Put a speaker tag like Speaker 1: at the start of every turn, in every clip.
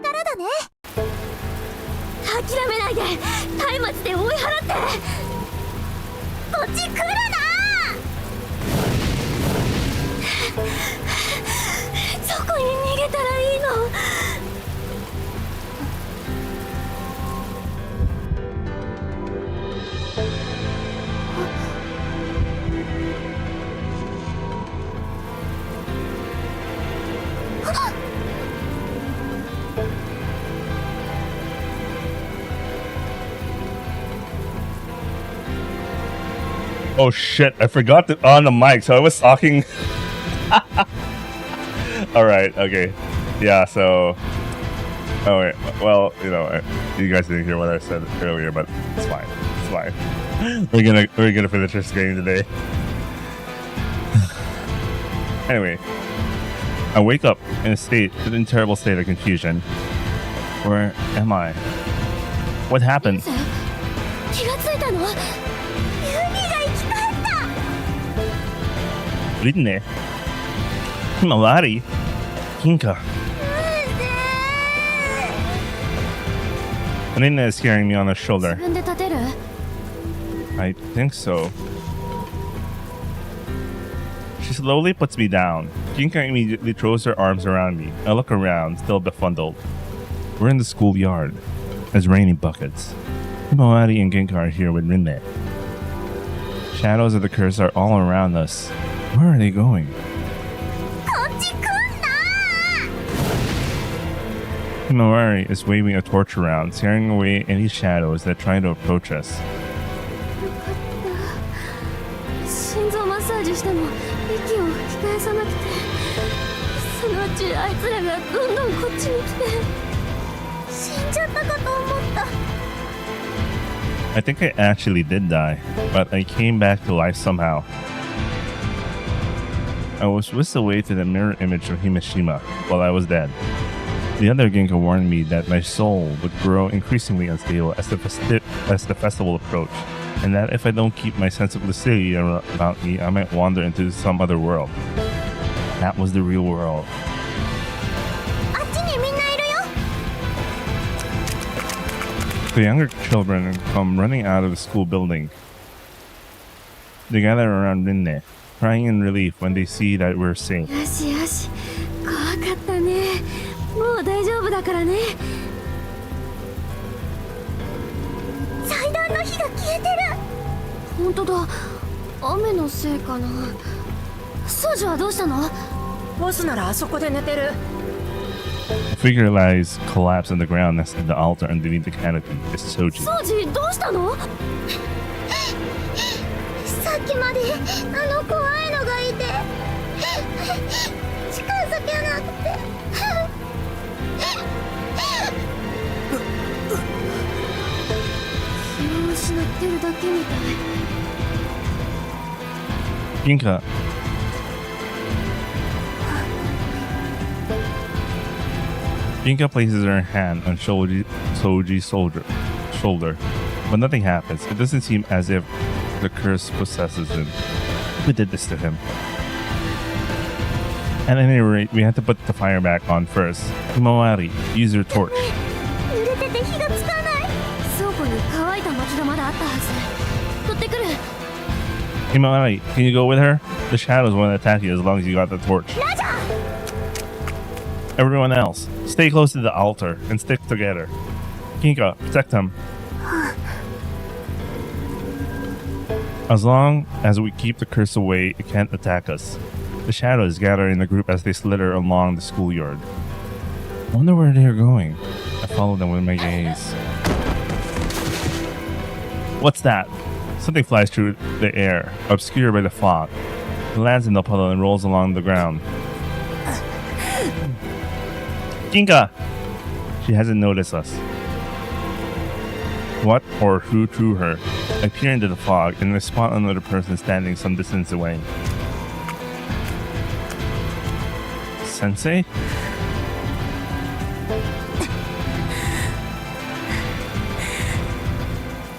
Speaker 1: 力だね。諦めないで、松明で追い払って。こっち来るな。どこに逃げたらいいの。
Speaker 2: Oh shit, I forgot to on the mic, so I was talking. Alright, okay. Yeah, so... Oh wait, well, you know, you guys didn't hear what I said earlier, but it's fine. It's fine. We're gonna finish this game today. Anyway, I wake up in a terrible state of confusion. Where am I? What happened? Rinne? Himawari? Ginka? Rinne is carrying me on her shoulder. I think so. She slowly puts me down. Ginka immediately throws her arms around me. I look around, still befuddled. We're in the schoolyard. It's raining buckets. Himawari and Ginka are here with Rinne. Shadows of the curse are all around us. Where are they going? Himawari is waving a torch around, scaring away any shadows that try to approach us. I think I actually did die, but I came back to life somehow. I was whisked away to the mirror image of Himashima while I was dead. The other Ginka warned me that my soul would grow increasingly unstable as the festival approached, and that if I don't keep my sense of lucidity about me, I might wander into some other world. That was the real world. The younger children come running out of the school building. They gather around Rinne, crying in relief when they see that we're safe. A figure lies collapsed on the ground next to the altar underneath the canopy. It's Soji. Ginka. Ginka places her hand on Soji's shoulder, but nothing happens. It doesn't seem as if the curse possesses him. Who did this to him? At any rate, we have to put the fire back on first. Himawari, use your torch. Himawari, can you go with her? The shadows won't attack you as long as you got the torch. Everyone else, stay close to the altar and stick together. Ginka, protect him. As long as we keep the curse away, it can't attack us. The shadows gather in a group as they slither along the schoolyard. I wonder where they're going. I follow them with my gaze. What's that? Something flies through the air, obscured by the fog. It lands in the puddle and rolls along the ground. Ginka! She hasn't noticed us. What or who threw her? I peer into the fog and I spot another person standing some distance away. Sensei?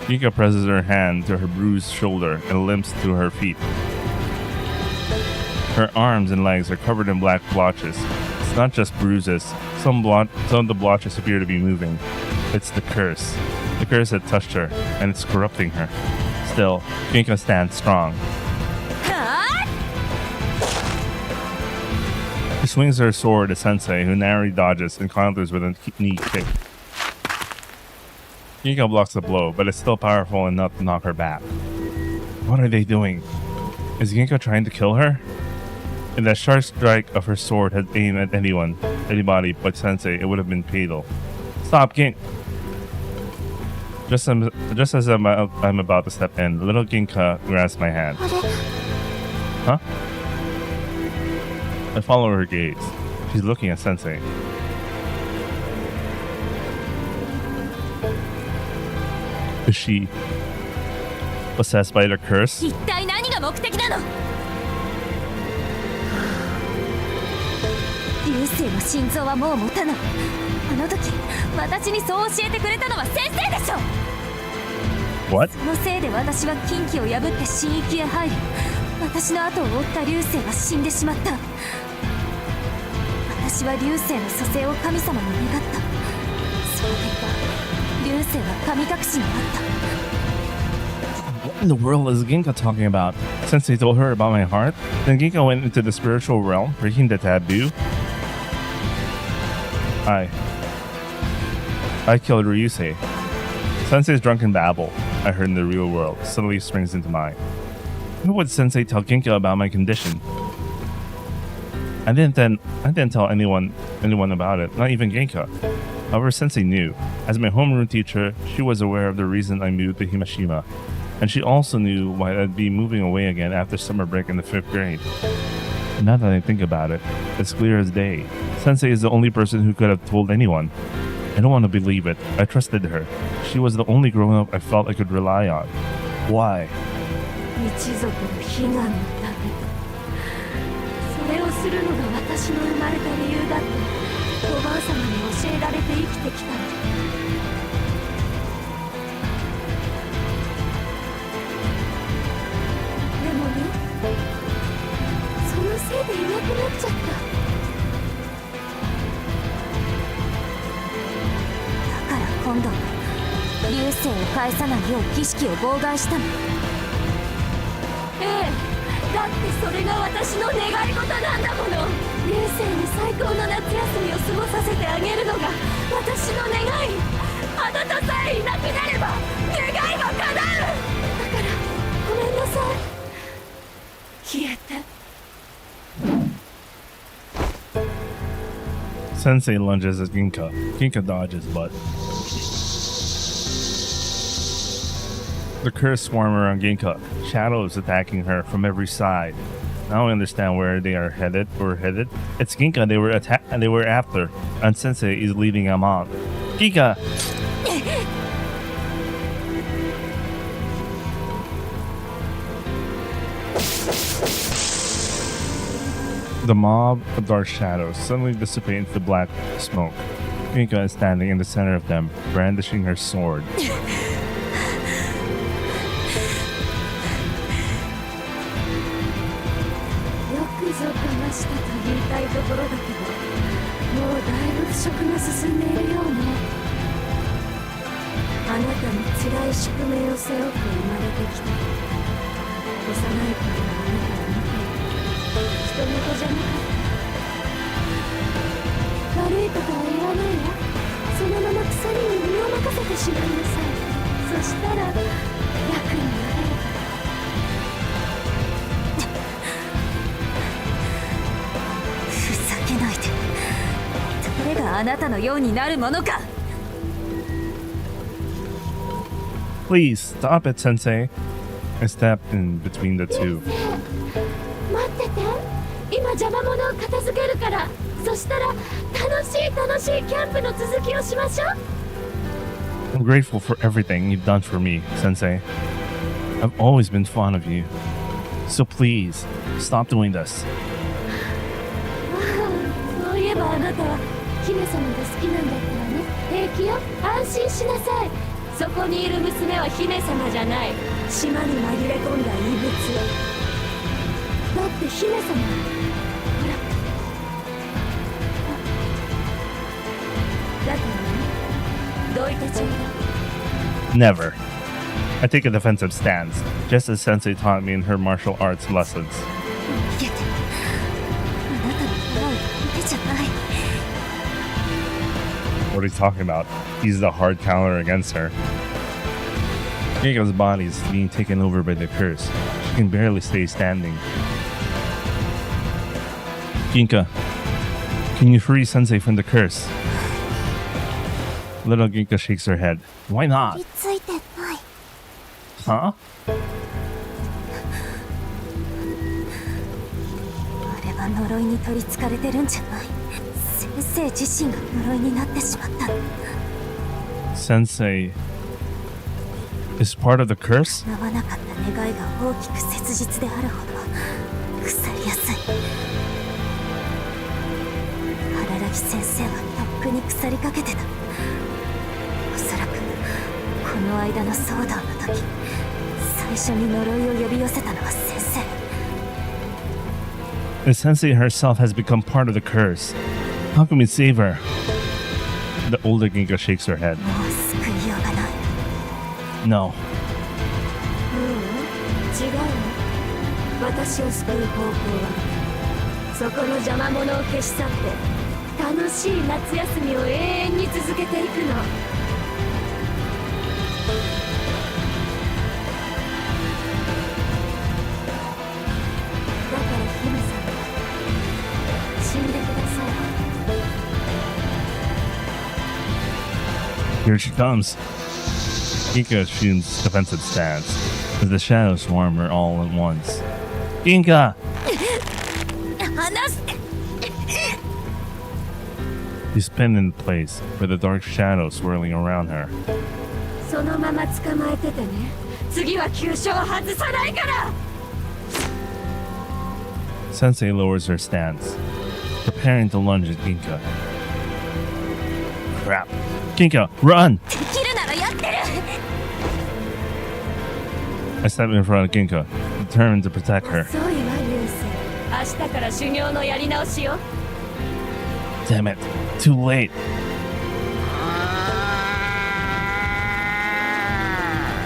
Speaker 2: Ginka presses her hand to her bruised shoulder and limps to her feet. Her arms and legs are covered in black blotches. It's not just bruises. Some of the blotches appear to be moving. It's the curse. The curse had touched her, and it's corrupting her. Still, Ginka stands strong. She swings her sword at Sensei, who narrowly dodges and counters with a knee kick. Ginka blocks the blow, but it's still powerful enough to knock her back. What are they doing? Is Ginka trying to kill her? If that sharp strike of her sword had aimed at anybody but Sensei, it would have been fatal. Stop, Gink! Just as I'm about to step in, little Ginka grasps my hand. Huh? I follow her gaze. She's looking at Sensei. Is she possessed by the curse?
Speaker 1: 一体何が目的なの？流星の心臓はもう持たない。あの時私にそう教えてくれたのは先生でしょ。
Speaker 2: What?
Speaker 1: そのせいで私は禁忌を破って神域へ入り、私の後を追った流星は死んでしまった。私は流星の蘇生を神様に願った。その結果、流星は神隠しになった。
Speaker 2: What in the world is Ginka talking about? Sensei told her about my heart? Then Ginka went into the spiritual realm, breaking the taboo? I killed Ryusei. Sensei's drunken babble I heard in the real world suddenly springs into mind. Who would Sensei tell Ginka about my condition? I didn't tell anyone about it, not even Ginka. However, Sensei knew. As my homeroom teacher, she was aware of the reason I moved to Himashima, and she also knew why I'd be moving away again after summer break in the 5th grade. Now that I think about it, it's clear as day. Sensei is the only person who could have told anyone. I don't want to believe it. I trusted her. She was the only grown-up I felt I could rely on. Why?
Speaker 1: 一族の悲願のため。それをするのが私の生まれた理由だっておばあ様に教えられて生きてきたの。でもね、そのせいでいなくなっちゃった。だから今度は流星を返さないよう儀式を妨害したの。ええ、だってそれが私の願い事なんだもの。流星に最高の夏休みを過ごさせてあげるのが私の願い。あなたさえいなくなれば願いが叶う。だからごめんなさい。消えて。
Speaker 2: Sensei lunges at Ginka. Ginka dodges, but the curse swarm around Ginka, shadows attacking her from every side. Now I understand where they are headed. It's Ginka they were after, and Sensei is leading them on. Ginka! The mob of dark shadows suddenly dissipate into black smoke. Ginka is standing in the center of them, brandishing her sword.
Speaker 1: したと言いたいところだけど、もうだいぶ腐食が進んでいるようね。あなたに辛い宿命を背負って生まれてきた。幼い頃のあなたを見て人事じゃなかった。悪いことは言わないわ。そのまま鎖に身を任せてしまいなさい。そしたら楽になれるから。誰があなたのようになるものか。
Speaker 2: Please stop it, Sensei. I stepped in between the two.
Speaker 1: 待ってて。今邪魔者を片付けるから。そしたら楽しいキャンプの続きをしましょう。
Speaker 2: I'm grateful for everything you've done for me, Sensei. I've always been fond of you. So please, stop doing this.
Speaker 1: そういえばあなたは姫様が好きなんだったわね。平気よ、安心しなさい。そこにいる娘は姫様じゃない。島に紛れ込んだ異物。だって姫様、ほら、だからね、どいてちょうだい。
Speaker 2: Never. I take a defensive stance, just as Sensei taught me in her martial arts lessons.
Speaker 1: 逃げて。あなたの払う相手じゃない。
Speaker 2: What are you talking about? He's the hard counter against her. Ginka's body is being taken over by the curse. She can barely stay standing. Ginka, can you free Sensei from the curse? Little Ginka shakes her head. Why not?
Speaker 1: ついてない。
Speaker 2: Huh?
Speaker 1: あれは呪いに取り憑かれてるんじゃない。先生自身が呪いになってしまった。
Speaker 2: Sensei is part of the curse?
Speaker 1: 叶わなかった願いが大きく切実であるほど腐りやすい。荒木先生はとっくに腐りかけてた。おそらくこの間の騒動の時、最初に呪いを呼び寄せたのは先生。
Speaker 2: The Sensei herself has become part of the curse. How can we save her? The older Ginka shakes her head.
Speaker 1: もう救いようがない。
Speaker 2: No.
Speaker 1: 違うの。私を救う方法はそこの邪魔者を消し去って楽しい夏休みを永遠に続けていくの。だから姫様、死んでください。
Speaker 2: Here she comes. Ginka assumes defensive stance as the shadows swarm her all at once. Ginka!
Speaker 1: 離して。
Speaker 2: She's pinned in place with the dark shadows swirling around her.
Speaker 1: そのまま捕まえててね。次は急所を外さないから。
Speaker 2: Sensei lowers her stance, preparing to lunge at Ginka. Crap. Ginka, run!
Speaker 1: できるならやってる。
Speaker 2: I step in front of Ginka, determined to protect her.
Speaker 1: 遅いわ、流星。明日から修行のやり直しよ。
Speaker 2: Damn it, too late.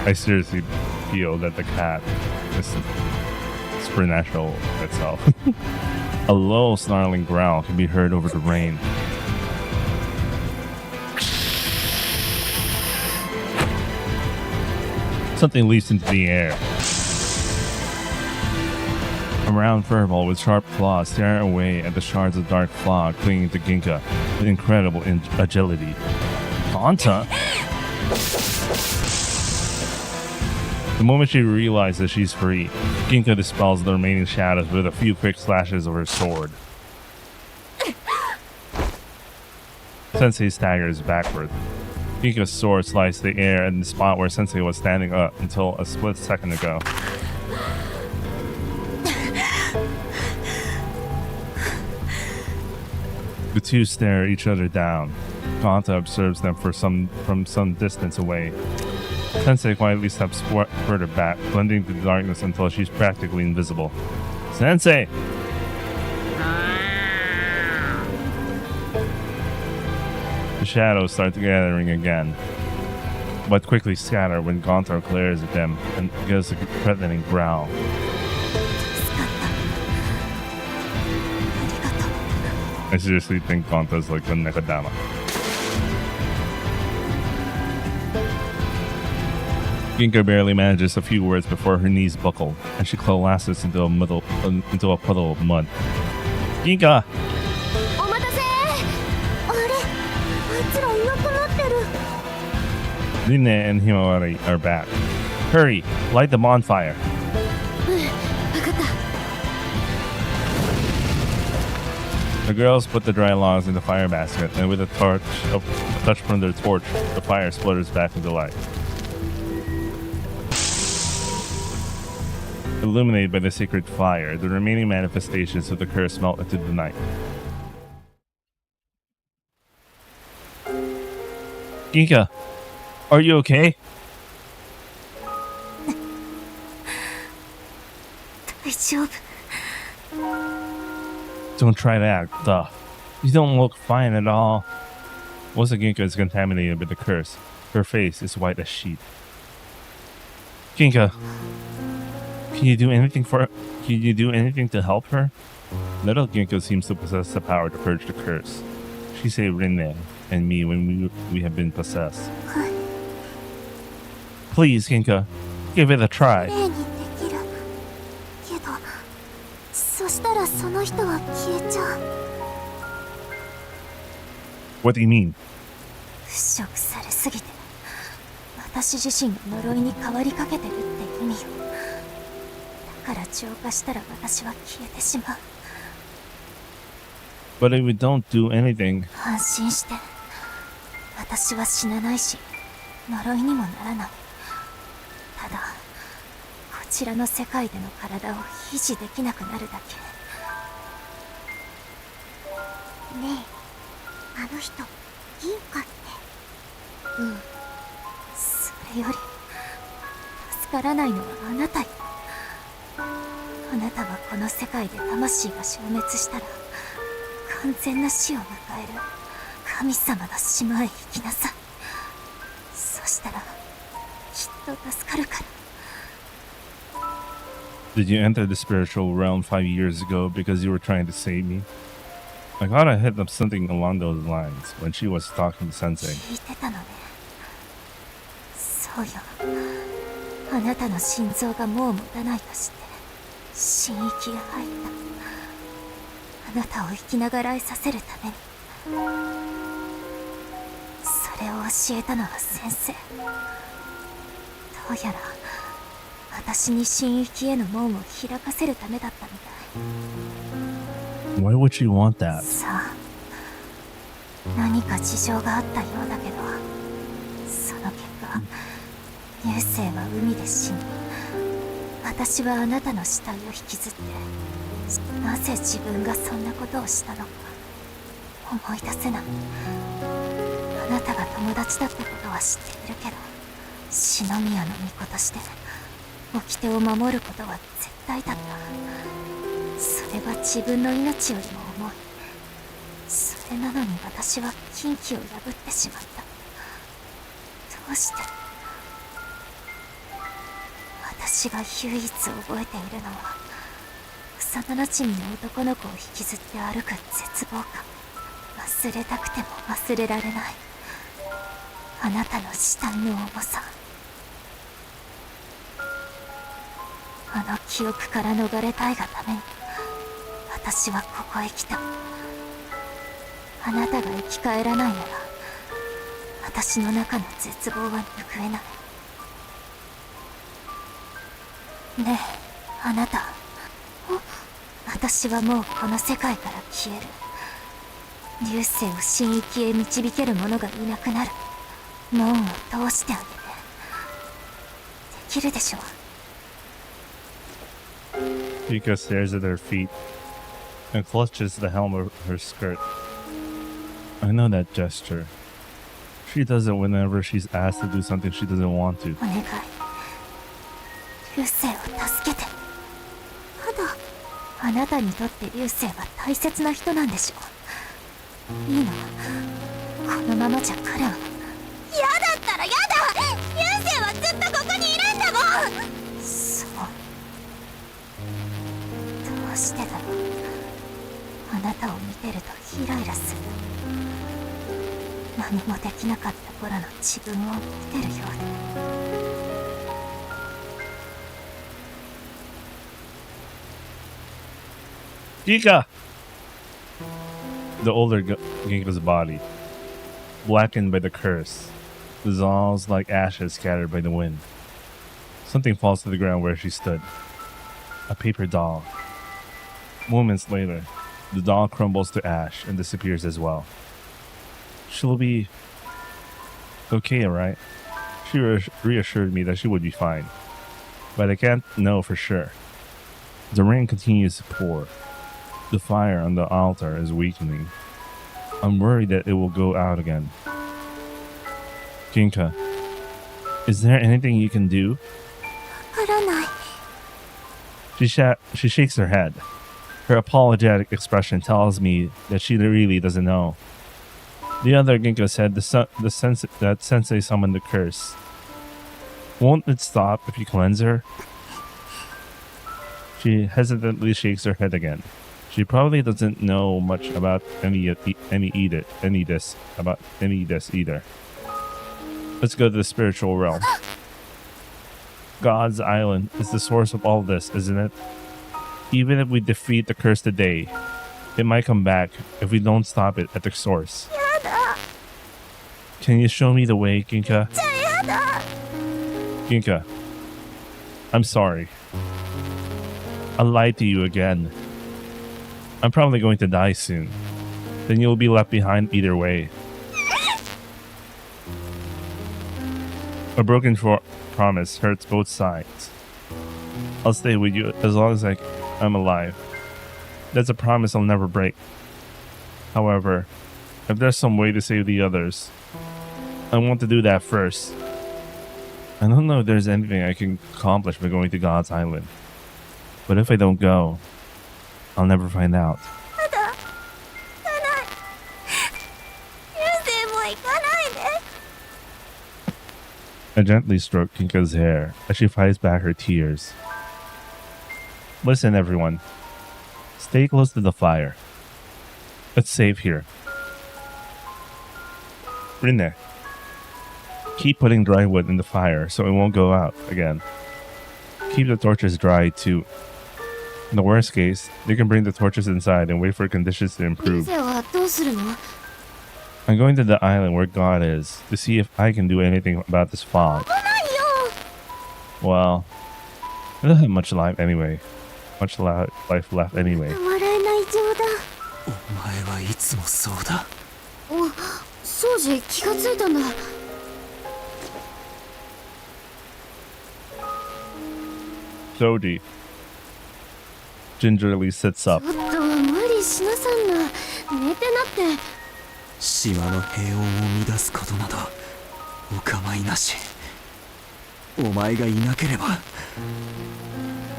Speaker 2: I seriously feel that the cat is supernatural itself. A low snarling growl can be heard over the rain. Something leaps into the air. A round furball with sharp claws stare away at the shards of dark fog clinging to Ginka with incredible agility. Anta? The moment she realizes she's free, Ginka dispels the remaining shadows with a few quick slashes of her sword. Sensei staggers backward. Ginka's sword slices the air in the spot where Sensei was standing up until a split second ago. The two stare at each other down. Ganta observes them from some distance away. Sensei quietly steps further back, blending into the darkness until she's practically invisible. Sensei! The shadows start gathering again, but quickly scatter when Gontar glares at them and gives a threatening growl. I seriously think Gonta's like the Nekadama. Ginka barely manages a few words before her knees buckle, and she collapses into a puddle of mud. Ginka! Rinne and Himawari are back. Hurry! Light the bonfire! The girls put the dry logs in the fire basket, and with a touch from their torch, the fire splutters back into life. Illuminated by the sacred fire, the remaining manifestations of the curse melt into the night. Ginka, are you okay? Don't try to act tough. You don't look fine at all. Once the Ginka is contaminated with the curse, her face is white as sheet. Ginka, can you do anything to help her? Little Ginka seems to possess the power to purge the curse. She saved Rinne and me when we have been possessed. Please, Ginka, give it a try.
Speaker 1: 例にできるけどそしたらその人は消えちゃう。
Speaker 2: What do you mean?
Speaker 1: 腐食されすぎて私自身が呪いに変わりかけてるって意味よ。だから浄化したら私は消えてしまう。
Speaker 2: But if we don't do anything,
Speaker 1: 安心して。私は死なないし呪いにもならない。ただこちらの世界での体を維持できなくなるだけ。ねえ、あの人銀貨って。うん。それより助からないのはあなたよ。あなたはこの世界で魂が消滅したら完全な死を迎える。神様の島へ行きなさい。そしたらきっと助かるから。
Speaker 2: did you enter the spiritual realm 5 years ago because you were trying to save me? I thought I hit up something along those lines when she was talking to Sensei.
Speaker 1: 聞いてたのね。そうよ。あなたの心臓がもう持たないとして神域へ入った。あなたを生きながらえさせるために。それを教えたのは先生。どうやら私に神域への門を開かせるためだったみたい。
Speaker 2: Why would she want that?
Speaker 1: さあ、何か事情があったようだけど、その結果流星は海で死に、私はあなたの死体を引きずって、なぜ自分がそんなことをしたのか思い出せない。あなたが友達だったことは知っているけど、篠宮の巫女として掟を守ることは絶対だった。それは自分の命よりも重い。それなのに私は禁忌を破ってしまった。どうして。私が唯一覚えているのは幼なじみの男の子を引きずって歩く絶望感。忘れたくても忘れられないあなたの死体の重さ。あの記憶から逃れたいがために私はここへ来た。あなたが生き返らないなら私の中の絶望は拭えない。ねえ、あなた。私はもうこの世界から消える。流星を神域へ導ける者がいなくなる。門を通してあげて。できるでしょう。
Speaker 2: Ginka stares at her feet and clutches the hem of her skirt. I know that gesture. She does it whenever she's asked to do something she doesn't want to.
Speaker 1: お願い。流星を助けて。ただ、あなたにとって流星は大切な人なんでしょう。いいの。このままじゃ彼は。嫌だったら嫌だ。流星はずっとここにいるんだもん。そう。どうしてだろう。あなたを見てるとイライラする。何もできなかった頃の自分を見てるようで。
Speaker 2: Ginka! The older Ginka's body, blackened by the curse, dissolves like ashes scattered by the wind. Something falls to the ground where she stood. A paper doll. Moments later, the doll crumbles to ash and disappears as well. She'll be okay, alright? She reassured me that she would be fine. But I can't know for sure. The rain continues to pour. The fire on the altar is weakening. I'm worried that it will go out again. Ginka, is there anything you can do?
Speaker 1: わからない。
Speaker 2: She shakes her head. Her apologetic expression tells me that she really doesn't know. The other Ginka said that sensei summoned the curse. Won't it stop if you cleanse her? She hesitantly shakes her head again. She probably doesn't know much about any of this either. Let's go to the spiritual realm. God's Island is the source of all this, isn't it? Even if we defeat the curse today, it might come back if we don't stop it at the source. Can you show me the way, Ginka? Ginka, I'm sorry. I lied to you again. I'm probably going to die soon. Then you'll be left behind either way. A broken promise hurts both sides. I'll stay with you as long as I'm alive. That's a promise I'll never break. However, if there's some way to save the others, I want to do that first. I don't know if there's anything I can accomplish by going to God's Island. But if I don't go, I'll never find out. I gently stroke Kinka's hair as she fights back her tears. Listen, everyone. Stay close to the fire. It's safe here. Rinne, keep putting dry wood in the fire so it won't go out again. Keep the torches dry too. In the worst case, you can bring the torches inside and wait for conditions to improve. I'm going to the island where God is to see if I can do anything about this fog. Well, I don't have much life anyway. Much life left anyway. Soji gingerly sits up.
Speaker 3: 島の平穏を乱すことなどお構いなし。お前がいなければ、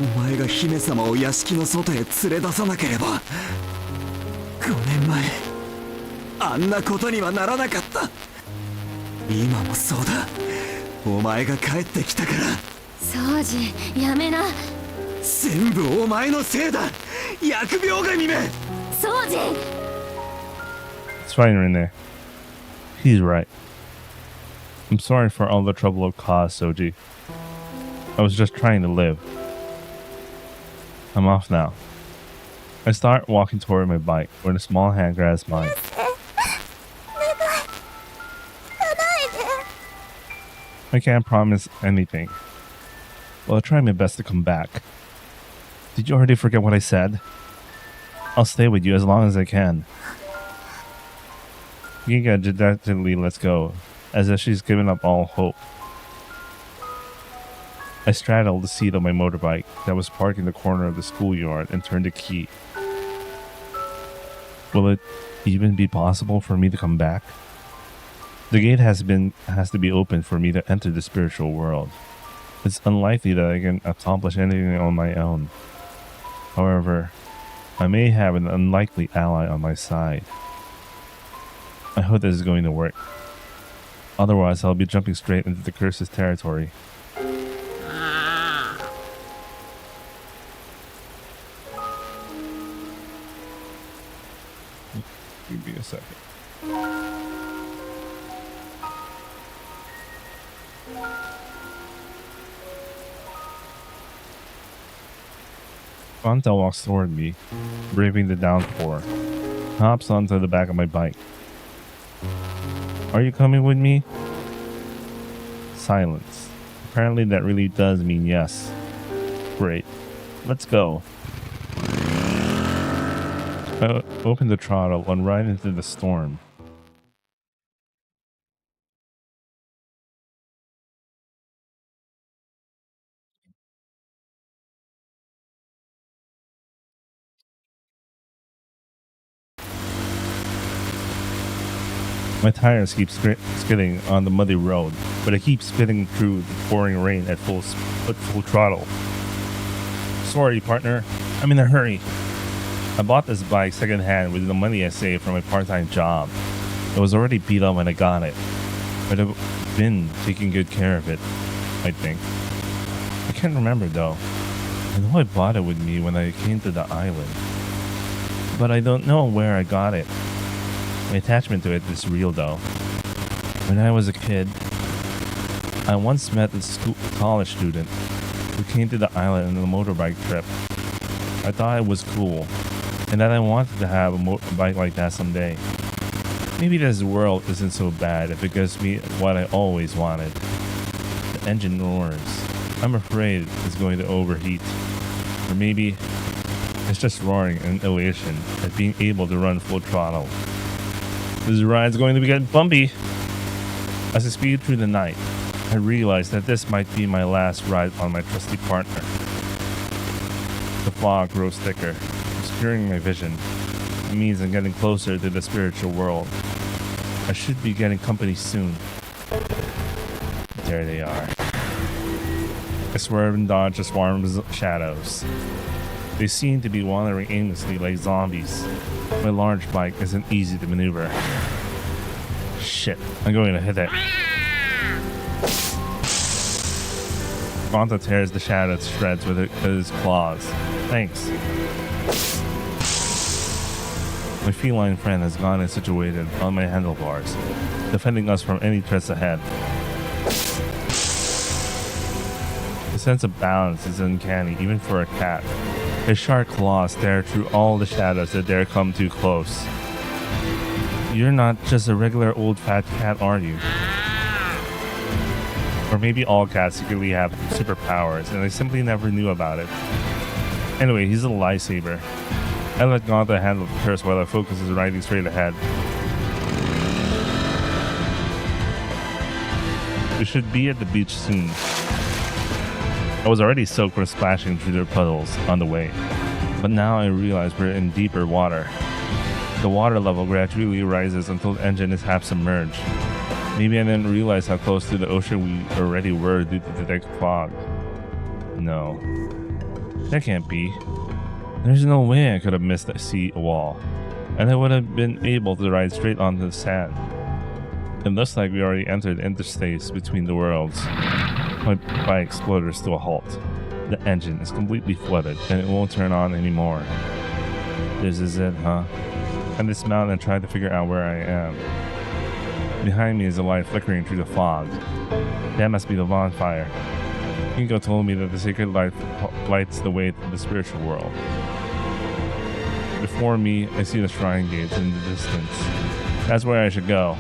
Speaker 3: お前が姫様を屋敷の外へ連れ出さなければ、5年前あんなことにはならなかった。今もそうだ。お前が帰ってきたから。
Speaker 1: ソジ、やめな。
Speaker 3: 全部お前のせいだ。疫病神め。
Speaker 1: ソジ。
Speaker 2: It's fine, Rinne. He's right. I'm sorry for all the trouble I've caused, Soji. I was just trying to live. I'm off now. I start walking toward my bike when a small hand grabs mine. I can't promise anything. Well, I'll try my best to come back. Did you already forget what I said? I'll stay with you as long as I can. Ginka dejectedly lets go, as if she's given up all hope. I straddled the seat of my motorbike that was parked in the corner of the schoolyard and turned the key. Will it even be possible for me to come back? The gate has to be opened for me to enter the spiritual world. It's unlikely that I can accomplish anything on my own. However, I may have an unlikely ally on my side. I hope this is going to work. Otherwise, I'll be jumping straight into the curse's territory. Give me a second. Fanta walks toward me, braving the downpour, hops onto the back of my bike. Are you coming with me? Silence. Apparently that really does mean yes. Great. Let's go. I open the throttle and ride into the storm. My tires keep skidding on the muddy road, but I keep spinning through the pouring rain at full throttle. Sorry, partner. I'm in a hurry. I bought this bike secondhand with the money I saved from my part-time job. It was already beat up when I got it, but I've been taking good care of it, I think. I can't remember though. I know I bought it with me when I came to the island, but I don't know where I got it. My attachment to it is real though. When I was a kid, I once met a college student who came to the island on a motorbike trip. I thought it was cool, and that I wanted to have a motorbike like that someday. Maybe this world isn't so bad if it gives me what I always wanted. The engine roars. I'm afraid it's going to overheat. Or maybe it's just roaring in elation at being able to run full throttle. This ride's going to be getting bumpy. As I speed through the night, I realize that this might be my last ride on my trusty partner. The fog grows thicker, obscuring my vision. It means I'm getting closer to the spiritual world. I should be getting company soon. There they are. I swerve and dodge a swarm of shadows. They seem to be wandering aimlessly like zombies. My large bike isn't easy to maneuver. Shit, I'm going to hit it. Gonta tears the shadow to shreds with his claws. Thanks. My feline friend has gone and situated on my handlebars, defending us from any threats ahead. The sense of balance is uncanny, even for a cat. His sharp claws stare through all the shadows that dare come too close. You're not just a regular old fat cat, are you? Or maybe all cats secretly have superpowers, and I simply never knew about it. Anyway, he's a lifesaver. I let Gonta handle the curse while I focus on riding straight ahead. We should be at the beach soon. I was already soaked from splashing through the puddles on the way, but now I realize we're in deeper water. The water level gradually rises until the engine is half submerged. Maybe I didn't realize how close to the ocean we already were due to the thick fog. No, that can't be. There's no way I could have missed the sea wall, and I would have been able to ride straight onto the sand. It looks like we already entered the interspace between the worlds. My bike exploded to a halt. The engine is completely flooded, and it won't turn on anymore. This is it, huh? I dismount and try to figure out where I am. Behind me is a light flickering through the fog. That must be the bonfire. Ginka told me that the sacred light lights the way to the spiritual world. Before me, I see the shrine gates in the distance. That's where I should go.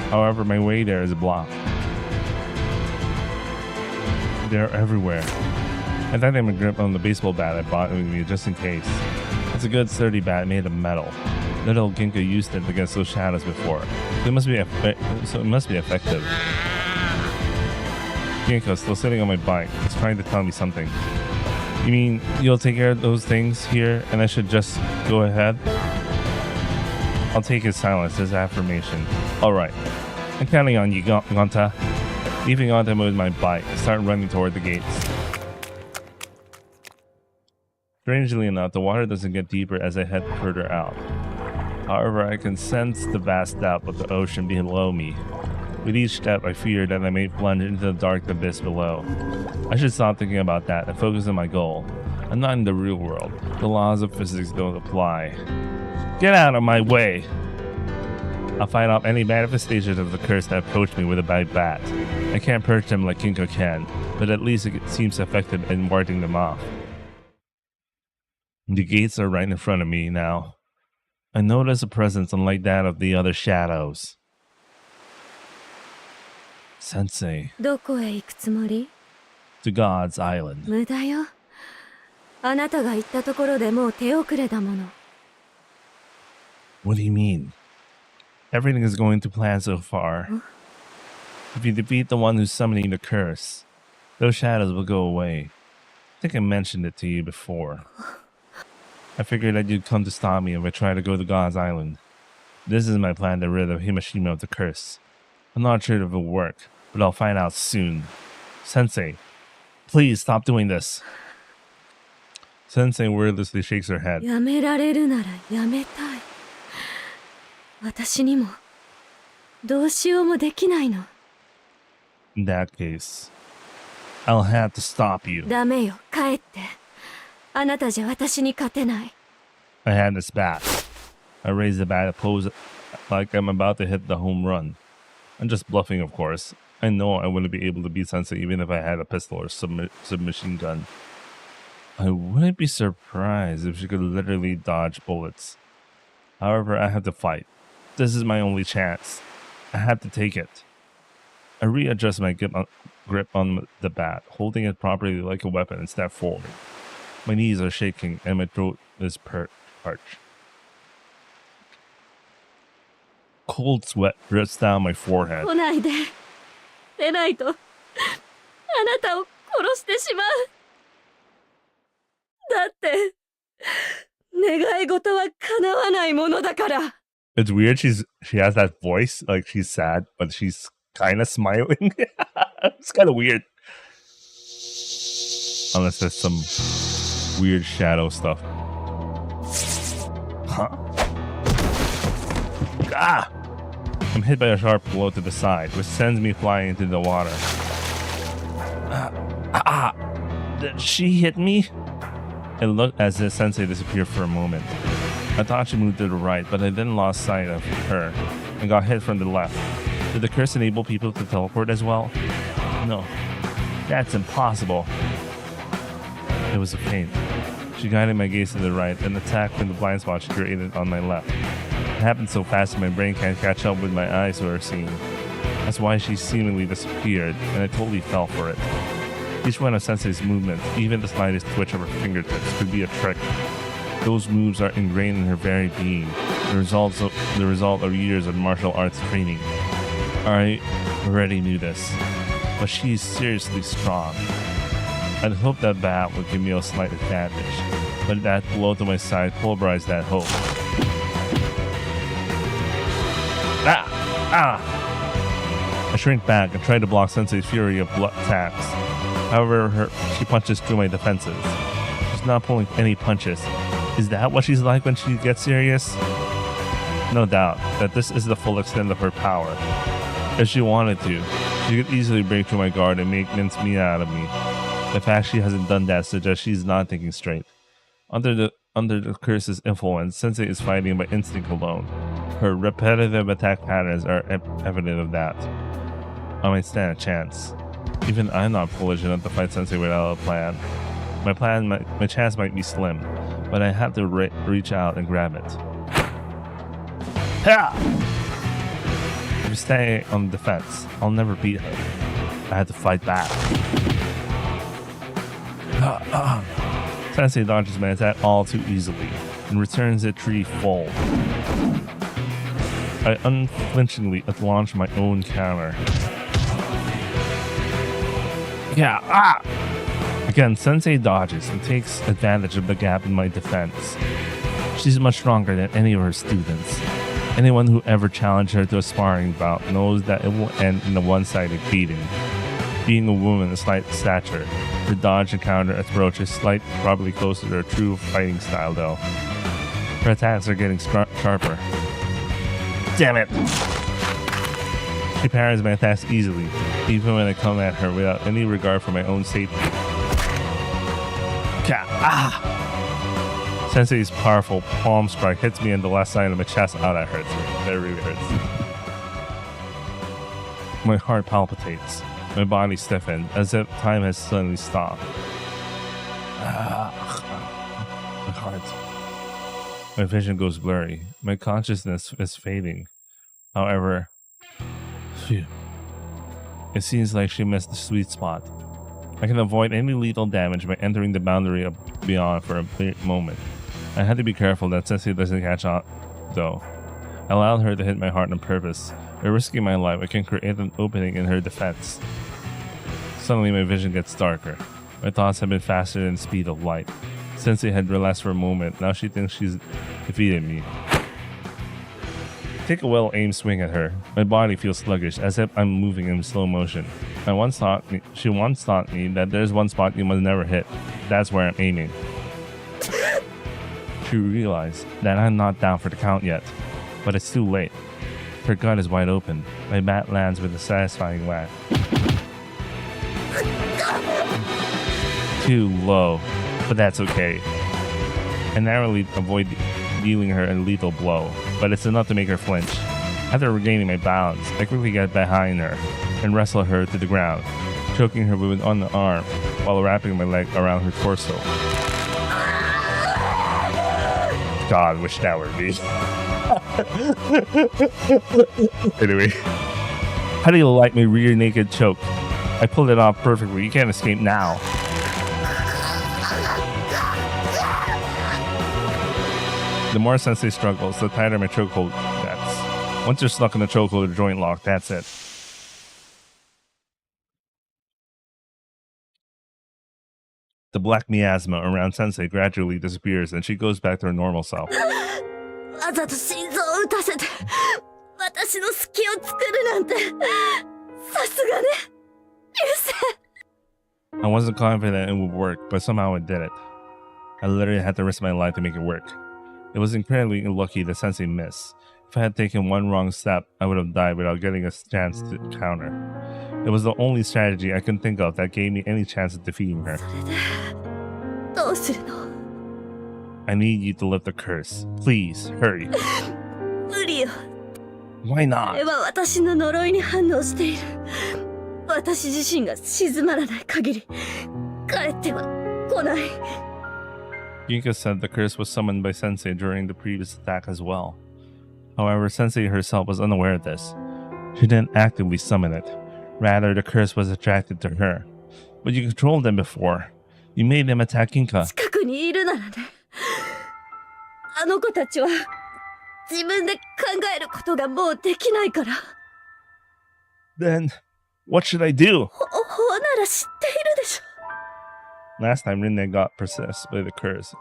Speaker 2: However, my way there is blocked. They're everywhere. I thought they would grip on the baseball bat I bought with me just in case. It's a good sturdy bat made of metal. Little Ginka used it against those shadows before, so it must be effective. Ginka, still sitting on my bike, is trying to tell me something. You mean you'll take care of those things here and I should just go ahead? I'll take his silence as affirmation. Alright, I'm counting on you, Gonta. Leaving onto him with my bike, I start running toward the gates. Strangely enough, the water doesn't get deeper as I head further out. However, I can sense the vast depth of the ocean below me. With each step, I fear that I may plunge into the dark abyss below. I should stop thinking about that and focus on my goal. I'm not in the real world. The laws of physics don't apply. Get out of my way! I'll fight off any manifestations of the curse that approach me with a bad bat. I can't purge them like Ginka can, but at least it seems effective in warding them off. The gates are right in front of me now. I notice a presence unlike that of the other shadows. Sensei.
Speaker 1: どこへ行くつもり?
Speaker 2: To God's Island.
Speaker 1: 無駄よ。あなたが行ったところでもう手遅れだもの。
Speaker 2: What do you mean? Everything is going to plan so far. If you defeat the one who's summoning the curse, those shadows will go away. I think I mentioned it to you before. I figured that you'd come to stop me if I try to go to God's Island. This is my plan to rid of Himashima of the curse. I'm not sure if it'll work, but I'll find out soon. Sensei, please stop doing this. Sensei wordlessly shakes her head.
Speaker 1: やめられるならやめたい。私にもどうしようもできないの。
Speaker 2: In that case, I'll have to stop you.
Speaker 1: ダメよ、帰って。あなたじゃ私に勝てない。
Speaker 2: I had this bat. I raised the bat to pose like I'm about to hit the home run. I'm just bluffing, of course. I know I wouldn't be able to beat Sensei even if I had a pistol or submachine gun. I wouldn't be surprised if she could literally dodge bullets. However, I have to fight. This is my only chance. I have to take it. I readjust my grip on the bat, holding it properly like a weapon and step forward. My knees are shaking and my throat is parched. Cold sweat drips down my forehead.
Speaker 1: 来ないで。出ないと、あなたを殺してしまう。だって、願い事は叶わないものだから。
Speaker 2: It's weird she has that voice, like she's sad, but she's kind of smiling. It's kind of weird. Unless there's some weird shadow stuff. Huh? Ah! I'm hit by a sharp blow to the side, which sends me flying into the water. Did she hit me? It looked as if Sensei disappeared for a moment. I thought she moved to the right, but I then lost sight of her and got hit from the left. Did the curse enable people to teleport as well? No, that's impossible. It was a feint. She guided my gaze to the right and attacked from the blind spot she created on my left. It happened so fast that my brain can't catch up with my eyes were seeing. That's why she seemingly disappeared, and I totally fell for it. Each one of Sensei's movements, even the slightest twitch of her fingertips, could be a trick. Those moves are ingrained in her very being, the result of years of martial arts training. I already knew this, but she's seriously strong. I'd hoped that bat would give me a slight advantage, but that blow to my side pulverized that hope. I shrink back and try to block Sensei's fury of blood attacks. However, she punches through my defenses. She's not pulling any punches. Is that what she's like when she gets serious? No doubt that this is the full extent of her power. If she wanted to, she could easily break through my guard and make mincemeat out of me. The fact she hasn't done that suggests she's not thinking straight. Under the curse's influence, Sensei is fighting by instinct alone. Her repetitive attack patterns are evident of that. I might stand a chance. Even I'm not foolish enough to fight Sensei without a plan. My chance might be slim, but I have to reach out and grab it. Ha! If you stay on the defense, I'll never beat her. I had to fight back. Sensei dodges my attack all too easily and returns it threefold. I unflinchingly launch my own counter. Again, Sensei dodges and takes advantage of the gap in my defense. She's much stronger than any of her students. Anyone who ever challenged her to a sparring bout knows that it will end in a one-sided beating. Being a woman of slight stature, her dodge and counter approach is probably closer to her true fighting style though. Her attacks are getting sharper. Damn it! She parries my attacks easily, even when I come at her without any regard for my own safety. Sensei's powerful palm strike hits me on the left side of my chest. Oh, that hurts. That really hurts. My heart palpitates. My body stiffens, as if time has suddenly stopped. My heart. My vision goes blurry. My consciousness is fading. However, phew. It seems like she missed the sweet spot. I can avoid any lethal damage by entering the boundary of beyond for a brief moment. I had to be careful that Sensei doesn't catch on, though. I allowed her to hit my heart on purpose. By risking my life, I can create an opening in her defense. Suddenly, my vision gets darker. My thoughts have been faster than the speed of light. Sensei had relaxed for a moment. Now she thinks she's defeated me. Take a well-aimed swing at her. My body feels sluggish, as if I'm moving in slow motion. She once taught me that there's one spot you must never hit. That's where I'm aiming. She realized that I'm not down for the count yet, but it's too late. Her gut is wide open. My bat lands with a satisfying whack. Too low, but that's okay. I narrowly avoid dealing her a lethal blow, but it's enough to make her flinch. After regaining my balance, I quickly get behind her and wrestle her to the ground, choking her with on the arm while wrapping my leg around her torso. God, wish that were me. Anyway, how do you like my rear naked choke? I pulled it off perfectly. You can't escape now. The more Sensei struggles, the tighter my chokehold gets. Once you're stuck in the chokehold or joint lock, that's it. The black miasma around Sensei gradually disappears and she goes back to her normal self.
Speaker 1: わざと心臓を打たせて私の隙を作るなんてさすがね流星
Speaker 2: I wasn't confident it would work, but somehow it did it. I literally had to risk my life to make it work. It was incredibly lucky that Sensei missed. If I had taken one wrong step, I would have died without getting a chance to counter. It was the only strategy I could think of that gave me any chance of defeating her.
Speaker 1: どうするの
Speaker 2: I need you to lift the curse. Please, hurry.
Speaker 1: 無理よ
Speaker 2: Why
Speaker 1: あれ
Speaker 2: not?
Speaker 1: は私の呪いに反応している私自身が静まらない限り帰っては来ない
Speaker 2: Ginka said the curse was summoned by Sensei during the previous attack as well. However, Sensei herself was unaware of this. She didn't actively summon it. Rather, the curse was attracted to her. But you controlled them before. You made them attack Ginka.
Speaker 1: 近くにいるならねあの子たちは自分で考えることがもうできないから
Speaker 2: Then, what should I do?
Speaker 1: ほなら知っているでしょ
Speaker 2: Last time, Rinne got possessed by the curse,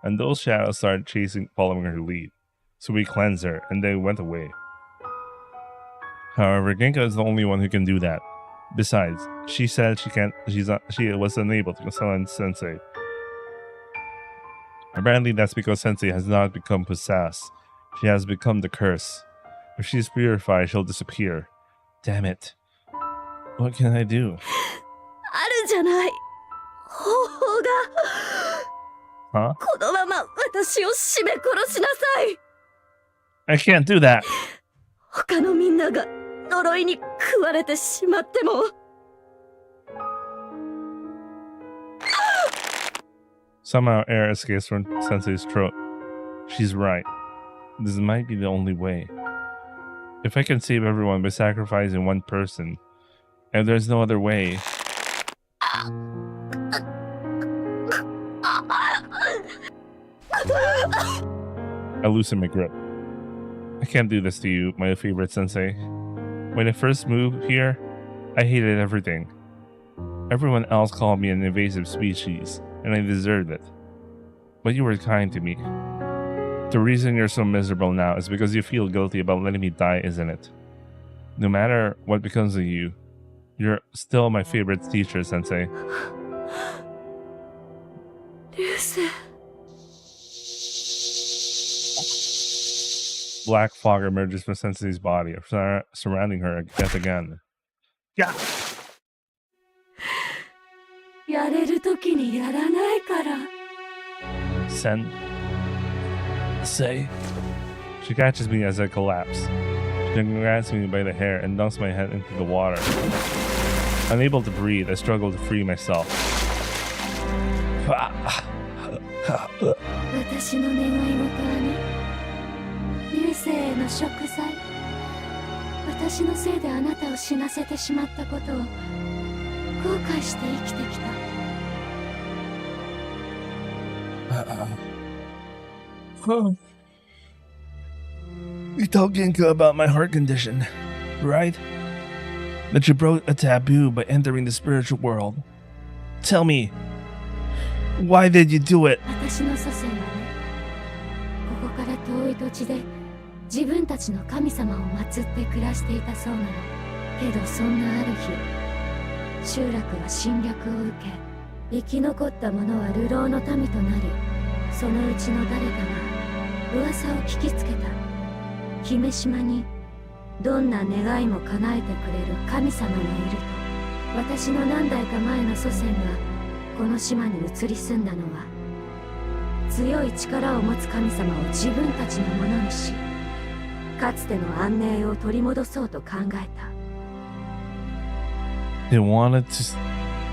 Speaker 2: and those shadows started following her lead. So we cleansed her, and they went away. However, Ginka is the only one who can do that. Besides, she said she was unable to summon Sensei. Apparently, that's because Sensei has not become possessed. She has become the curse. If she's purified, she'll disappear. Damn it. What can I do?
Speaker 1: あるじゃない方法が
Speaker 2: Huh?
Speaker 1: このまま私を絞め殺しなさい
Speaker 2: I can't do that.
Speaker 1: 他のみんなが呪いに食われてしまっても
Speaker 2: Somehow air escapes from Sensei's throat. She's right. This might be the only way. If I can save everyone by sacrificing one person, and there's no other way. I loosen my grip. I can't do this to you, my favorite Sensei. When I first moved here, I hated everything. Everyone else called me an invasive species, and I deserved it. But you were kind to me. The reason you're so miserable now is because you feel guilty about letting me die, isn't it? No matter what becomes of you, you're still my favorite teacher, Sensei.
Speaker 1: 流星
Speaker 2: Black fog emerges from Sensei's body, surrounding her yet again. Yeah!
Speaker 1: やれるときにやらないから
Speaker 2: Say. She catches me as I collapse. She then grabs me by the hair and dunks my head into the water. Unable to breathe, I struggle to free myself.
Speaker 1: 私の願い事はね流星への贖罪私のせいであなたを死なせてしまったことを後悔して生きてきた
Speaker 2: You told Ginka about my heart condition, right? That you broke a taboo by entering the spiritual world. Tell me, why did you do it?
Speaker 1: 私の祖先はねここから遠い土地で自分たちの神様を祀って暮らしていたそうなのけどそんなある日集落は侵略を受け生き残った者は流浪の民となりそのうちの誰かが噂を聞きつけた姫島にどんな願いも叶えてくれる神様がいると。私の何代か前の祖先がこの島に移り住んだのは、強い力を持つ神様を自分たちのものにし、かつての安寧を取り戻そうと考えた。
Speaker 2: They wanted to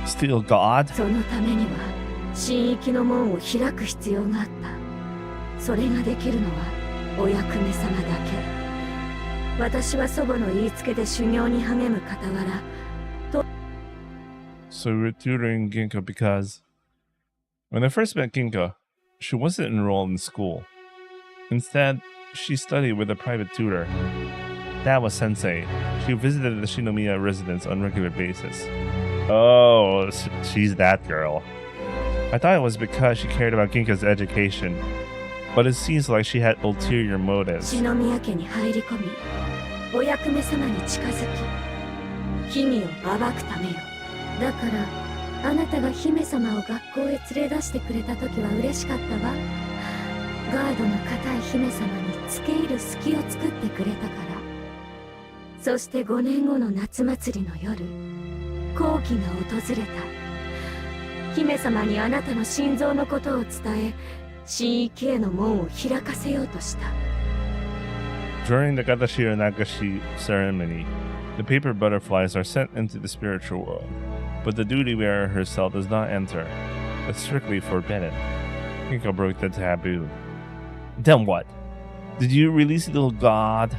Speaker 2: steal God?
Speaker 1: そのためには神域の門を開く必要があった。それができるのはお役目様だけ。私は祖母の言いつけで修行に励む傍ら、
Speaker 2: So we were tutoring Ginka because when I first met Ginka, she wasn't enrolled in school. Instead, she studied with a private tutor. That was Sensei. She visited the Shinomiya residence on a regular basis. Oh, she's that girl. I thought it was because she cared about Ginka's education, but it seems like she had ulterior motives.
Speaker 1: 篠宮家に入り込み、お役目様に近づき、秘技を暴くためよ。だからあなたが姫様を学校へ連れ出してくれた時は嬉しかったわ。ガードの固い姫様に付け入る隙を作ってくれたから。そして5年後の夏祭りの夜、好機が訪れた。姫様にあなたの心臓のことを伝え、神域への門を開かせようとした。
Speaker 2: During the Gadashira Nagashi ceremony, the paper butterflies are sent into the spiritual world, but the duty bearer herself does not enter. It's strictly forbidden. Ginka broke the taboo. Then what? Did you release little God?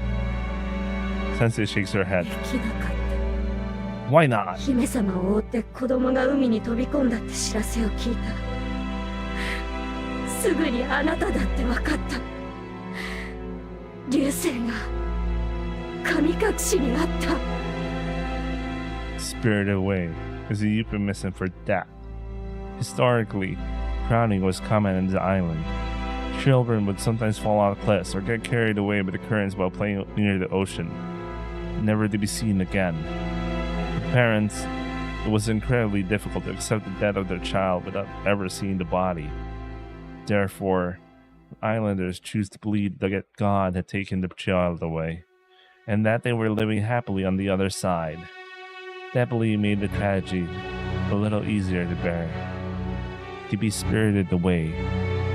Speaker 2: Sensei shakes her head.
Speaker 1: できなかった。
Speaker 2: Why not?
Speaker 1: 姫様を追って子供が海に飛び込んだって知らせを聞いた。すぐにあなただって分かった。流星が神隠しにあった。
Speaker 2: Spirited away is a euphemism for death. Historically, drowning was common on the island. Children would sometimes fall off cliffs or get carried away by the currents while playing near the ocean, never to be seen again. For parents, it was incredibly difficult to accept the death of their child without ever seeing the body. Therefore, islanders choose to believe that God had taken the child away, and that they were living happily on the other side. That belief made the tragedy a little easier to bear. To be spirited away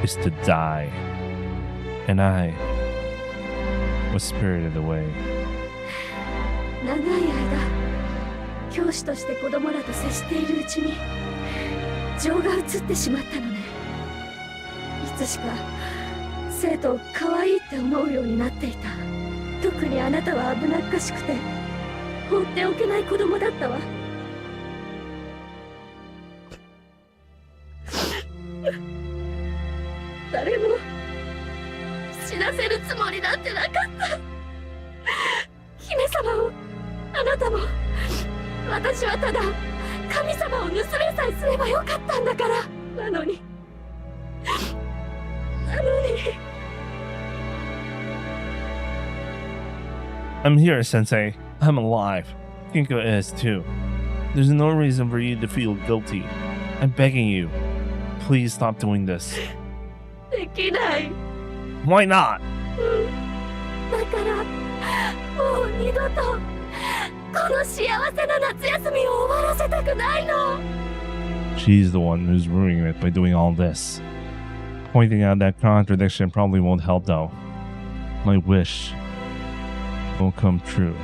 Speaker 2: is to die. And I was spirited away.
Speaker 1: 長い間、教師として子供らと接しているうちに情が移ってしまったのね。いつしか生徒を可愛いって思うようになっていた。特にあなたは危なっかしくて放っておけない子供だったわ。誰も死なせるつもりなんてなかった。姫様を、あなたも、私はただ神様を盗めさえすればよかったんだから。なのに
Speaker 2: I'm here, Sensei. I'm alive. Ginka is too. There's no reason for you to feel guilty. I'm begging you. Please stop doing this.
Speaker 1: できない。
Speaker 2: Why not?
Speaker 1: だからもう二度とこの幸せな夏休みを終わらせたくないの。
Speaker 2: She's the one who's ruining it by doing all this. Pointing out that contradiction probably won't help though. My wish will come true.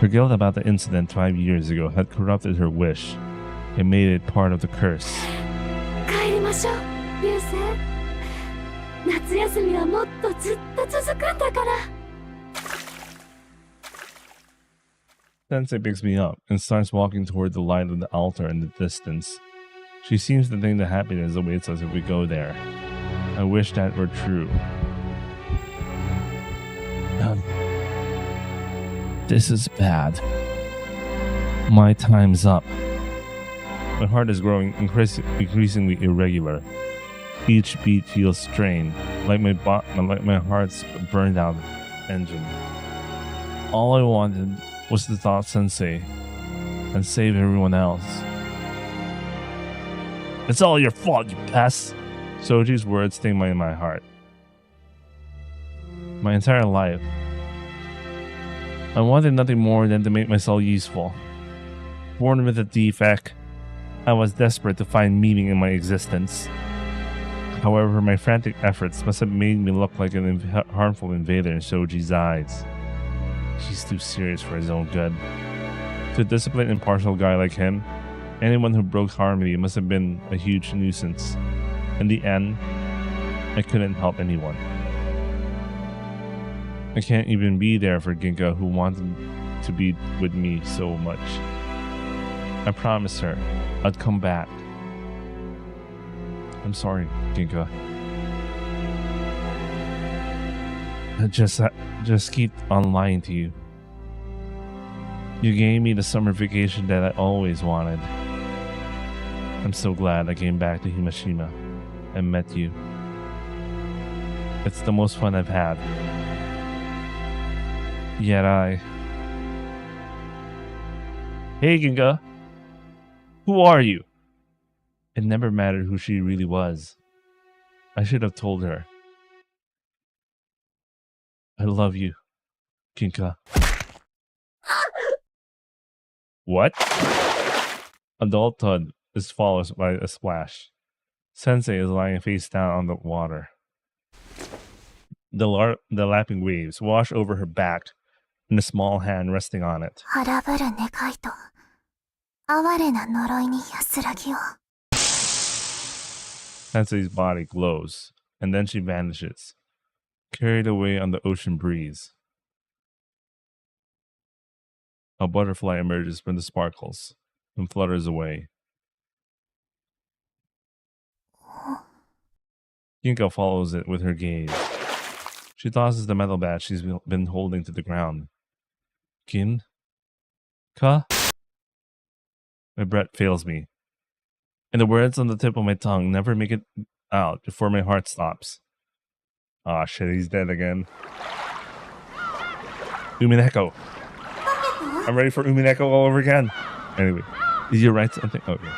Speaker 2: Her guilt about the incident 5 years ago had corrupted her wish and made it part of the curse.
Speaker 1: 帰りましょう、流星。夏休みはもっとずっと続くんだから。
Speaker 2: Sensei picks me up and starts walking toward the light of the altar in the distance. She seems to think that happiness awaits us if we go there. I wish that were true. This is bad. My time's up. My heart is growing increasingly irregular. Each beat feels strained, like my heart's burned out engine. All I wanted was to stop Sensei and save everyone else. It's all your fault, you pest! Soji's words sting in my heart. My entire life, I wanted nothing more than to make myself useful. Born with a defect, I was desperate to find meaning in my existence. However, my frantic efforts must have made me look like an harmful invader in Shoji's eyes. He's too serious for his own good. To a disciplined, impartial guy like him, anyone who broke harmony must have been a huge nuisance. In the end, I couldn't help anyone. I can't even be there for Ginka, who wanted to be with me so much. I promised her I'd come back. I'm sorry, Ginka. I just keep on lying to you. You gave me the summer vacation that I always wanted. I'm so glad I came back to Himashima and met you. It's the most fun I've had. Yet Hey, Ginka. Who are you? It never mattered who she really was. I should have told her. I love you, Ginka. What? Adulthood is followed by a splash. Sensei is lying face down on the water. The lapping waves wash over her back and a small hand resting on it. Sensei's body glows, and then she vanishes, carried away on the ocean breeze. A butterfly emerges from the sparkles and flutters away. Ginka follows it with her gaze. She tosses the metal bat she's been holding to the ground. Ginka? My breath fails me, and the words on the tip of my tongue never make it out before my heart stops. Ah, shit, he's dead again. Umineko. I'm ready for Umineko all over again. Anyway, did you write something? Okay.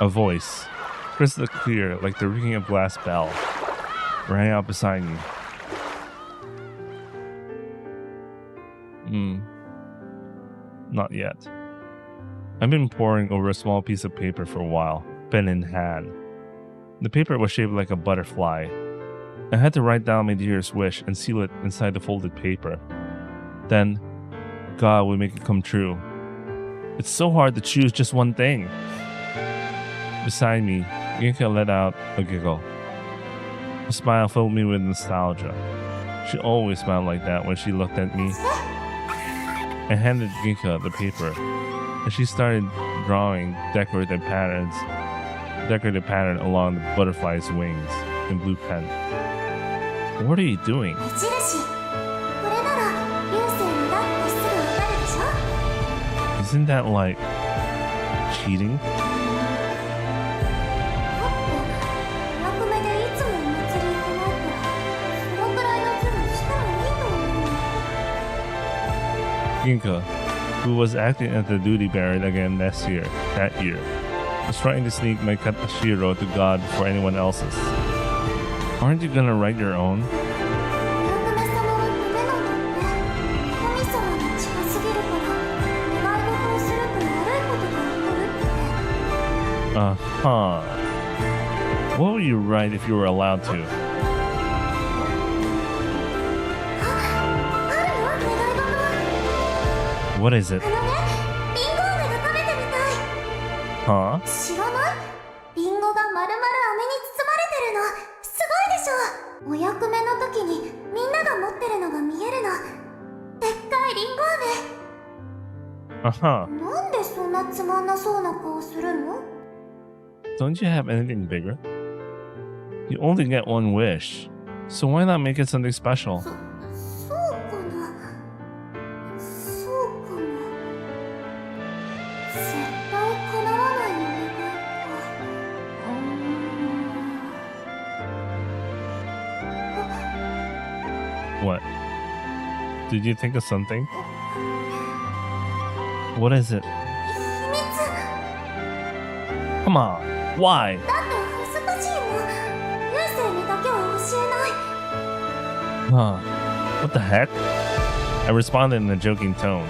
Speaker 2: A voice, crystal clear like the ringing of a glass bell, rang out beside me. Not yet. I've been poring over a small piece of paper for a while, pen in hand. The paper was shaped like a butterfly. I had to write down my dearest wish and seal it inside the folded paper. Then, God would make it come true. It's so hard to choose just one thing. Beside me, Ginka let out a giggle. A smile filled me with nostalgia. She always smiled like that when she looked at me. I handed Ginka the paper, and she started drawing decorative pattern along the butterfly's wings in blue pen. What are you doing? Isn't that like cheating? Ginka, who was acting at the duty barrel again that year, was trying to sneak my katashiro to God before anyone else's. Aren't you gonna write your own? What would you write if you were allowed to? What is it? Huh? Don't you have anything bigger? You only get one wish, so why not make it something special? What? Did you think of something? What is it? Come on, why? Huh. What the heck? I responded in a joking tone,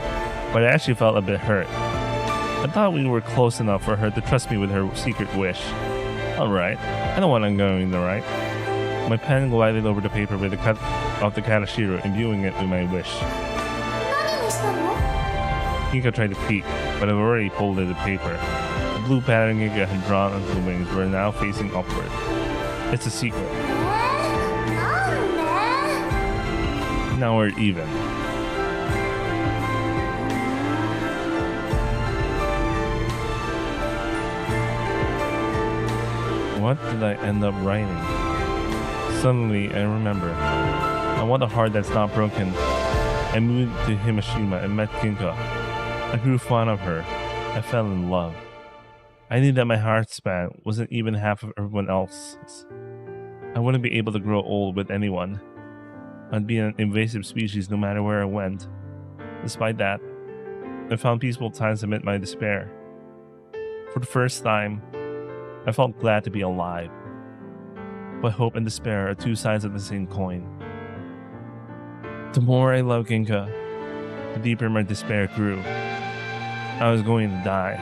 Speaker 2: but I actually felt a bit hurt. I thought we were close enough for her to trust me with her secret wish. Alright, I know what I'm going to write. My pen glided over the paper with the cut of the Katashiro, imbuing it with my wish.
Speaker 1: 何にしたの？
Speaker 2: Ginka tried to peek, but I've already folded the paper. The blue pattern Ginka had drawn onto the wings were now facing upward. It's a secret.
Speaker 1: なんで？
Speaker 2: Now we're even. What did I end up writing? Suddenly, I remember. I want a heart that's not broken. I moved to Himashima and met Ginka. I grew fond of her. I fell in love. I knew that my heart span wasn't even half of everyone else's. I wouldn't be able to grow old with anyone. I'd be an invasive species no matter where I went. Despite that, I found peaceful times amid my despair. For the first time, I felt glad to be alive. But hope and despair are two sides of the same coin. The more I loved Ginka, the deeper my despair grew. I was going to die.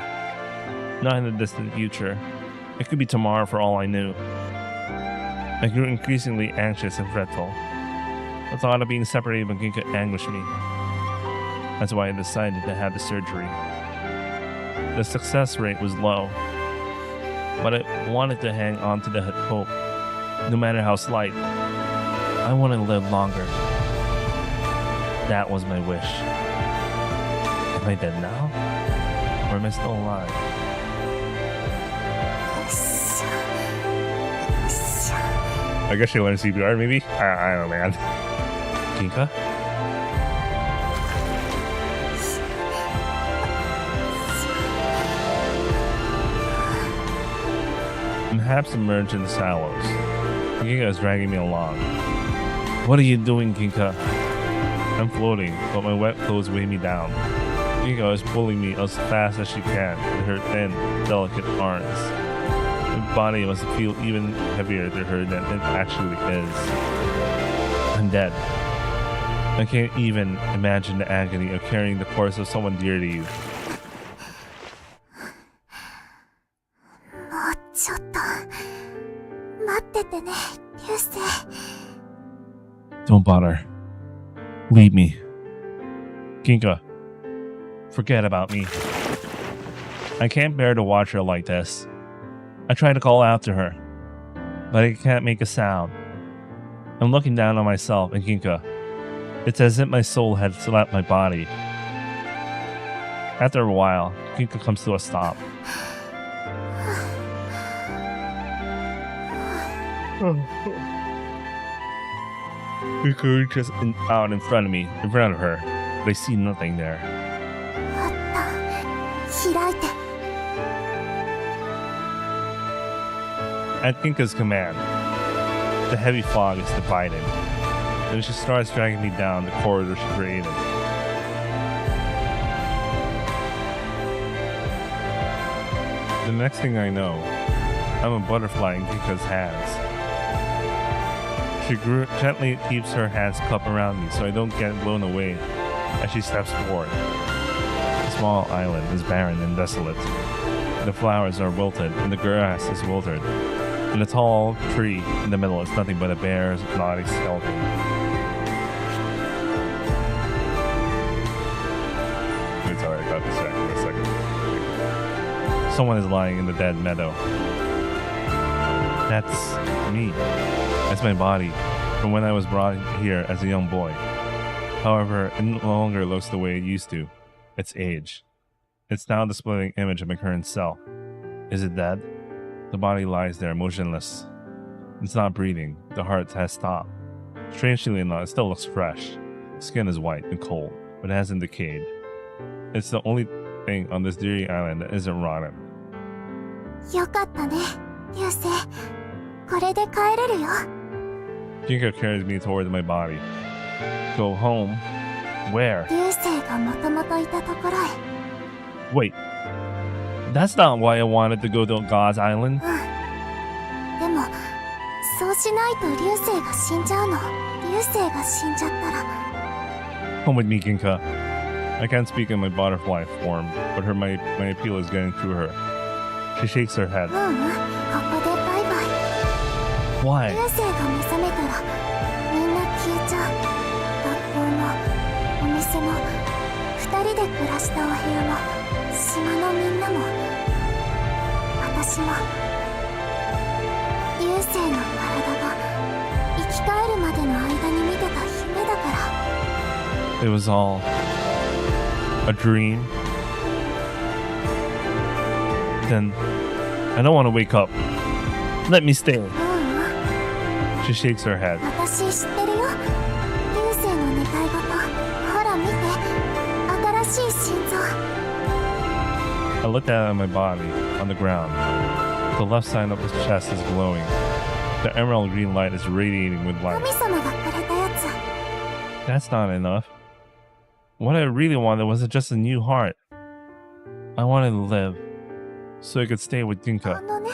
Speaker 2: Not in the distant future. It could be tomorrow for all I knew. I grew increasingly anxious and fretful. The thought of being separated from Ginka anguished me. That's why I decided to have the surgery. The success rate was low, but I wanted to hang on to the hope, no matter how slight. I wanted to live longer. That was my wish. Am I dead now? Or am I still alive? I guess she learned CPR, maybe? I don't know, man. Ginka? I'm half submerged in the shallows. Ginka is dragging me along. What are you doing, Ginka? I'm floating, but my wet clothes weigh me down. Ginka is pulling me as fast as she can with her thin, delicate arms. My body must feel even heavier to her than it actually is. I'm dead. I can't even imagine the agony of carrying the corpse of someone dear to you.
Speaker 1: もうちょっと待っててね、流星。
Speaker 2: Don't bother. Leave me. Ginka, forget about me. I can't bear to watch her like this. I try to call out to her, but I can't make a sound. I'm looking down on myself and Ginka. It's as if my soul had slapped my body. After a while, Ginka comes to a stop. Ginka just out in front of me, in front of her, but I see nothing there.
Speaker 1: あった。開いて。
Speaker 2: At Ginka's command, the heavy fog is divided, and she starts dragging me down the corridor she created. The next thing I know, I'm a butterfly in Ginka's hands. She gently keeps her hands cupped around me so I don't get blown away as she steps forward. The small island is barren and desolate. The flowers are wilted and the grass is withered. And the tall tree in the middle is nothing but a bare, knotty skeleton. Wait, sorry, I got distracted for a second. Someone is lying in the dead meadow. That's me. That's my body from when I was brought here as a young boy. However, it no longer looks the way it used to. It's age. It's now the splitting image of my current self. Is it dead? The body lies there motionless. It's not breathing. The heart has stopped. Strangely enough, it still looks fresh. Skin is white and cold, but it hasn't decayed. It's the only thing on this dreary island that isn't rotten.
Speaker 1: よかったね、流星。これで帰れるよ。
Speaker 2: Ginka carries me towards my body. Go home? Where?
Speaker 1: 流星がもともといたところへ。
Speaker 2: Wait. That's not why I wanted to go to God's Island.
Speaker 1: でも、そうしないと流星が死んじゃうの。流星が死んじゃったら。
Speaker 2: Come with me, Ginka. I can't speak in my butterfly form, but my appeal is getting through her. She shakes her head.
Speaker 1: ここでバイバイ。
Speaker 2: Why?
Speaker 1: 流星が目覚めたらみんな消えちゃう。学校もお店も二人で暮らしたお部屋も島のみんなも私も流星の体が生き返るまでの間に見てた夢だから。
Speaker 2: It was all a dream. Then I don't want to wake up. Let me stay. She shakes her head.
Speaker 1: 私知ってるよ。流星の願い事。ほら見て。新しい心臓。
Speaker 2: I looked at my body on the ground. The left side of his chest is glowing. The emerald green light is radiating with light.
Speaker 1: 神様がくれたやつ。
Speaker 2: That's not enough. What I really wanted wasn't just a new heart. I wanted to live, so I could stay with
Speaker 1: あ
Speaker 2: Ginka.
Speaker 1: のね。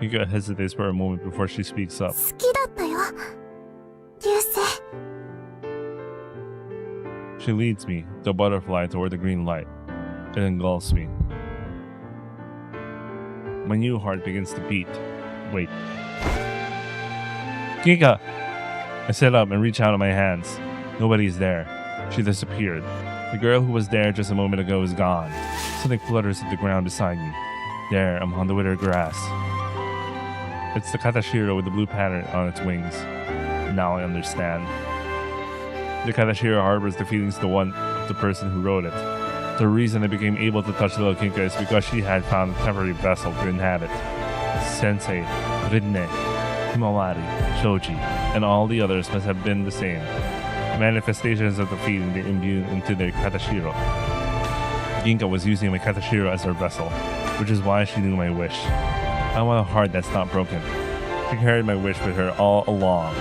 Speaker 2: Ginka hesitates for a moment before she speaks up.
Speaker 1: 好きだったよ。流星。
Speaker 2: She leads me, the butterfly, toward the green light. It engulfs me. My new heart begins to beat. Wait. Ginka! I sit up and reach out in my hands. Nobody's there. She disappeared. The girl who was there just a moment ago is gone. Something flutters at the ground beside me. There, I'm on the withered grass. It's the Katashiro with the blue pattern on its wings. Now I understand. The Katashiro harbors the feelings of the person who wrote it. The reason I became able to touch little Ginka is because she had found a temporary vessel to inhabit. Sensei, Rinne, Himawari, Shoji, and all the others must have been the same. Manifestations of the feeling they imbued into their Katashiro. Ginka was using my Katashiro as her vessel, which is why she knew my wish. I want a heart that's not broken. She carried my wish with her all along.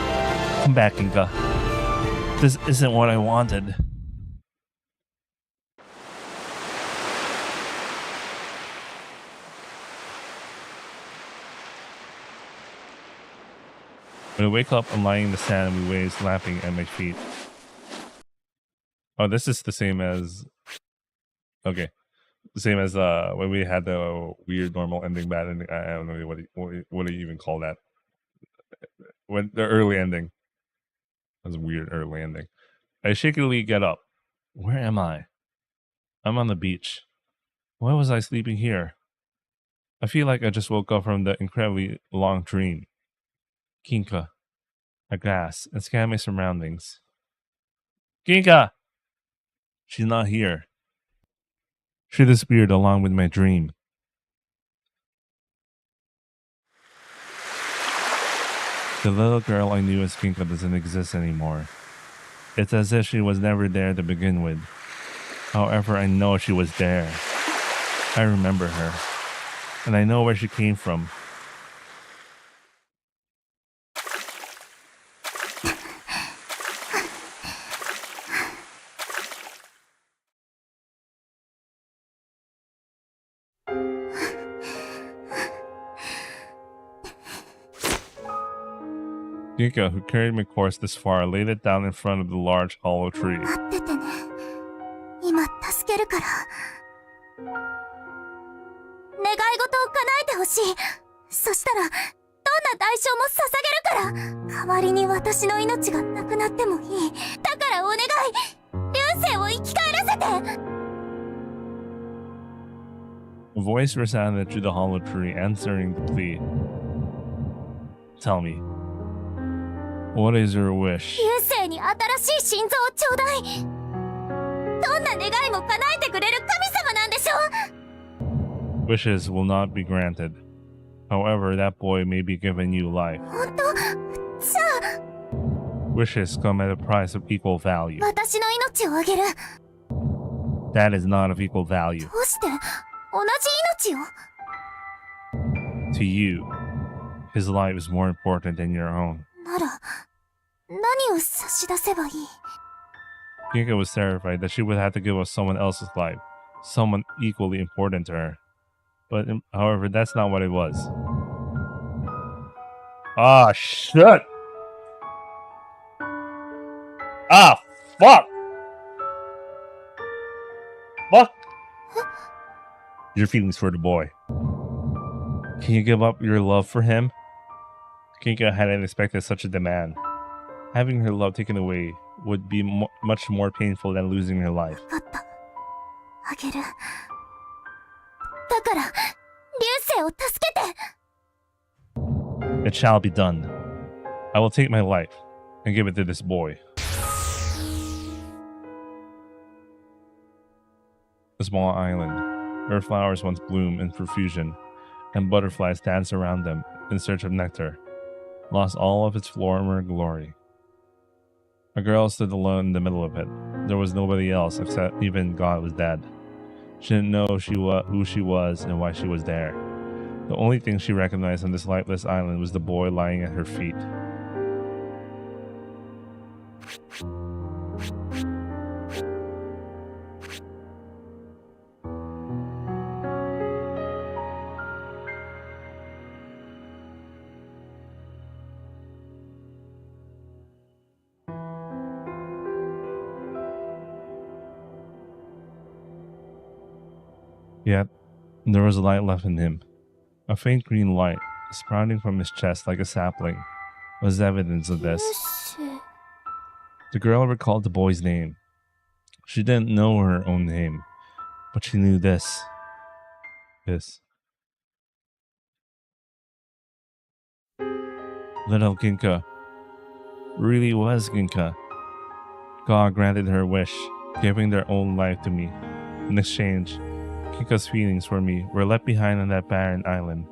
Speaker 2: Come back, Ginka. This isn't what I wanted. When I wake up, I'm lying in the sand with waves lapping at my feet. Oh, this is the same as... Okay. The same as when we had the weird normal ending, bad ending. I don't know what do you even call that? When the early ending. That was a weird early ending. I shakily get up. Where am I? I'm on the beach. Why was I sleeping here? I feel like I just woke up from the incredibly long dream. Ginka. I gasp and scan my surroundings. Ginka! She's not here. She disappeared along with my dream. The little girl I knew as Ginka doesn't exist anymore. It's as if she was never there to begin with. However, I know she was there. I remember her. And I know where she came from. Ginka, who carried my corpse this far, laid it down in front of the large hollow tree.
Speaker 1: 待っててね。今助けるから。願い事を叶えてほしい。そしたらどんな代償も捧げるから。代わりに私の命がなくなってもいい。だからお願い。流星を生き返らせて。
Speaker 2: A voice resounded through the hollow tree, answering the plea. Tell me, what is your wish?
Speaker 1: 流星に新しい心臓をちょうだい。どんな願いも叶えてくれる神様なんでしょ。
Speaker 2: Wishes will not be granted. However, that boy may be given new life.
Speaker 1: 本当？じゃあ
Speaker 2: Wishes come at a price of equal value.
Speaker 1: 私の命をあげる。
Speaker 2: That is not of equal value.
Speaker 1: どうして同じ命を？
Speaker 2: To you, his life is more important than your own.
Speaker 1: なら何を差し出せばいい？
Speaker 2: Ginka was terrified that she would have to give up someone else's life, someone equally important to her. But, however, that's not what it was. Ah, shit! Ah, fuck! Fuck! Your feelings for the boy. Can you give up your love for him? Ginka hadn't expected such a demand. Having her love taken away would be much more painful than losing her life.
Speaker 1: 分かった。あげる。だから、流星を助けて。
Speaker 2: It shall be done. I will take my life and give it to this boy. A small island, where flowers once bloom in profusion, and butterflies dance around them in search of nectar, lost all of its former glory. A girl stood alone in the middle of it. There was nobody else except even God was dead. She didn't know who she was and why she was there. The only thing she recognized on this lifeless island was the boy lying at her feet. Yet, there was a light left in him. A faint green light, sprouting from his chest like a sapling, was evidence of this. The girl recalled the boy's name. She didn't know her own name, but she knew this. Little Ginka really was Ginka. God granted her wish, giving their own life to me. In exchange, Ginka's feelings for me were left behind on that barren island.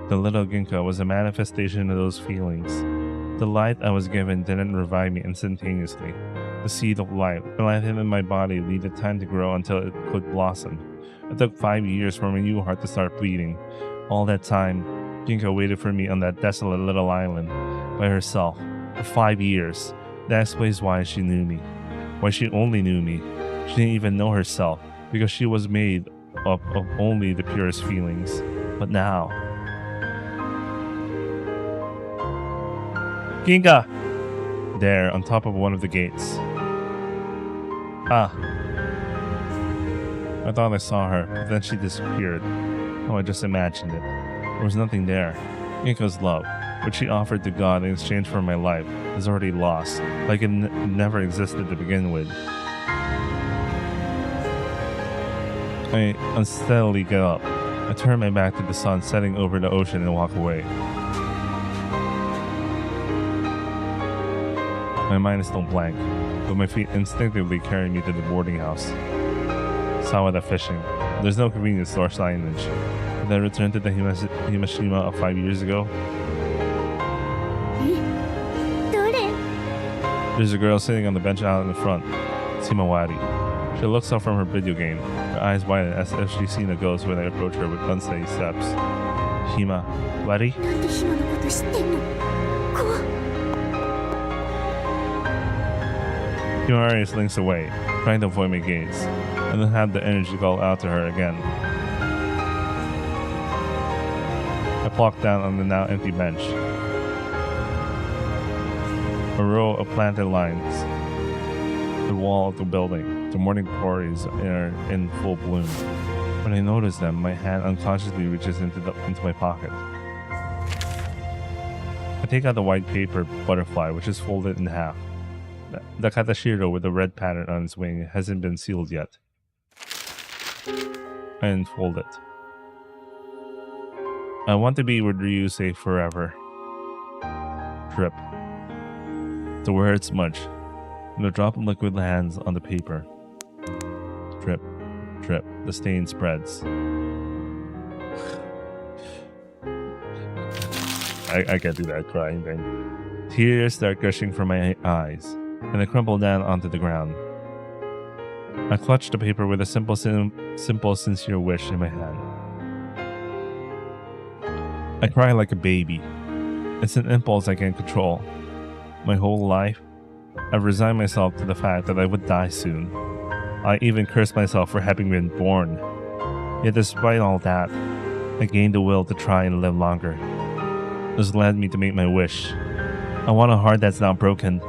Speaker 2: The little Ginka was a manifestation of those feelings. The light I was given didn't revive me instantaneously. The seed of life planted in my body needed time to grow until it could blossom. It took 5 years for my new heart to start bleeding. All that time, Ginka waited for me on that desolate little island by herself for 5 years. That explains why she knew me. Why she only knew me. She didn't even know herself because she was made up of only the purest feelings. But now... Ginka! There, on top of one of the gates. Ah. I thought I saw her, but then she disappeared. Oh, I just imagined it. There was nothing there. Ginka's love, which she offered to God in exchange for my life, is already lost, like it never existed to begin with. I unsteadily get up. I turn my back to the sun setting over the ocean and walk away. My mind is still blank, but my feet instinctively carry me to the boarding house. Sawada fishing. There's no convenience store signage. Did I return to the Himashima of 5 years ago? There's a girl sitting on the bench out in the front. Simawari. She looks up from her video game. Her eyes widen as if she's seen a ghost when I approach her with unsteady steps. Hima-wari? Himawari slinks away, trying to avoid my gaze, and then had the energy call out to her again. I plopped down on the now empty bench. A row of planted lines. The wall of the building. The morning glories are in full bloom. When I notice them, my hand unconsciously reaches into my pocket. I take out the white paper butterfly, which is folded in half. The katashiro with the red pattern on its wing hasn't been sealed yet. I unfold it. I want to be with Ryusei forever. Drip. The words smudge, and a drop of liquid lands on the paper. Drip, drip. The stain spreads. I can't do that crying thing. Tears start gushing from my eyes, and I crumple down onto the ground. I clutch the paper with a simple, sincere wish in my hand. I cry like a baby. It's an impulse I can't control. My whole life, I've resigned myself to the fact that I would die soon. I even cursed myself for having been born. Yet despite all that, I gained the will to try and live longer. This led me to make my wish. I want a heart that's not broken.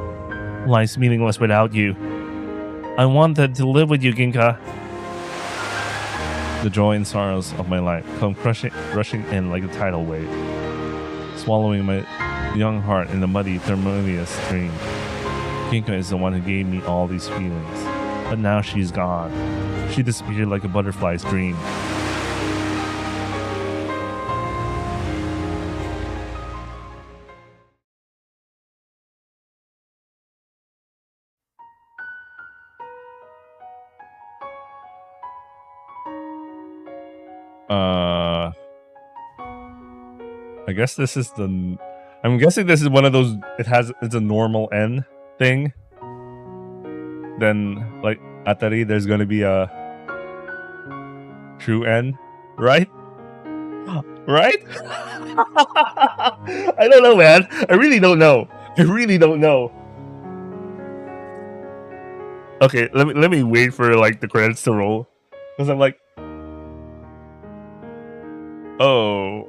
Speaker 2: Life's meaningless without you. I wanted to live with you, Ginka. The joy and sorrows of my life come rushing in like a tidal wave, swallowing my young heart in the muddy, tumultuous stream. Ginka is the one who gave me all these feelings, but now she's gone. She disappeared like a butterfly's dream. I guess this is the... I'm guessing this is one of those... It's a normal end thing. Then, like, Atari, there's gonna be a true end, right? Right? I don't know, man. I really don't know. Okay, let me wait for like the credits to roll, because I'm like, oh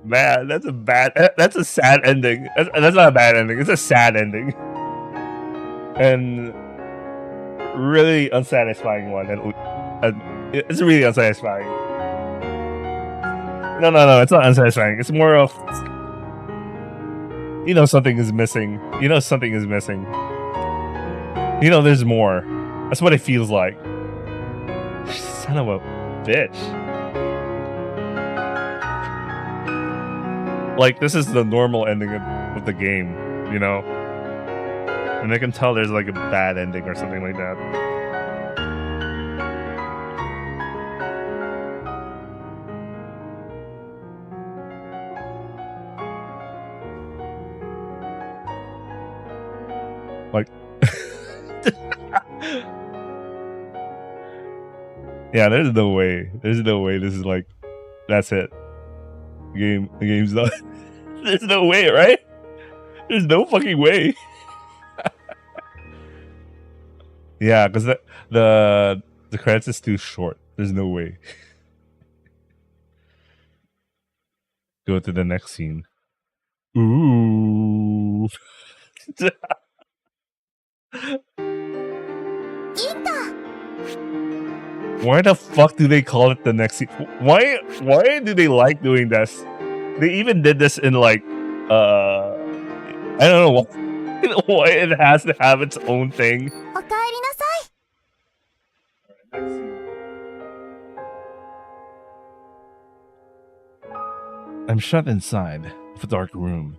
Speaker 2: man, that's a sad ending. That's not a bad ending. It's a sad ending, and really unsatisfying one. And it's really unsatisfying. No, it's not unsatisfying. It's more of, something is missing. Something is missing. There's more. That's what it feels like. Son of a bitch. Like, this is the normal ending of the game, And I can tell there's like a bad ending or something like that. Like, yeah, there's no way this is like, that's it. The game's done. There's no way, right? There's no fucking way. Yeah, because the credits is too short. There's no way. Go to the next scene. Ooh. Why the fuck do they call it the next scene? Why do they like doing this? They even did this in like I don't know why it has to have its own thing. I'm shut inside of a dark room.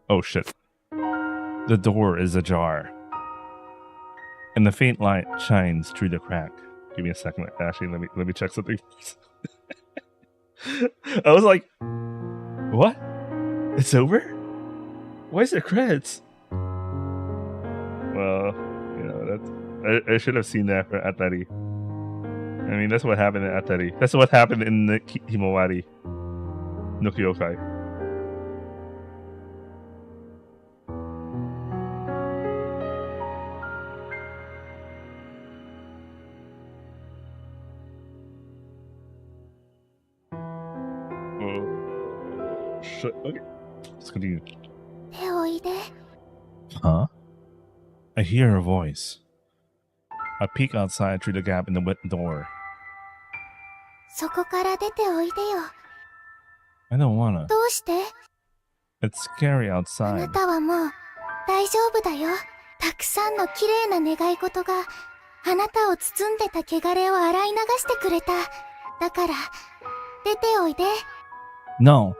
Speaker 2: Oh shit. The door is ajar, and the faint light shines through the crack. Give me a second. Actually, let me check something. I was like, what? It's over? Why is there credits? Well, I should have seen that for Atari. I mean, that's what happened in Atari. That's what happened in the Himawari no Kyokai. Okay, let's continue. Huh? I hear a voice. I peek outside through the gap in the wet door. I don't wanna. It's scary outside. No.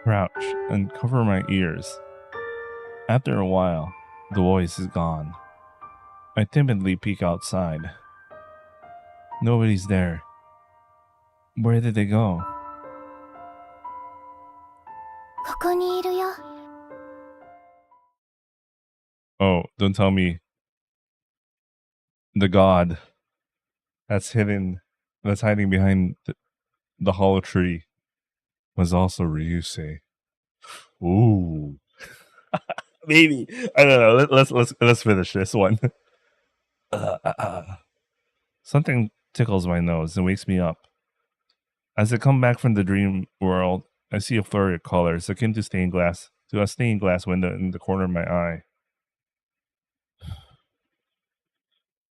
Speaker 2: Crouch and cover my ears. After a while, the voice is gone. I timidly peek outside. Nobody's there. Where did they go? Oh, don't tell me the god that's hiding behind the hollow tree was also Ryusei. Ooh. Maybe. I don't know. Let's finish this one. Something tickles my nose and wakes me up. As I come back from the dream world, I see a flurry of colors akin to stained glass to a stained glass window in the corner of my eye.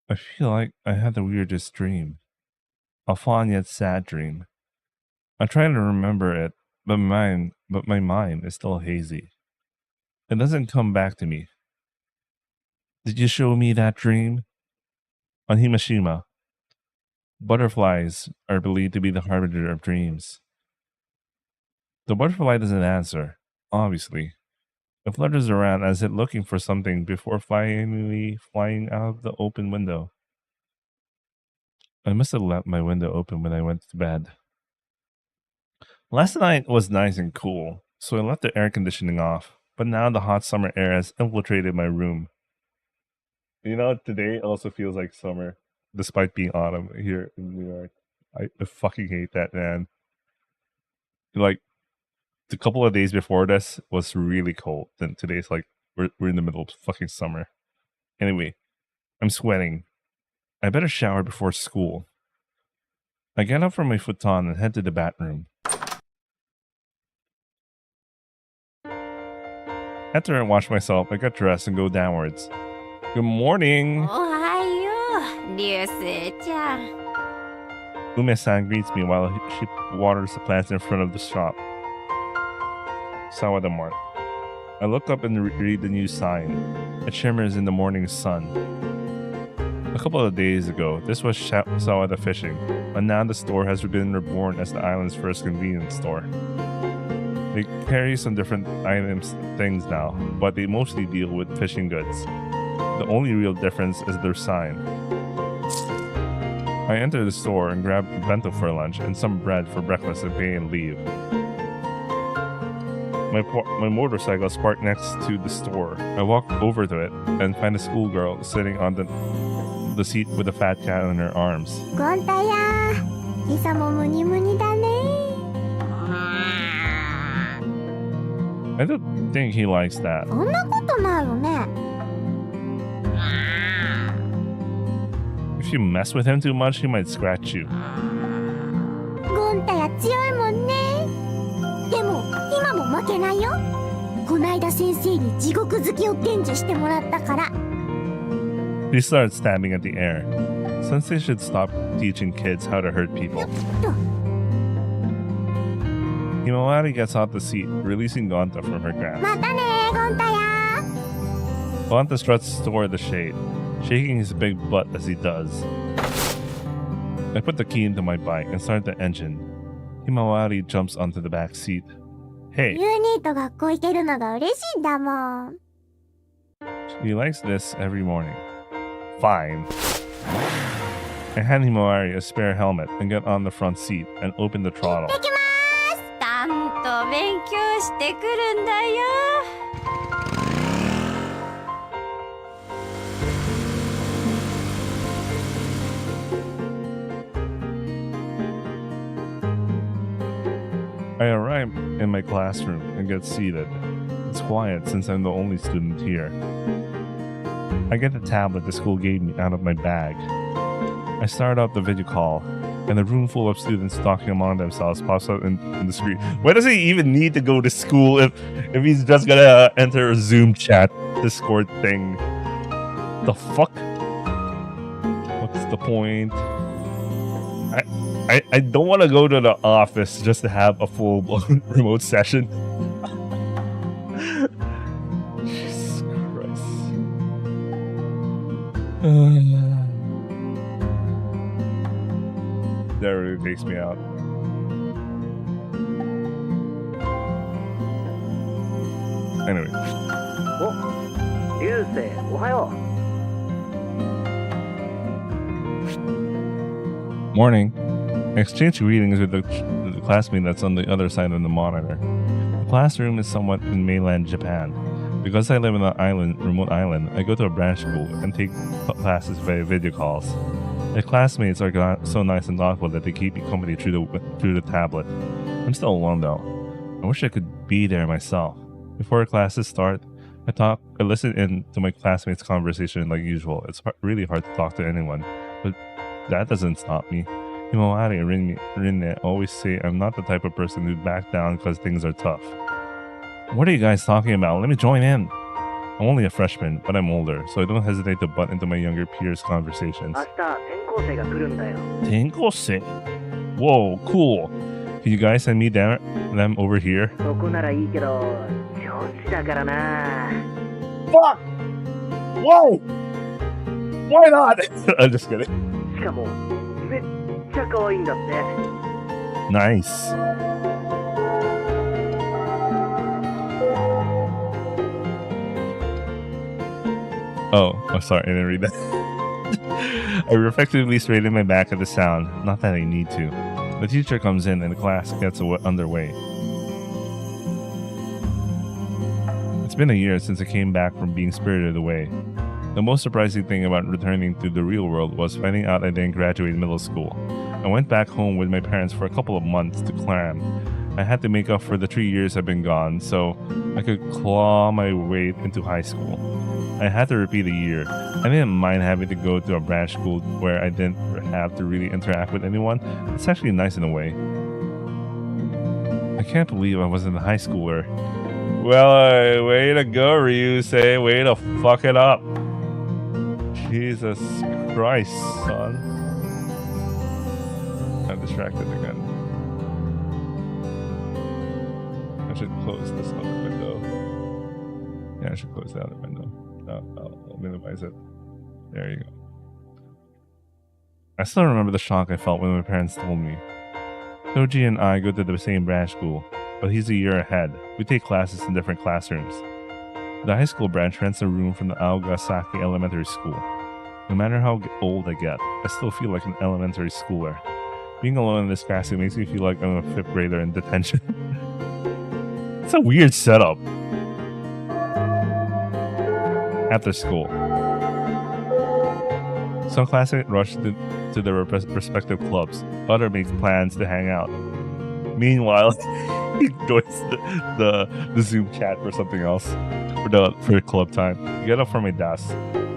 Speaker 2: I feel like I had the weirdest dream. A fond yet sad dream. I try to remember it, but my mind is still hazy. It doesn't come back to me. Did you show me that dream? On Himashima, butterflies are believed to be the harbinger of dreams. The butterfly doesn't answer, obviously. It flutters around as if looking for something before finally flying out of the open window. I must have left my window open when I went to bed. Last night was nice and cool, so I left the air conditioning off, but now the hot summer air has infiltrated my room. You know, today also feels like summer, despite being autumn here in New York. I fucking hate that, man. Like, the couple of days before this was really cold. Then today's like, we're in the middle of fucking summer. Anyway, I'm sweating. I better shower before school. I get up from my futon and head to the bathroom. After I wash myself, I get dressed and go downwards. Good morning!
Speaker 1: おはよう、流星ちゃん。
Speaker 2: Ume-san greets me while she waters the plants in front of the shop. Sawada Mart. I look up and read the new sign. It shimmers in the morning sun. A couple of days ago, this was Sawada Fishing, but now the store has been reborn as the island's first convenience store. They carry some different things now, but they mostly deal with fishing goods. The only real difference is their sign. I enter the store and grab bento for lunch and some bread for breakfast and pay and leave. My motorcycle is parked next to the store. I walk over to it and find a schoolgirl sitting on the seat with a fat cat in her arms.
Speaker 1: ゴンタや、今朝もムニムニだね。
Speaker 2: I don't think he likes that.
Speaker 1: そんなことないよね。
Speaker 2: If you mess with him too much, he might scratch you.
Speaker 1: ゴンタや強いもんね。でも今も負けないよ。こないだ先生に地獄好きを伝授してもらったから。
Speaker 2: He starts stabbing at the air. Sensei should stop teaching kids how to hurt people. Himawari gets off the seat, releasing Gonta from her grasp.
Speaker 1: またね、ゴンタや。
Speaker 2: Gonta struts toward the shade, shaking his big butt as he does. I put the key into my bike and start the engine. Himawari jumps onto the back seat. Hey,
Speaker 1: ユニーと学校行けるのが嬉しいんだもん。
Speaker 2: he likes this every morning. Fine. I hand Himawari a spare helmet and get on the front seat and open the throttle.
Speaker 1: 行ってきます。ちゃんと勉強してくるんだよ。
Speaker 2: I arrive in my classroom and get seated. It's quiet since I'm the only student here. I get the tablet the school gave me out of my bag. I start up the video call, and a room full of students talking among themselves pops up in the screen. Why does he even need to go to school if he's just gonna enter a Zoom chat, Discord thing? The fuck? What's the point? I don't want to go to the office just to have a full-blown remote session. Jesus Christ. That really takes me out. Anyway.
Speaker 4: お、流星、おはよ
Speaker 2: Morning. I exchange greetings with the classmate that's on the other side of the monitor. The classroom is somewhat in mainland Japan. Because I live in an remote island, I go to a branch school and take classes via video calls. My classmates are so nice and thoughtful that they keep me company through the tablet. I'm still alone though. I wish I could be there myself. Before classes start, I listen in to my classmates' conversation like usual. It's really hard to talk to anyone, but that doesn't stop me. Himawari and Rinne always say I'm not the type of person who'd back down because things are tough. What are you guys talking about? Let me join in. I'm only a freshman, but I'm older, so I don't hesitate to butt into my younger peers' conversations.
Speaker 4: 明日転校生が来るんだよ。
Speaker 2: Tenkose. Whoa, cool. Can you guys send me them over here?
Speaker 4: そこならいいけど、女子だからな。
Speaker 2: Fuck! Whoa! Why not? I'm just kidding.
Speaker 4: しかもめっちゃ可愛いんだって。
Speaker 2: Nice. Oh, sorry, I didn't read that. I reflectively straightened my back at the sound, not that I need to. The teacher comes in and the class gets underway. It's been a year since I came back from being spirited away. The most surprising thing about returning to the real world was finding out I didn't graduate middle school. I went back home with my parents for a couple of months to cram. I had to make up for the 3 years I've been gone so I could claw my way into high school. I had to repeat a year. I didn't mind having to go to a branch school where I didn't have to really interact with anyone. It's actually nice in a way. I can't believe I wasn't a high schooler. Well, way to go, Ryusei. Way to fuck it up. Jesus Christ, son. I'm distracted again. I should close this other window. Yeah, I should close the other window. I'll minimize it. There you go. I still remember the shock I felt when my parents told me. Toji and I go to the same branch school, but he's a year ahead. We take classes in different classrooms. The high school branch rents a room from the Aogasaki Elementary School. No matter how old I get, I still feel like an elementary schooler. Being alone in this classroom makes me feel like I'm a 5th grader in detention. It's a weird setup. After school, some classmates rush to their respective clubs. Other makes plans to hang out. Meanwhile, he joins the Zoom chat for something else for club time. I get up from my desk,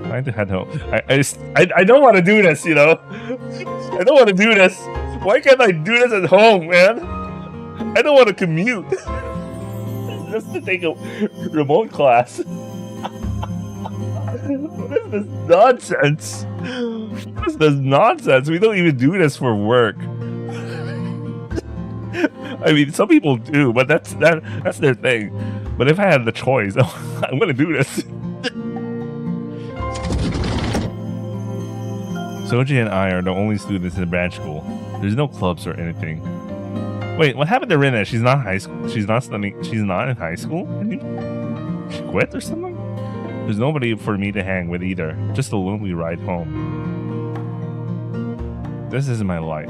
Speaker 2: trying to head home. I don't want to do this, you know. I don't want to do this. Why can't I do this at home, man? I don't want to commute just to take a remote class. What is this nonsense? What is this nonsense? We don't even do this for work. I mean, some people do, but that's their thing. But if I had the choice, I'm gonna do this. Soji and I are the only students in the branch school. There's no clubs or anything. Wait, what happened to Rinne? She's not high school. She's not studying. She's not in high school. She quit or something? There's nobody for me to hang with either. Just a lonely ride home. This is my life.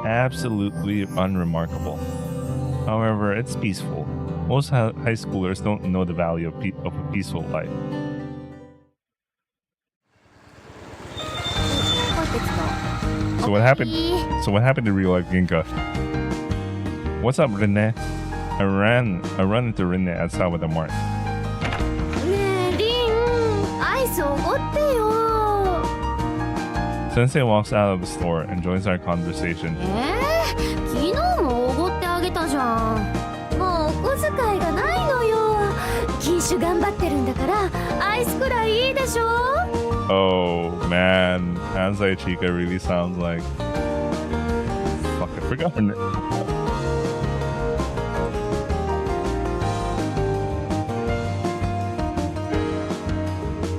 Speaker 2: Absolutely unremarkable. However, it's peaceful. Most high schoolers don't know the value of a peaceful life. So what happened? So what happened to real life Ginka? What's up, Rinne? I run into Rinne outside with a mark. Sensei walks out of the store and joins our conversation.
Speaker 1: 昨日もおごってあげたじゃん。もうお小遣いがないのよ。禁酒頑張ってるんだからアイスくらいいいでしょ。
Speaker 2: Oh man, Kansai Chica really sounds like. Fuck, I forgot her name.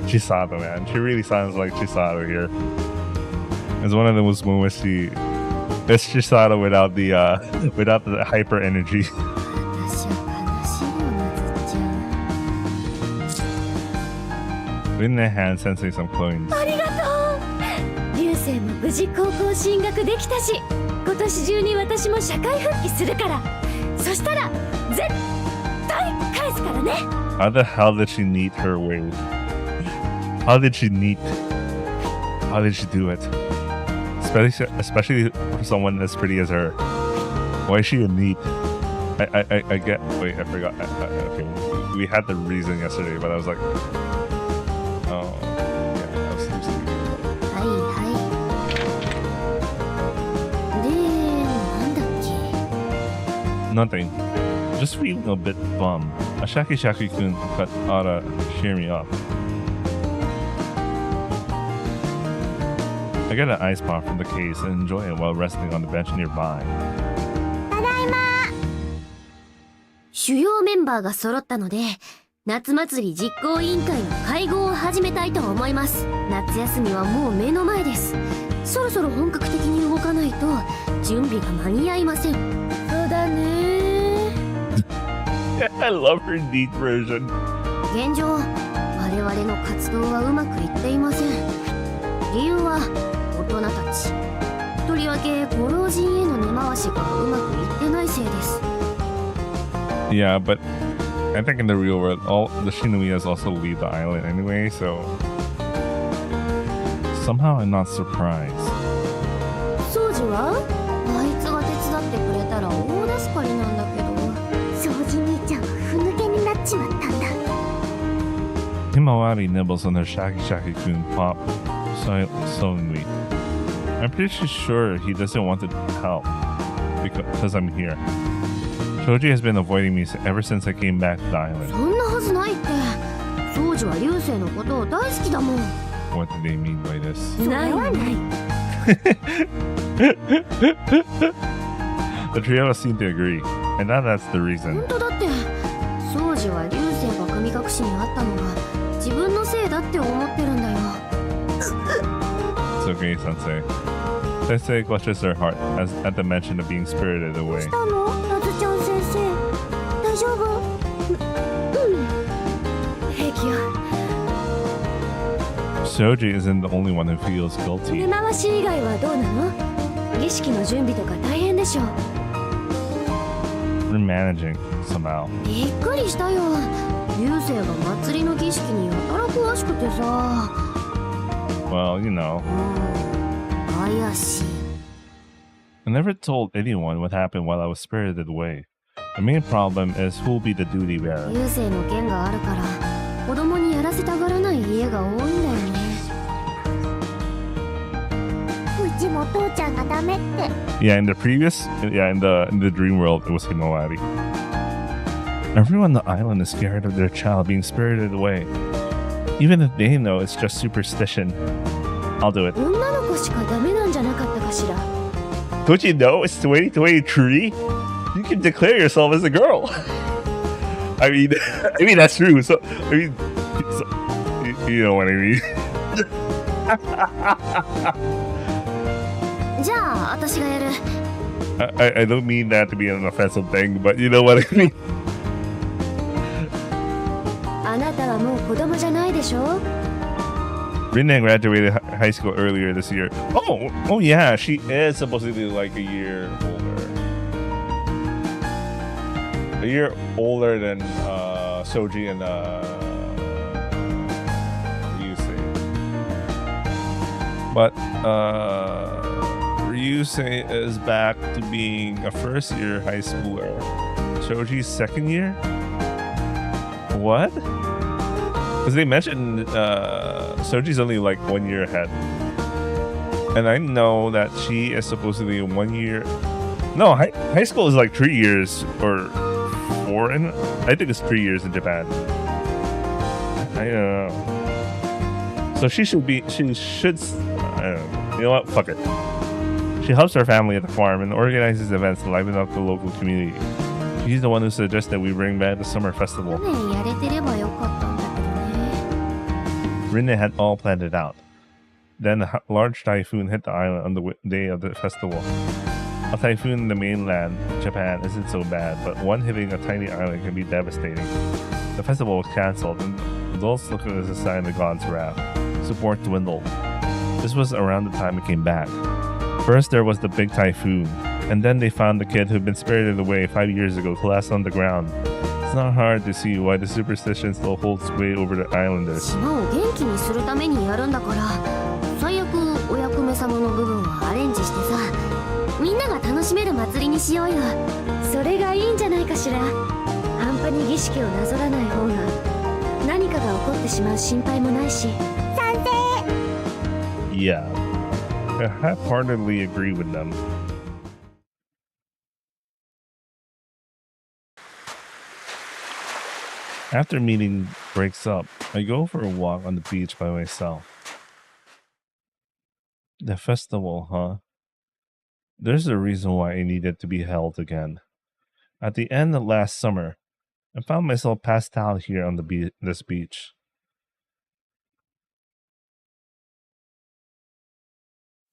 Speaker 2: Chisato, man. She really sounds like Chisato here. It's one of the most moments it's Chisato without the hyper energy. Rinne hands Sensei some coins.
Speaker 1: ありがとう。流星も無事高校進学できたし、今年中に私も社会復帰するから。そしたら絶対返すからね。
Speaker 2: How the hell did she neat her way? How did she do it? Especially for someone as pretty as her. Why is she a neat? I get. Wait, I forgot. Okay, we had the reason yesterday, but I was like, oh, yeah, I was too stupid. Nothing. Just feeling a bit bummed. I A Shaki Shaki-kun ought to cheer me up. I get an ice pop from the case and enjoy it while resting on the bench nearby.
Speaker 1: ただいま。主要メンバーが揃ったので、夏祭り実行委員会の会合を始めたいと思います。夏休みはもう目の前です。そろそろ本格的に動かないと準備が間に合いません。そうだね。
Speaker 2: I love her neat version.
Speaker 1: 現状、我々の活動はうまくいっていません。理由は大人たち。とりわけご老人への根回しがうまくいってないせいです。
Speaker 2: Yeah, but I think in the real world, all the Shinomiyas also leave the island anyway, so somehow I'm not surprised.
Speaker 1: 掃除はあいつが手伝ってくれたら大助かりなんだけど、掃除兄ちゃんはふぬけになっちまったんだ。
Speaker 2: Himawari nibbles on her Shaki Shaki-kun pop sullenly. I'm pretty sure he doesn't want to help because I'm here. Shoji has been avoiding me ever since I came back to the island.
Speaker 1: そんなはずないって。掃除は流星のことを大好きだもん。
Speaker 2: What do they mean by this?
Speaker 1: それはない。
Speaker 2: The trio seem to agree, and that's the reason.
Speaker 1: 本当だって、掃除は流星が神隠しにあったのが自分のせいだって思ってるんだよ。
Speaker 2: It's okay, Sensei. Sensei clutches her heart at the mention of being spirited away.
Speaker 1: したの？ナズちゃん先生。大丈夫？平気よ。
Speaker 2: Shoji isn't the only one who feels guilty.
Speaker 1: 根回し以外はどうなの？儀式の準備とか大変でしょ。
Speaker 2: We're managing somehow.
Speaker 1: びっくりしたよ。流星が祭りの儀式にやたら詳しくてさ。
Speaker 2: Well, you know.
Speaker 1: 怪しい。
Speaker 2: I never told anyone what happened while I was spirited away. The main problem is who'll be the duty bearer.
Speaker 1: 流星の件があるから子供にやらせたがらない家が多いんだよね。うちも父ちゃんがダメって。
Speaker 2: Yeah, in the dream world, it was Himawari. Everyone on the island is scared of their child being spirited away. Even if they know it's just superstition. I'll do it.
Speaker 1: 女の子しかダメなんじゃなかったかしら。
Speaker 2: Don't you know it's 2023? You can declare yourself as a girl. I mean, that's true. So, you know what I mean.
Speaker 1: じゃあ私がやる。
Speaker 2: I don't mean that to be an offensive thing, but you know what I mean.
Speaker 1: あなたはもう子供じゃないでしょ。
Speaker 2: Rinne graduated high school earlier this year. Oh yeah, she is supposedly like a year older than Soji and Ryusei. But Ryusei is back to being a first-year high schooler. Shoji's second year? What? Because they mentioned Soji's only like 1 year ahead. And I know that she is supposedly 1 year. No, high school is like 3 years or 4. And I think it's 3 years in Japan. I don't know. So she should. I don't know. You know what? Fuck it. She helps her family at the farm and organizes events to liven up the local community. She's the one who suggested we bring back the summer festival. Rinne had all planned it out. Then a large typhoon hit the island on the day of the festival. A typhoon in the mainland, Japan, isn't so bad, but one hitting a tiny island can be devastating. The festival was cancelled, and adults looked at it as a sign of the gods' wrath. Support dwindled. This was around the time it came back. First there was the big typhoon, and then they found the kid who'd been spirited away 5 years ago collapsed on the ground. It's not hard to see why the superstition still holds sway over the islanders.
Speaker 1: 島を元気にするためにやるんだから、最悪お役目様の部分はアレンジしてさ、みんなが楽しめる祭りにしようよ。それがいいんじゃないかしら。半端に儀式をなぞらない方が何かが起こってしまう心配もないし。賛成。
Speaker 2: Yeah, I half-heartedly agree with them. After meeting breaks up, I go for a walk on the beach by myself. The festival, huh? There's a reason why it needed to be held again. At the end of last summer, I found myself passed out here on this beach.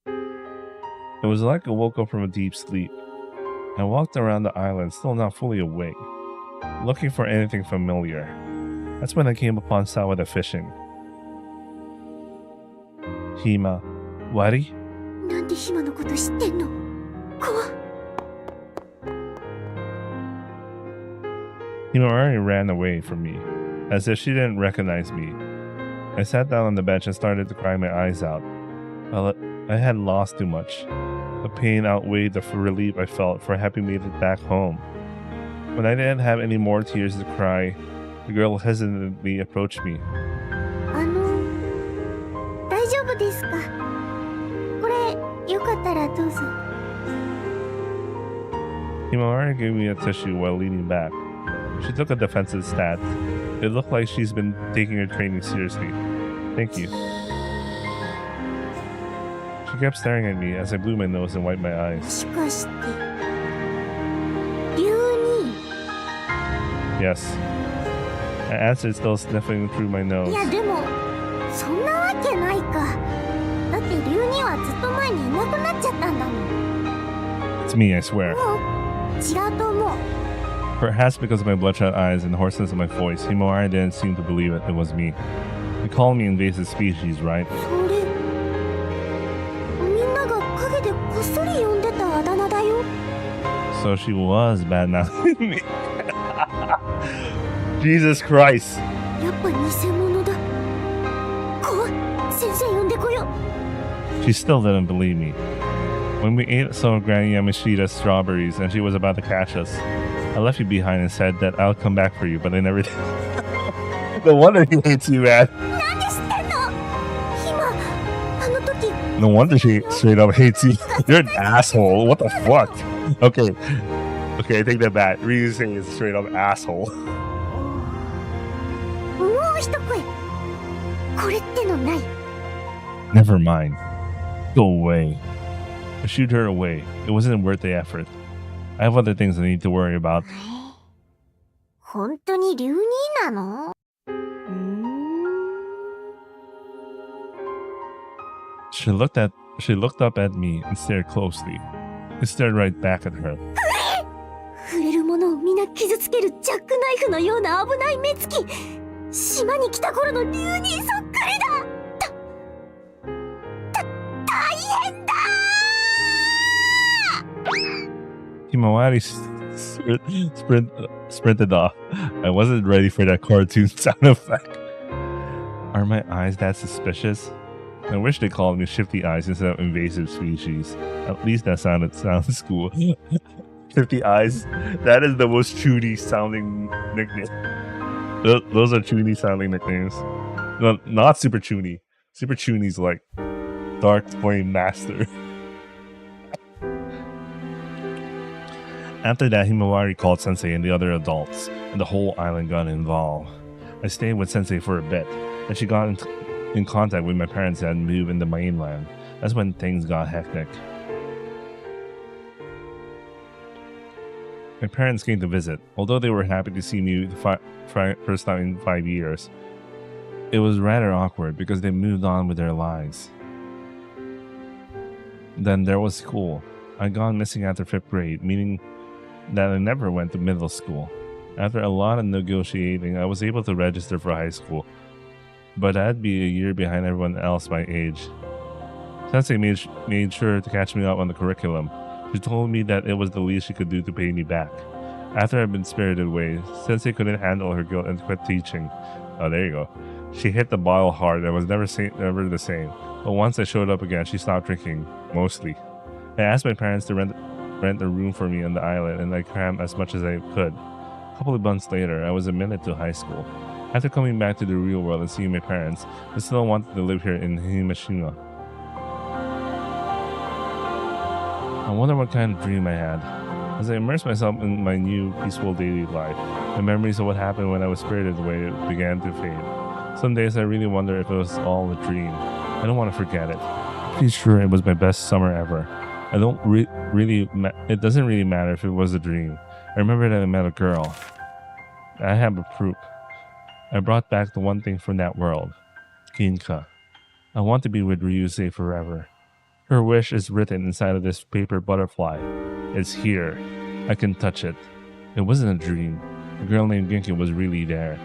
Speaker 2: It was like I woke up from a deep sleep. I walked around the island, still not fully awake, looking for anything familiar. That's when I came upon Sawada fishing. Hima, Wari?
Speaker 1: なんでヒマのこと知ってんの？怖っ。
Speaker 2: Himawari ran away from me, as if she didn't recognize me. I sat down on the bench and started to cry my eyes out. Well, I had lost too much. The pain outweighed the relief I felt for having made it back home. When I didn't have any more tears to cry, the girl hesitantly approached me.
Speaker 1: 大丈夫ですか？これよかったらどうぞ。
Speaker 2: Himawari gave me a tissue while leaning back. She took a defensive stance. It looked like she's been taking her training seriously. Thank you. She kept staring at me as I blew my nose and wiped my eyes.
Speaker 1: もしかして、竜に？
Speaker 2: Yes. I answered, still sniffing through my
Speaker 1: い
Speaker 2: nose.
Speaker 1: やでもそんなわけないか。だって竜にはずっと前にいなくなっちゃったんだもん。
Speaker 2: It's me, I swear.
Speaker 1: 違うと思う。
Speaker 2: Perhaps because of my bloodshot eyes and the hoarseness of my voice, Himawari didn't seem to believe it was me. They called me invasive species, right?
Speaker 1: それ、みんなが陰でこっそり呼んでたあだ名だよ。
Speaker 2: So she was bad-mouthing me. Jesus Christ.
Speaker 1: やっぱ偽物だ。怖い。先生呼んでこよう。
Speaker 2: She still didn't believe me. When we ate some of Granny Yamashita's strawberries and she was about to catch us, I left you behind and said that I'll come back for you, but I never did. No wonder he hates you, man.
Speaker 1: なんで知ってんの？今、あの時。
Speaker 2: No wonder she straight up hates you. You're an asshole. What the fuck? Okay. Okay, I take that back. Ryu's saying is a straight up asshole.
Speaker 1: もう一声。これってのない。
Speaker 2: Never mind. Go away. I shooed her away. It wasn't worth the effort. I have other things I need to worry about.
Speaker 1: 本当に竜兄なの？
Speaker 2: She looked up at me and stared closely. I stared right back at her.
Speaker 1: 触れるものを皆傷つけるジャックナイフのような危ない目つき。島に来た頃の竜兄そっくりだ。大変だ。
Speaker 2: Himawari sprinted off. I wasn't ready for that cartoon sound effect. Are my eyes that suspicious? I wish they called me Shifty Eyes instead of invasive species. At least that sounds cool. Shifty Eyes. That is the most Chuny sounding nickname. Those are Chuny sounding nicknames. No, not Super Chuny. Super Chuny's like Dark Flame Master. After that, Himawari called Sensei and the other adults, and the whole island got involved. I stayed with Sensei for a bit, and she got in contact with my parents and moved in the mainland. That's when things got hectic. My parents came to visit. Although they were happy to see me the first time in 5 years, it was rather awkward because they moved on with their lives. Then there was school. I'd gone missing after 5th grade, meaning that I never went to middle school. After a lot of negotiating, I was able to register for high school, but I'd be a year behind everyone else my age. Sensei made sure to catch me up on the curriculum. She told me that it was the least she could do to pay me back. After I'd been spirited away, Sensei couldn't handle her guilt and quit teaching. Oh, there you go. She hit the bottle hard and was never the same. But once I showed up again, she stopped drinking, mostly. I asked my parents to rent a room for me on the island, and I crammed as much as I could. A couple of months later, I was admitted to high school. After coming back to the real world and seeing my parents, I still wanted to live here in Himashima. I wonder what kind of dream I had. As I immersed myself in my new peaceful daily life, The memories of what happened when I was spirited away began to fade. Some days I really wonder if it was all a dream. I don't want to forget it. I'm pretty sure it was my best summer ever. I don't really. It doesn't really matter if it was a dream. I remember that I met a girl. I have a proof. I brought back the one thing from that world, Ginka. I want to be with Ryusei forever. Her wish is written inside of this paper butterfly. It's here. I can touch it. It wasn't a dream. A girl named Ginka was really there.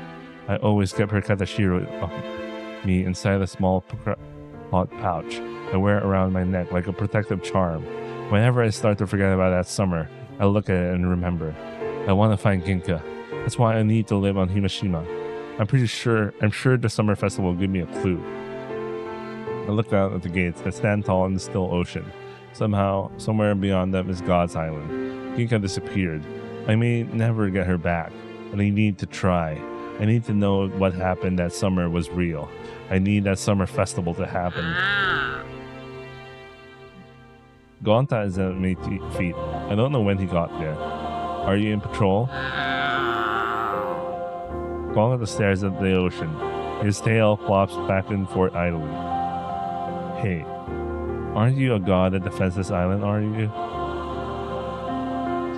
Speaker 2: I always kept her katashiro of me inside a small pot pouch I wear around my neck like a protective charm. Whenever I start to forget about that summer, I look at it and remember. I want to find Ginka. That's why I need to live on Himashima. I'm sure the summer festival will give me a clue. I look out at the gates that stand tall in the still ocean. Somehow, somewhere beyond them is God's island. Ginka disappeared. I may never get her back, but I need to try. I need to know what happened that summer was real. I need that summer festival to happen. Gonta is at my feet. I don't know when he got there. Are you in patrol? Gonta stares at the ocean. His tail flops back and forth idly. Hey, aren't you a god that defends this island, are you?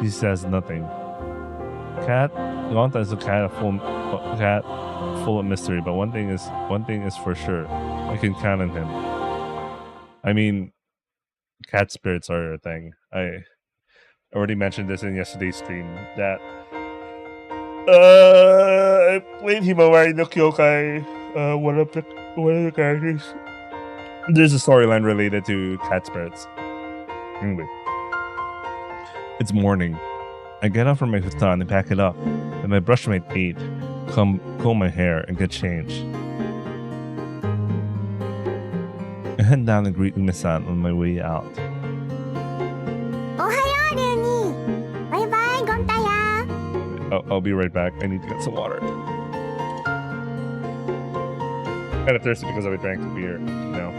Speaker 2: She says nothing. Gonta is a cat full of mystery, but one thing is for sure. I can count on him. I mean, cat spirits are a thing. I already mentioned this in yesterday's stream that I played Himawari no Kyokai, one of the characters. There's a storyline related to cat spirits. Anyway, it's morning. I get up from my futon and pack it up, and I brush my teeth, comb my hair, and get changed. I head down and greet Ume-san on my way out. I'll be right back. I need to get some water. Kind of thirsty because I drank the beer. No.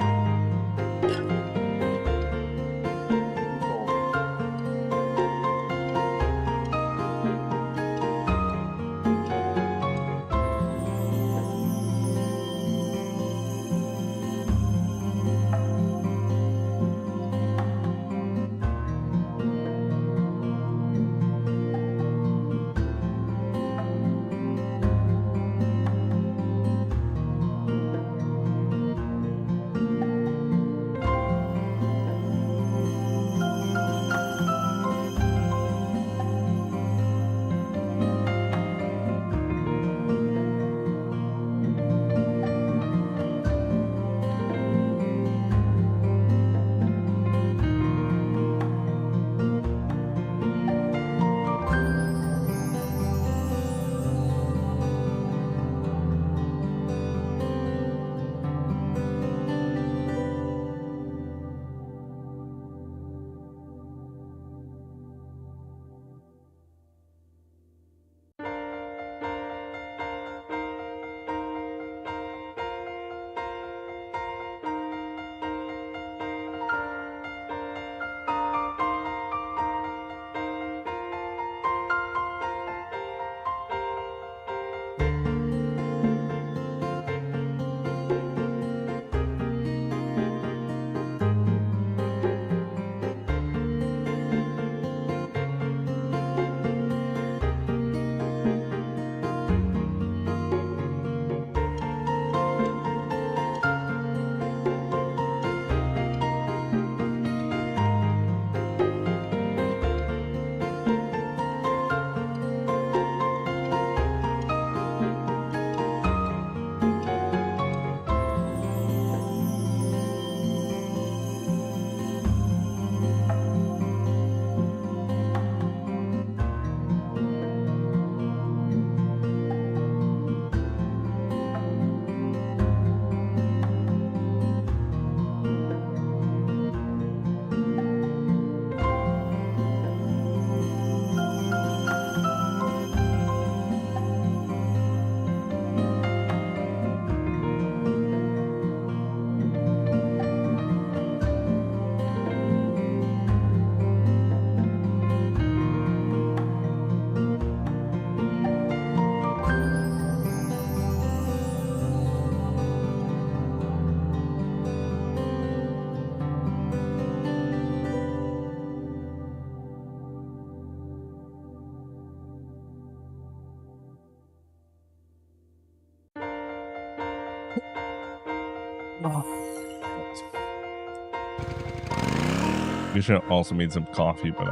Speaker 2: We should have also made some coffee, but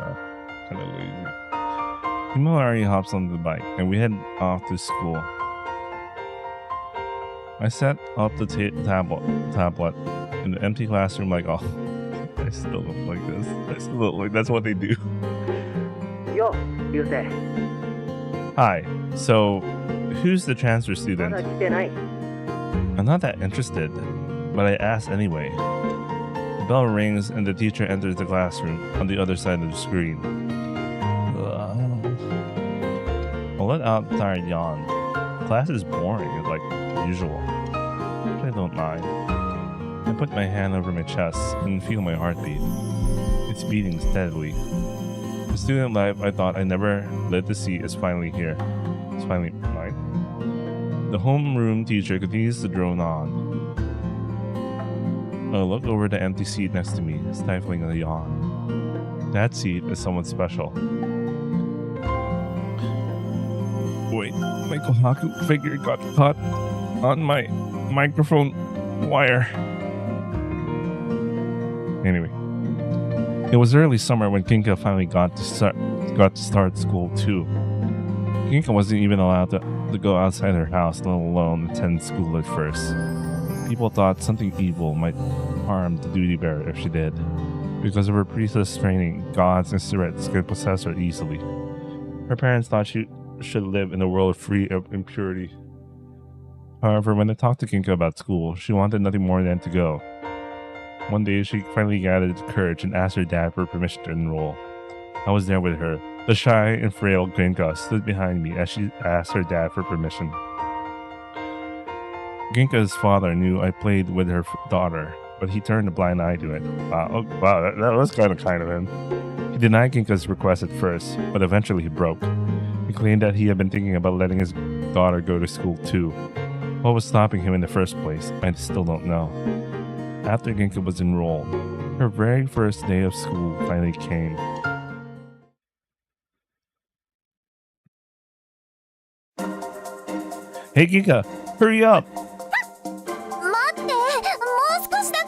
Speaker 2: kind of lazy. Himawari hops on the bike, and we head off to school. I set up the tablet in the empty classroom like, oh, I still look like this. I still look like that's what they do.
Speaker 4: Yo, Ryusei.
Speaker 2: Hi, so who's the transfer student?
Speaker 4: まだ来てない。
Speaker 2: I'm not that interested, but I asked anyway. The bell rings and the teacher enters the classroom on the other side of the screen. I'll let out a tired yawn. Class is boring, like usual. But I don't mind. I put my hand over my chest and feel my heartbeat. It's beating steadily. The student life I thought I never lived to see is finally here. It's finally mine. The homeroom teacher continues to drone on. I look over the empty seat next to me, stifling a yawn. That seat is someone special. Wait, my Kohaku figure got caught on my microphone wire. Anyway, it was early summer when Ginka finally got to start school too. Ginka wasn't even allowed to go outside her house, let alone attend school at first. People thought something evil might harm the duty bearer if she did. Because of her priestess training, gods and spirits could possess her easily. Her parents thought she should live in a world free of impurity. However, when I talked to Ginka about school, she wanted nothing more than to go. One day, she finally gathered courage and asked her dad for permission to enroll. I was there with her. The shy and frail Ginka stood behind me as she asked her dad for permission. Ginka's father knew I played with her daughter, but he turned a blind eye to it. Wow, that was kind of him. He denied Ginka's request at first, but eventually he broke. He claimed that he had been thinking about letting his daughter go to school too. What was stopping him in the first place, I still don't know. After Ginka was enrolled, her very first day of school finally came. Hey Ginka, hurry up!
Speaker 1: 待って、もう少しだか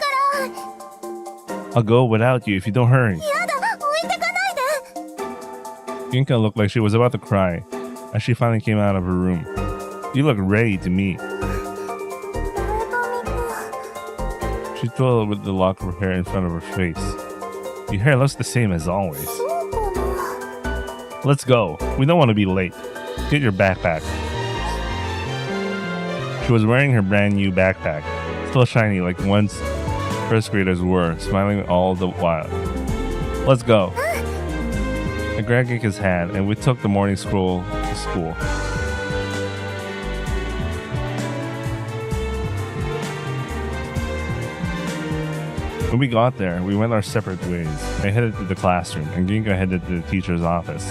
Speaker 1: ら。
Speaker 2: I'll go without you if you don't hurry.
Speaker 1: やだ、置いてかないで。
Speaker 2: Ginka looked like she was about to cry as she finally came out of her room. You look ready to meet. She twirled with the lock of her hair in front of her face. Your hair looks the same as always. Let's go. We don't want to be late. Get your backpack. She was wearing her brand new backpack, still shiny like once first graders were, smiling all the while. Let's go. I grabbed Ginka's hand and we took the morning stroll to school. When we got there, we went our separate ways. I headed to the classroom, and Ginka headed to the teacher's office.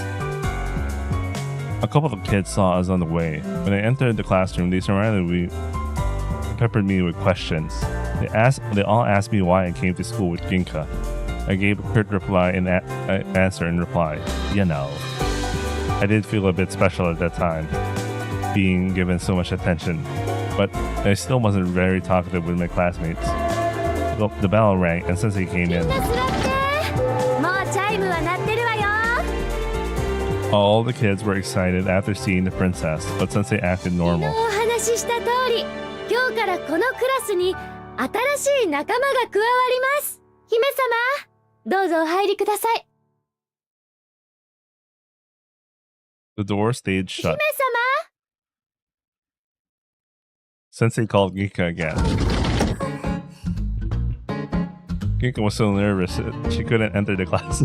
Speaker 2: A couple of kids saw us on the way. When I entered the classroom, they surrounded me and peppered me with questions. They all asked me why I came to school with Ginka. I gave a curt reply and answer and reply, you know. I did feel a bit special at that time, being given so much attention, but I still wasn't very talkative with my classmates. The bell rang and Sensei came in. All the kids were excited after seeing the princess, but Sensei acted normal. The door stayed shut. Sensei called Ginka again. Ginka was so nervous that she couldn't enter the class.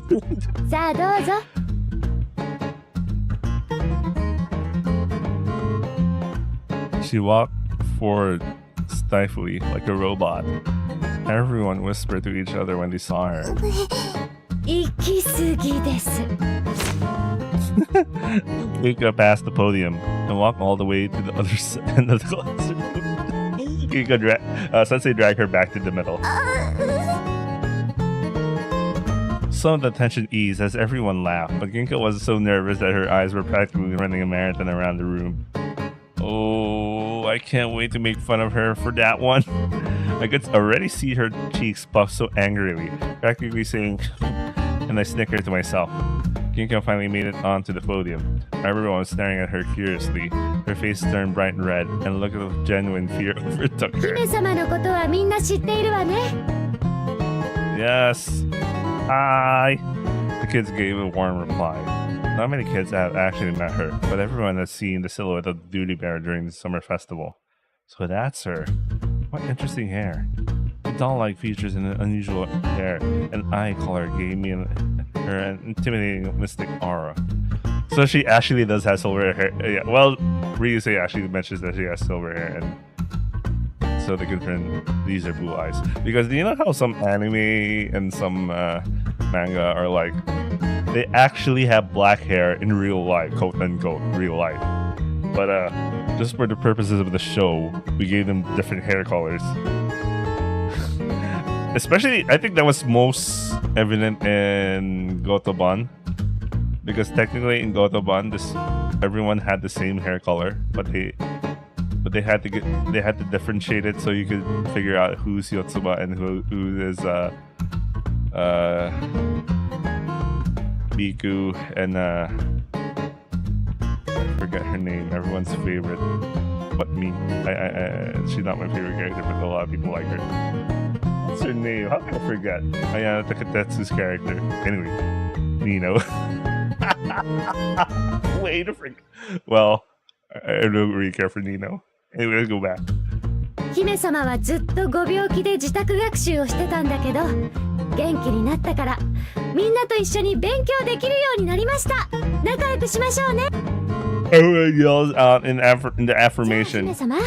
Speaker 2: She walked forward stiflingly like a robot. Everyone whispered to each other when they saw her. Ginka passed the podium and walked all the way to the other end of the classroom. Sensei dragged her back to the middle. Some of the tension eased as everyone laughed, but Ginka was so nervous that her eyes were practically running a marathon around the room. Oh, I can't wait to make fun of her for that one. I could already see her cheeks puff so angrily, practically saying, and I snickered to myself. Ginka finally made it onto the podium. Everyone was staring at her curiously. Her face turned bright red, and a look of genuine fear overtook her.
Speaker 1: 姫様のことはみんな知っているわね。
Speaker 2: Yes. Hi. The kids gave a warm reply. Not many kids have actually met her, but everyone has seen the silhouette of the duty bearer during the summer festival. So that's her. What interesting hair. Doll-like features and an unusual hair and eye color gave me her an intimidating mystic aura. So she actually does have silver hair. Yeah, well, Ryusei actually mentions that she has silver hair, and so they confirm these are blue eyes. Because do you know how some anime and some manga are like, they actually have black hair in real life, quote unquote, real life. But just for the purposes of the show, we gave them different hair colors. Especially, I think that was most evident in Gotoban, because technically in Gotoban, everyone had the same hair color, but they had to differentiate it so you could figure out who's Yotsuba and who is Miku and I forget her name. Everyone's favorite, but me. She's not my favorite character, but a lot of people like her. What's her name? How can I forget? Ayana Takatetsu's character. Anyway, Nino. Way to forget. Well, I don't really care for Nino. Anyway, let's go back.
Speaker 1: 姫様はずっとご病気で自宅学習をしてたんだけど、元気になったからみんなと一緒に勉強できるようになりました。仲良くしましょうね。
Speaker 2: Everyone yells out in the affirmation.
Speaker 1: 姫様、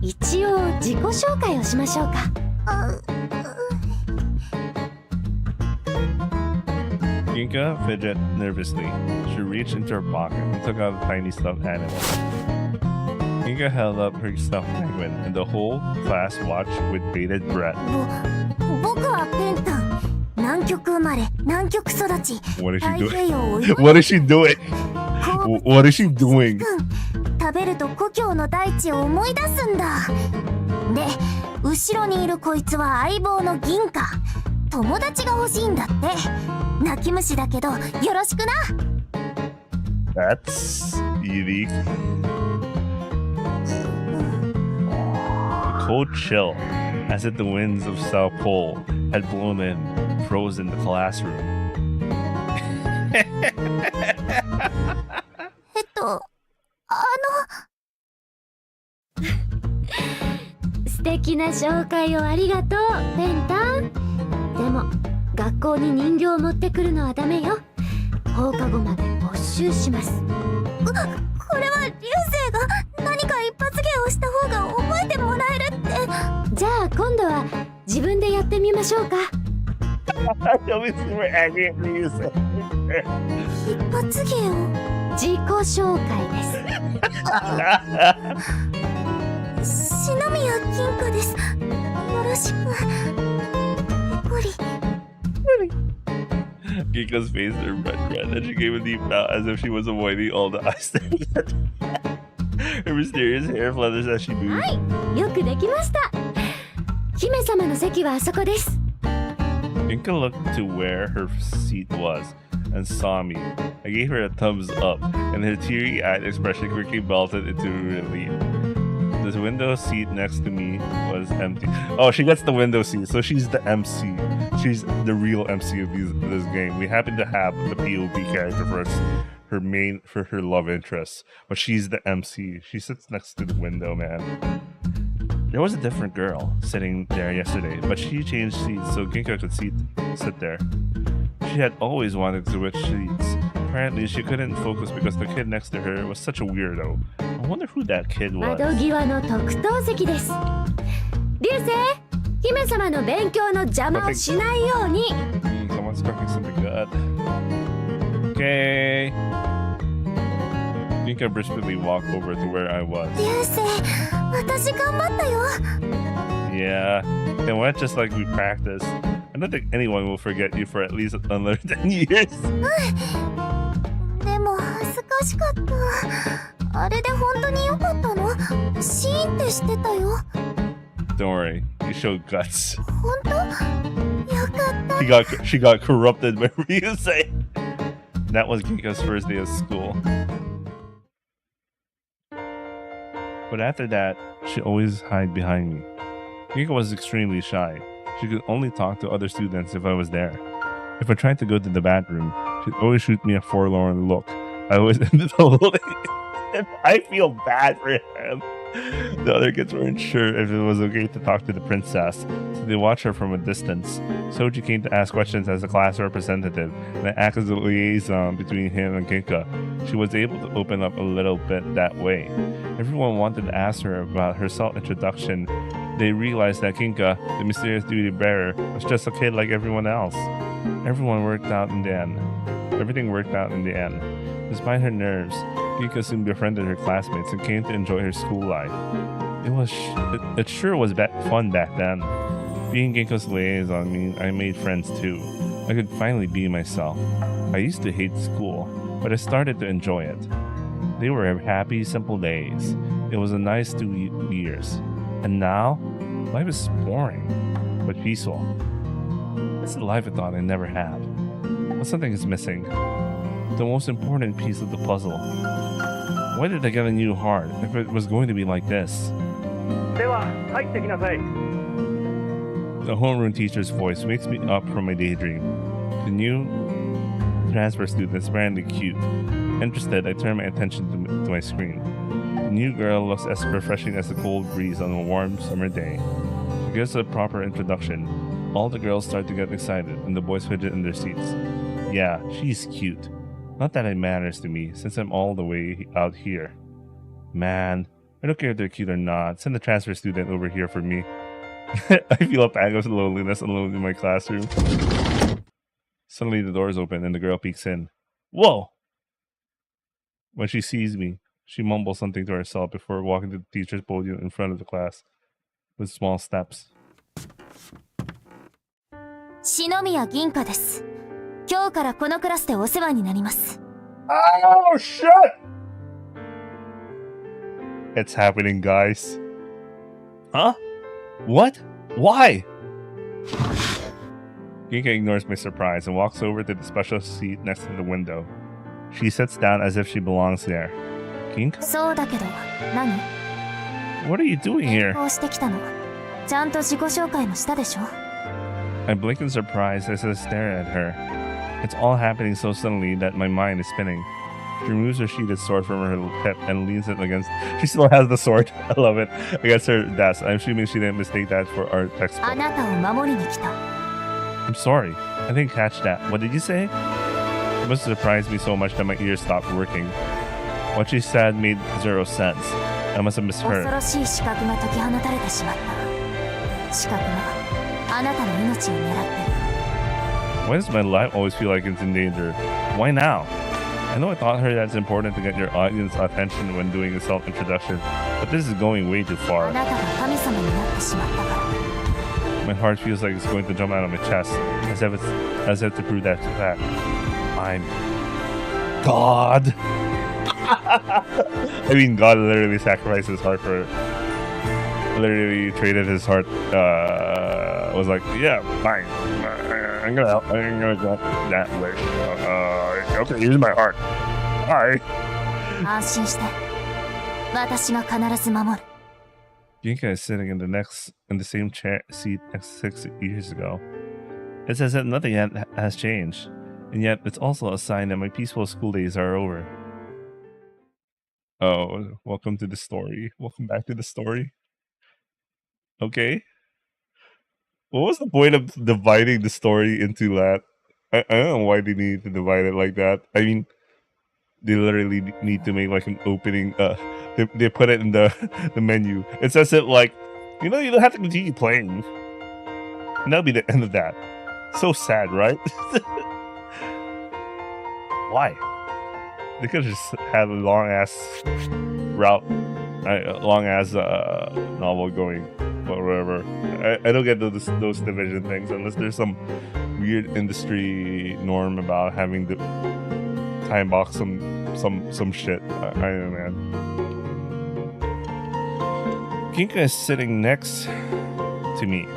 Speaker 1: 一応自己紹介をしましょうか。
Speaker 2: Ginka fidgeted nervously. She reached into her pocket and took out a tiny stuffed animal. Ginka held up her stuffed penguin, and the whole class watched with bated breath.
Speaker 1: 僕はペンタン。南極生まれ、南極育ち。
Speaker 2: What is she
Speaker 1: 太平洋を
Speaker 2: doing? What is she doing? What is she doing?
Speaker 1: 食べると故郷の大地を思い出すんだ。で、後ろにいるこいつは相棒の銀貨。友達が欲しいんだって。泣き虫だけどよろしくな。
Speaker 2: That's unique. A cold chill, as if the winds of South Pole had blown in, frozen the classroom.
Speaker 1: 素敵な紹介をありがとう、ペンタン。でも学校に人形を持ってくるのはダメよ。放課後まで没収します。これは流星が何か一発芸をした方が覚えてもらえるって。じゃあ今度は自分でやってみましょうか。
Speaker 2: Don't be super angry at me, you say.
Speaker 1: 一発芸を。自己紹介です。篠宮金貨です。よろしく。ペコリ。
Speaker 2: Ginka's face turned red, and she gave a deep bow as if she was avoiding all the eyes staring at her. Her mysterious hair flutters as she moved.
Speaker 1: はい、よくできました。姫様の席はあそこです。
Speaker 2: Ginka looked to where her seat was and saw me. I gave her a thumbs up, and her teary-eyed expression quickly melted into relief. The window seat next to me was empty. Oh, she gets the window seat, so she's the MC. She's the real MC of this game. We happen to have the POV character for her love interest, but she's the MC. She sits next to the window, man. There was a different girl sitting there yesterday, but she changed seats so Ginka could sit there. She had always wanted to switch seats. Apparently, she couldn't focus because the kid next to her was such a weirdo. I wonder who that kid was.
Speaker 1: 窓際の特等席です。流星、姫様の勉強の邪魔をしないように。
Speaker 2: Someone's cooking something good. Okay. Ginka briskly walked over to where I was.
Speaker 1: 流星、私頑張ったよ。
Speaker 2: Yeah, it went just like we practiced. I don't think anyone will forget you for at least another 10 years.
Speaker 1: でも恥ずかしかった。あれで本当に良かったの？シーンってしてたよ。
Speaker 2: Don't worry, you showed guts.
Speaker 1: 本当よかった
Speaker 2: She got corrupted by Ryusei. That was Ginka's first day of school. But after that, she always hid behind me. Ginka was extremely shy. She could only talk to other students if I was there. If I tried to go to the bathroom, she'd always shoot me a forlorn look. I always ended up holding it. I feel bad for him. The other kids weren't sure if it was okay to talk to the princess, so they watched her from a distance. Soji came to ask questions as a class representative, and I acted as a liaison between him and Ginka. She was able to open up a little bit that way. Everyone wanted to ask her about her self-introduction. They realized that Ginka, the mysterious duty bearer, was just a kid like everyone else. Everything worked out in the end. Despite her nerves, Ginka soon befriended her classmates and came to enjoy her school life. It sure was fun back then. Being Ginka's liaison means I made friends too. I could finally be myself. I used to hate school, but I started to enjoy it. They were happy, simple days. It was a nice 2 years. And now, life is boring, but peaceful. It's the life I thought I never had. But something is missing. The most important piece of the puzzle. Why did I get a new heart if it was going to be like this? The homeroom teacher's voice wakes me up from my daydream. The new transfer student is apparently cute. Interested, I turn my attention to my screen. The new girl looks as refreshing as the cold breeze on a warm summer day. She gives a proper introduction. All the girls start to get excited, and the boys fidget in their seats. Yeah, she's cute. Not that it matters to me, since I'm all the way out here. Man, I don't care if they're cute or not. Send the transfer student over here for me. I feel a pang of loneliness alone in my classroom. Suddenly the doors open and the girl peeks in. Whoa! When she sees me, she mumbles something to herself before walking to the teacher's podium in front of the class with small steps.
Speaker 1: 篠宮銀貨です。今日からこのクラスでお世話になります。
Speaker 2: Oh shit! It's happening, guys. Huh? What? Why? Ginka ignores my surprise and walks over to the special seat next to the window. She sits down as if she belongs there. Ginka?
Speaker 1: そうだけど、何？
Speaker 2: What are you doing here?
Speaker 1: こうしてきたの。ちゃんと自己紹介もしたでしょ。
Speaker 2: I blink in surprise as I stare at her. It's all happening so suddenly that my mind is spinning. She removes her sheathed sword from her hip and leans it against... She still has the sword. I love it. Against her desk. I'm assuming she didn't mistake that for our textbook.
Speaker 1: あなたを守りに来た。
Speaker 2: I'm sorry. I didn't catch that. What did you say? It must have surprised me so much that my ears stopped working. What she said made zero sense. I must have misheard.
Speaker 1: 恐ろしい刺客が解き放たれてしまった。刺客があなたの命を狙ってる。
Speaker 2: Why does my life always feel like it's in danger? Why now? I know I taught her that it's important to get your audience attention when doing a self-introduction, but this is going way too far.
Speaker 1: あなたが神様になってしまったから。
Speaker 2: My heart feels like it's going to jump out of my chest, as if to prove that fact. I'm God. I mean, God literally sacrificed his heart for. Literally traded his heart. Was like, yeah, fine. I'm gonna go that way. Okay, here's my heart. Bye.
Speaker 1: 安心して。私が必ず守る。
Speaker 2: Ginka is sitting in the same seat next 6 years ago. It's as if nothing has changed, and yet it's also a sign that my peaceful school days are over. Oh, welcome to the story. Welcome back to the story. Okay. What was the point of dividing the story into that? I don't know why they need to divide it like that. I mean, they literally need to make like an opening. They put it in the menu. It says it like, you know, you don't have to continue playing. And that'll be the end of that. So sad, right? Why? They could have just had a long ass route, long ass novel going, or whatever. I don't get those division things unless there's some weird industry norm about having to time box some shit. I don't know, man. Ginka is sitting next to me.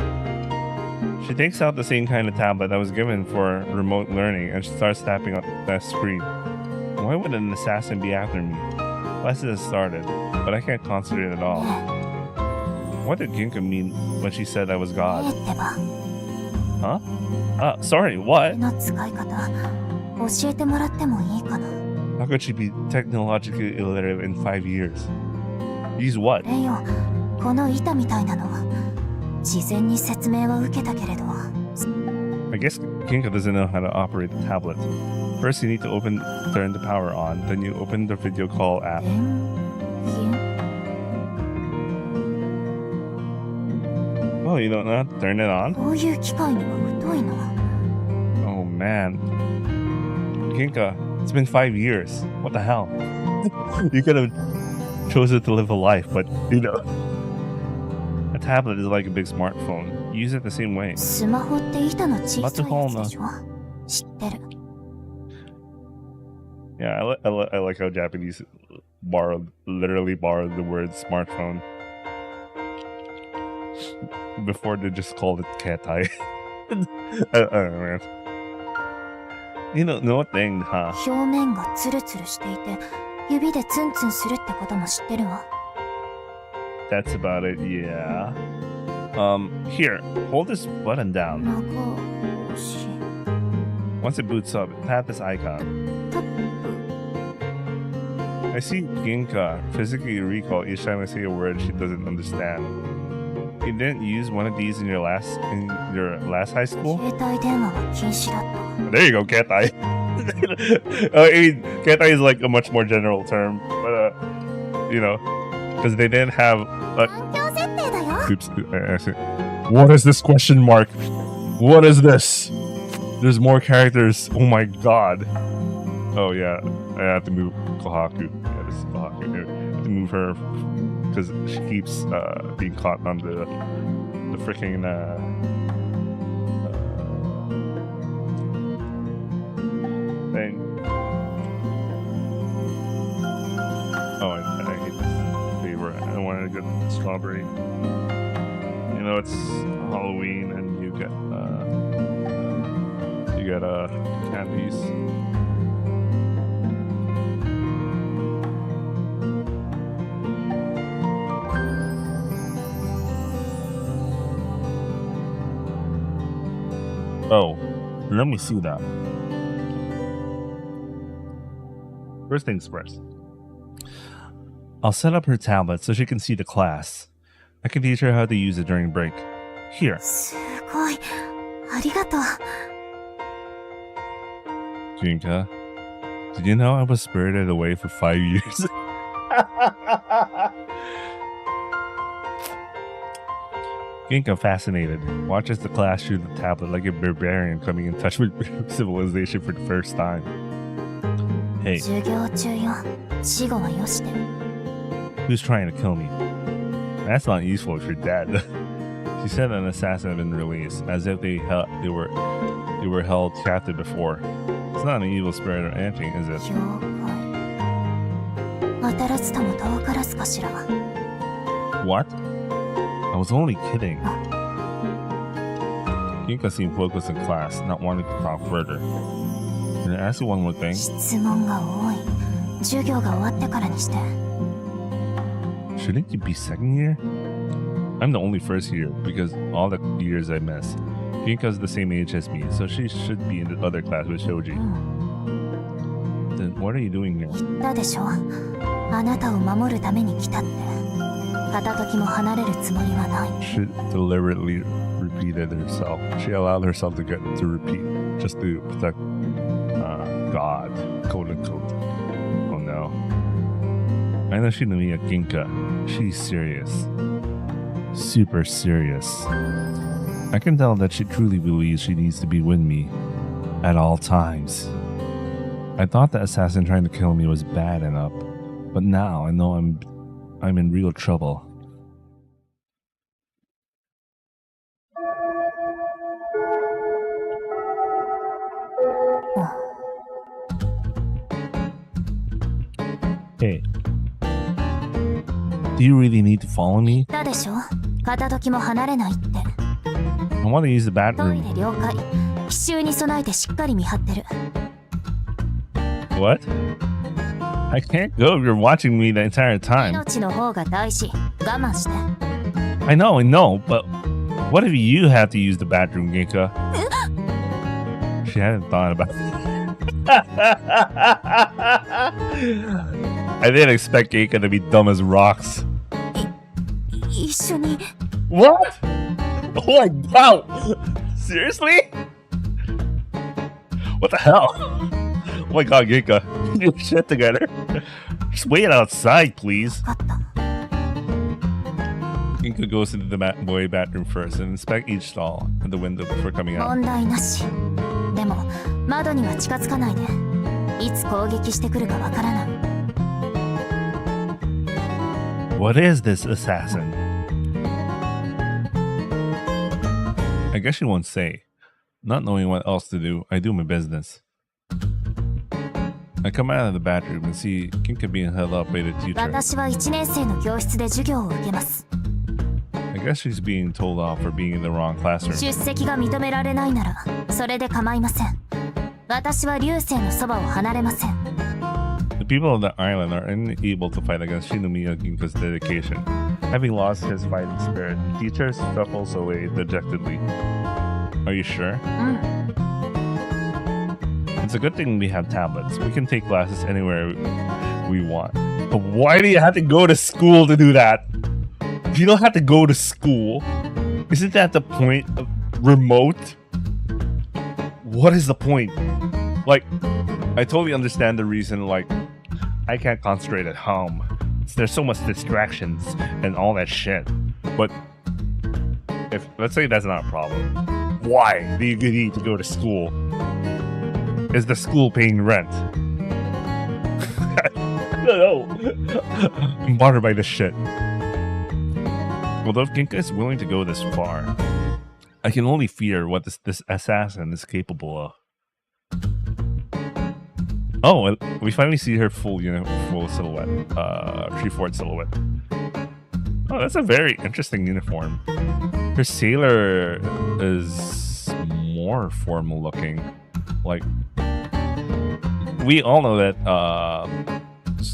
Speaker 2: She takes out the same kind of tablet that was given for remote learning and she starts tapping on that screen. Why would an assassin be after me? Classes has started, but I can't concentrate at all. What did Ginka mean when she said I was God? Huh? Sorry, what? How could she be technologically illiterate in 5 years? Use what? I guess Ginka doesn't know how to operate the tablet. First you need to turn the power on, then you open the video call app. Oh, you don't know how to turn it on? Oh man. Ginka, it's been 5 years. What the hell? You could have chosen to live a life, but you know. A tablet is like a big smartphone. You use it the same way. Yeah, I like how Japanese literally borrowed the word smartphone. Before they just called it ketai. I don't know, man. You know, no thing, huh? That's about it, yeah. Here, hold this button down. Once it boots up, tap this icon. I see Ginka physically recall each time I say a word she doesn't understand. You didn't use one of these in your last high school? There you go, ketai. I mean, ketai is like a much more general term, but you know, because they didn't have. Oops, what is this question mark? What is this? There's more characters. Oh my god. Oh yeah, I have to move Kohaku. Yeah, this is Kohaku. I have to move her because she keeps being caught on the freaking thing. Oh, I hate this flavor. I wanted to get strawberry. You know, it's Halloween and you get candies. Oh, let me see that. First things first. I'll set up her tablet so she can see the class. I can teach her how to use it during break. Here. Ginka, did you know I was spirited away for 5 years? Ginka, fascinated, watches the class through the tablet like a barbarian coming in touch with civilization for the first time. Hey. Who's trying to kill me? That's not useful if you're dead. She said an assassin had been released, as if they were held captive before. It's not an evil spirit or anything, is it? What? I was only kidding. Ginka seemed focused in class, not wanting to talk further. Can I ask you one more thing? Shouldn't you be second year? I'm the only first year because all the years I missed. Ginka's the same age as me, so she should be in the other class with Shoji. Then what are you doing here? She deliberately repeated herself. She allowed herself to repeat just to protect God, quote unquote. Oh no. I know she knew me at Ginka. She's serious. Super serious. I can tell that she truly believes she needs to be with me at all times. I thought the assassin trying to kill me was bad enough, but now I know I'm in real trouble. Hey. Do you really need to follow me?
Speaker 1: だでしょ、片時も離れないって。
Speaker 2: I want to use the
Speaker 1: トイ
Speaker 2: bathroom.
Speaker 1: レ了解。奇襲に備えてしっかり見張ってる。
Speaker 2: What? I can't go if you're watching me the entire time.
Speaker 1: 命の方が大事。我慢して。
Speaker 2: I know, but what if you have to use the bathroom, Ginka? She hadn't thought about it. I didn't expect Ginka to be dumb as rocks.
Speaker 1: 一緒に。
Speaker 2: What? Oh my god! Seriously? What the hell? Oh my god, Ginka. Get your shit together. Just wait outside, please.
Speaker 1: 分かった。
Speaker 2: Ginka goes into the boy bathroom first and inspect each stall and the window before coming out.
Speaker 1: 問題なし。でも窓には近づかないで。いつ攻撃してくるかわからない。
Speaker 2: What is this assassin? I guess she won't say. Not knowing what else to do, I do my business. I come out of the bathroom and see Ginka being held up by the teacher.
Speaker 1: 私は1年生の教室で授業を受けます。
Speaker 2: I guess she's being told off for being in the wrong classroom.
Speaker 1: 出席が認められないならそれで構いません。私は流星のそばを離れません。
Speaker 2: The people of the island are unable to fight against Shinomiya Ginka's dedication. Having lost his fighting spirit, the teacher shuffles away dejectedly. Are you sure?
Speaker 1: うん。
Speaker 2: It's a good thing we have tablets. We can take classes anywhere we want. But why do you have to go to school to do that? You don't have to go to school. Isn't that the point of remote? What is the point? Like, I totally understand the reason, like, I can't concentrate at home. There's so much distractions and all that shit. But if, let's say that's not a problem. Why do you need to go to school? Is the school paying rent? No. I'm bothered by this shit. Although if Ginka is willing to go this far, I can only fear what this assassin is capable of. Oh, and we finally see her full silhouette, 3/4 silhouette. Oh, that's a very interesting uniform. Her sailor is more formal looking. Like, we all know that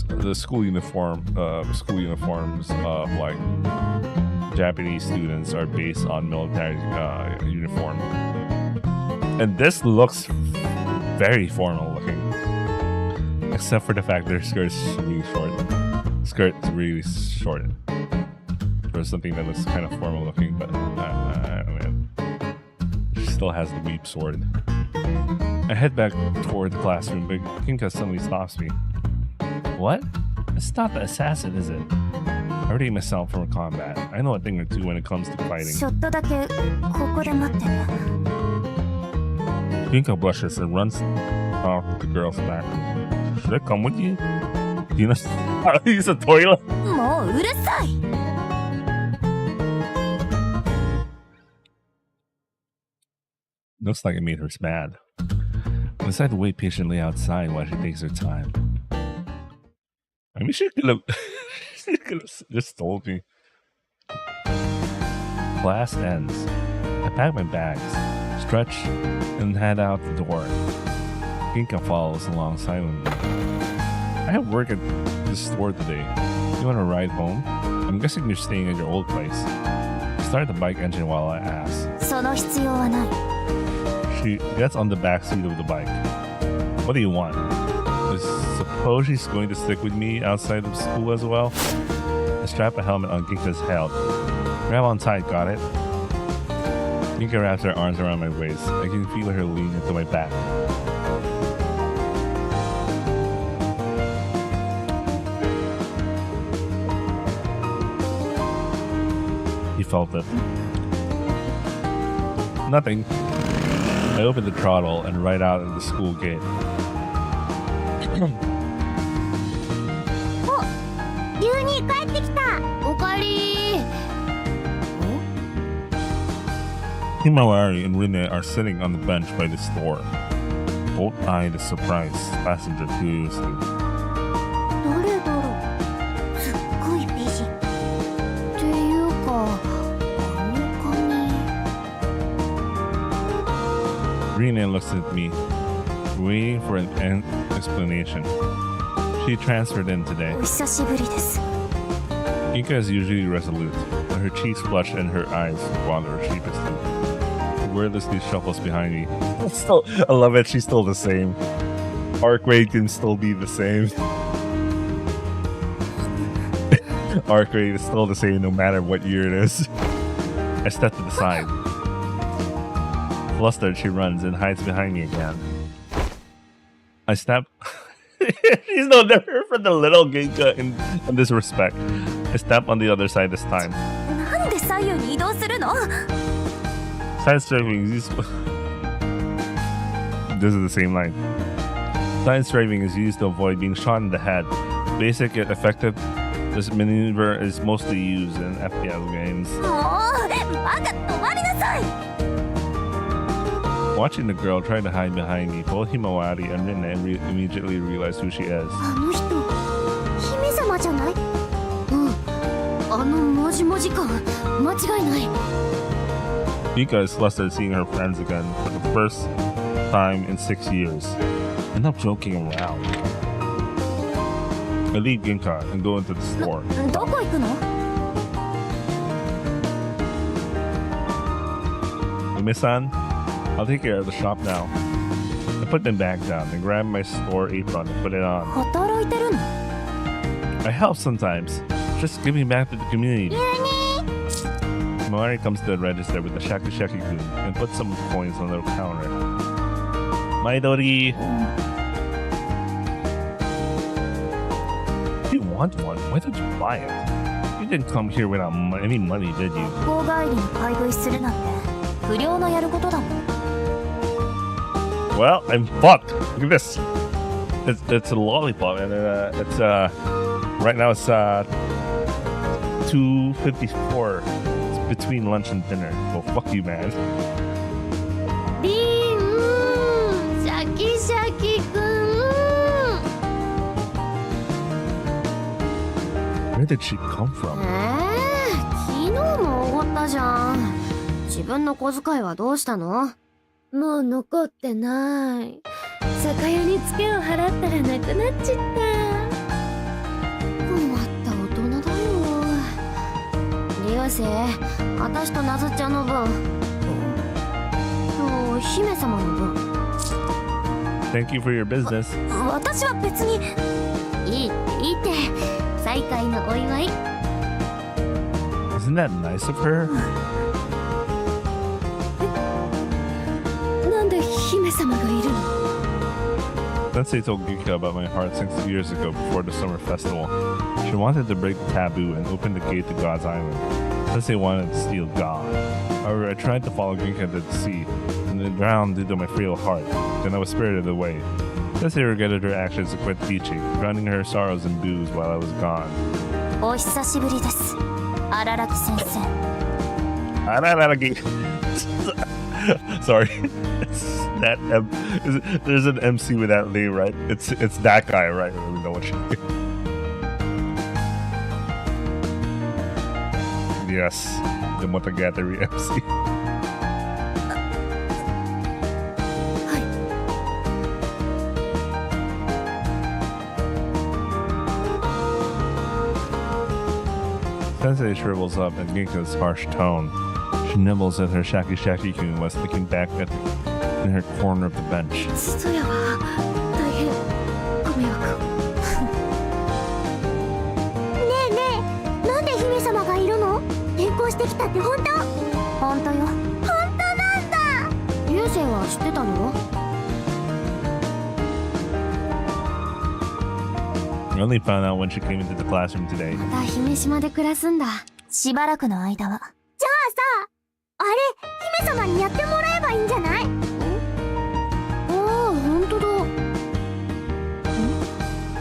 Speaker 2: the school uniforms of like Japanese students are based on military uniform, and this looks very formal looking, except for the fact that her skirt is really short. Skirt is really short. There's something that looks kind of formal looking, but man, she still has the weep sword. I head back toward the classroom, but Ginka suddenly stops me. What? It's not the assassin, is it? I already myself from combat. I know a thing or two when it comes to fighting.
Speaker 1: ちょっとだけここで待ってね。
Speaker 2: Ginka blushes and runs off the girl's back. Should I come with you? Do you know how to use a toilet?
Speaker 1: もううるさい。
Speaker 2: Looks like it made her mad. I decide to wait patiently outside while she takes her time. I mean, she could have just told me. Class ends. I pack my bags, stretch, and head out the door. Ginka follows along silently. I have work at the store today. You want to ride home? I'm guessing you're staying at your old place. I start the bike engine while I ask.
Speaker 1: その必要はない。
Speaker 2: She gets on the back seat of the bike. What do you want? I suppose she's going to stick with me outside of school as well? I strap a helmet on Ginka's head. Grab on tight, got it? Ginka wraps her arms around my waist. I can feel her lean into my back. He felt it. Nothing. I open the throttle and ride out of the school gate.
Speaker 1: お、ユニ帰ってきた。おかえり。
Speaker 2: Himawari and Rine are sitting on the bench by the store. Both eye the surprised passenger curiously.
Speaker 1: どれだろう。すっごい美人。
Speaker 2: Rina looks at me, waiting for an explanation. She transferred in today.
Speaker 1: お久しぶりです。
Speaker 2: Ginka is usually resolute, but her cheeks flush and her eyes wander sheepishly. She wordlessly shuffles behind me. I love it. She's still the same. Arcway can still be the same. Arcway is still the same no matter what year it is. I step to the side. Flustered, she runs and hides behind me again. I snap. She's no different from the little Ginka in this respect. I step on the other side this time.
Speaker 1: なんで左右に移動するの？
Speaker 2: Sidestepping is used. This is the same line. Sidestepping is used to avoid being shot in the head. Basic yet effective, this maneuver is mostly used in FPS games.
Speaker 1: もうバカ止まりなさい。
Speaker 2: Watching the girl try to hide behind me, both Himawari and Rinne immediately realize who she is.
Speaker 1: あの人、姫様じゃない？うん、あのもじもじ感、間違いない。
Speaker 2: Ginka is flustered seeing her friends again for the first time in 6 years. I'm not joking around. I leave Ginka and go into the store.
Speaker 1: どこ行くの？
Speaker 2: Umi-san, I'll take care of the shop now. I put my bag down and grab my store apron and put it on.
Speaker 1: 働いてるの？
Speaker 2: I help sometimes, just giving back to the community. Mari comes to the register with the Shaki Shaki-kun and puts some coins on the counter. Maidori! If you want one, why don't you buy it? You didn't come here without any money, did you?
Speaker 1: 学校帰りに買い食いするなんて不良のやることだもん。
Speaker 2: Well, I'm fucked. Look at this. It's a lollipop, and it's right now it's 2:54. It's between lunch and dinner. Well, fuck you, man.
Speaker 1: リン、シャキシャキくん。
Speaker 2: Where did she come from?
Speaker 1: 昨日もおごったじゃん。自分の小遣いはどうしたの？もう残ってない。酒屋にツケを払ったらなくなっちった。困った大人だよ。流星、私となずっちゃんの分と姫様の分。
Speaker 2: Thank you for your business.
Speaker 1: 私は別にいいって。再会のお祝い。
Speaker 2: Isn't that nice of her?
Speaker 1: なんで姫様がいるの？
Speaker 2: Sensei told Ginka about my heart 6 years ago before the summer festival. She wanted to break the taboo and open the gate to God's island. Sensei wanted to steal God. However, I tried to follow Ginka to the sea, and then drowned due to my frail heart. Then I was spirited away. Sensei regretted her actions and quit teaching, drowning her sorrows in booze while I was gone.
Speaker 1: お久しぶりです。荒木先生。
Speaker 2: Araragi. Sorry. That there's an MC with that name, right? It's that guy, right? I don't even know what you Yes, the Motogatari MC.
Speaker 1: はい。
Speaker 2: Sensei shrivels up at Ginka's harsh tone. She nibbles at her Shaki Shaki-kun while looking back in her corner of the bench.
Speaker 1: そやは大変ご迷惑を。ねえねえ、なんで姫様がいるの？転校してきたって本当？本当よ。本当なんだ。流星は知ってたの
Speaker 2: I only found out when she came into the classroom today.
Speaker 1: また姫島で暮らすんだ。しばらくの間は。じゃあさ、あれ姫様にやってもらえばいいんじゃない？ああ、本当だ。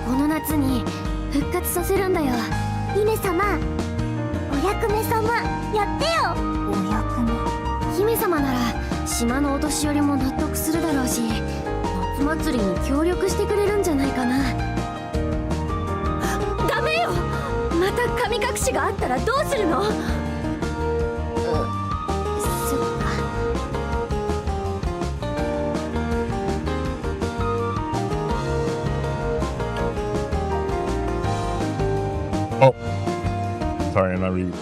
Speaker 1: この夏に復活させるんだよ。姫様、お役目様、やってよ。お役目。姫様なら島のお年寄りも納得するだろうし、夏祭りに協力してくれるんじゃないかな。ダメよ。また神隠しがあったらどうするの？そっか。
Speaker 2: car and I'll read.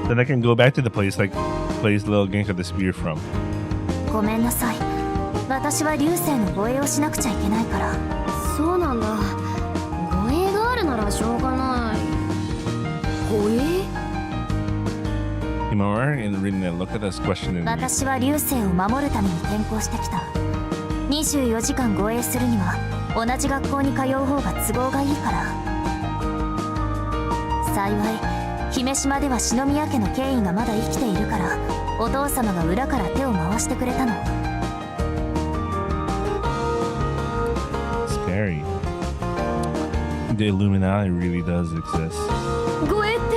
Speaker 2: Then I can go back to the place little Ginka disappeared from.
Speaker 1: ごめんなさい。私は流星の護衛をしなくちゃいけないから。そうなんだ。護衛があるならしょうがない。護衛
Speaker 2: Himawari and Rin looked at us questioningly.
Speaker 1: 私は流星を守るために転校してきた。24時間護衛するには同じ学校に通う方が都合がいいから。幸い姫島では篠宮家の権威がまだ生きているからお父様が裏から手を回してくれたの。
Speaker 2: Scary. The Illuminati really does exist.
Speaker 1: 護衛って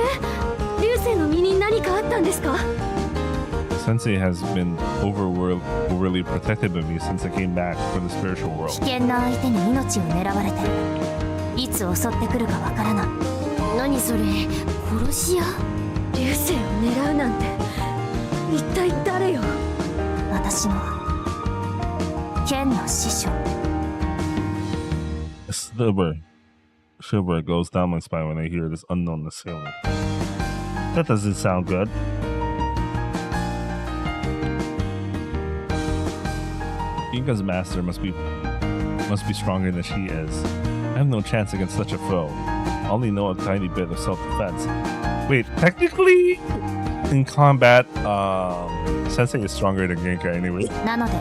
Speaker 1: 流星の身に何かあったんですか？
Speaker 2: Sensei has been overly protective of me since I came back from the spiritual
Speaker 1: 危
Speaker 2: world.
Speaker 1: 険な相手に命を狙われてる。いつ襲ってくるかわからない。何それ、殺し屋？流星を狙うなんて一体誰よ？私の剣の師匠。
Speaker 2: A shiver goes down my spine when I hear this unknown assailant. That doesn't sound good. Ginka's master must be stronger than she is. I have no chance against such a foe. I only know a tiny bit of self-defense. Wait, technically, in combat, Sensei is stronger than Ginka anyway.
Speaker 1: なので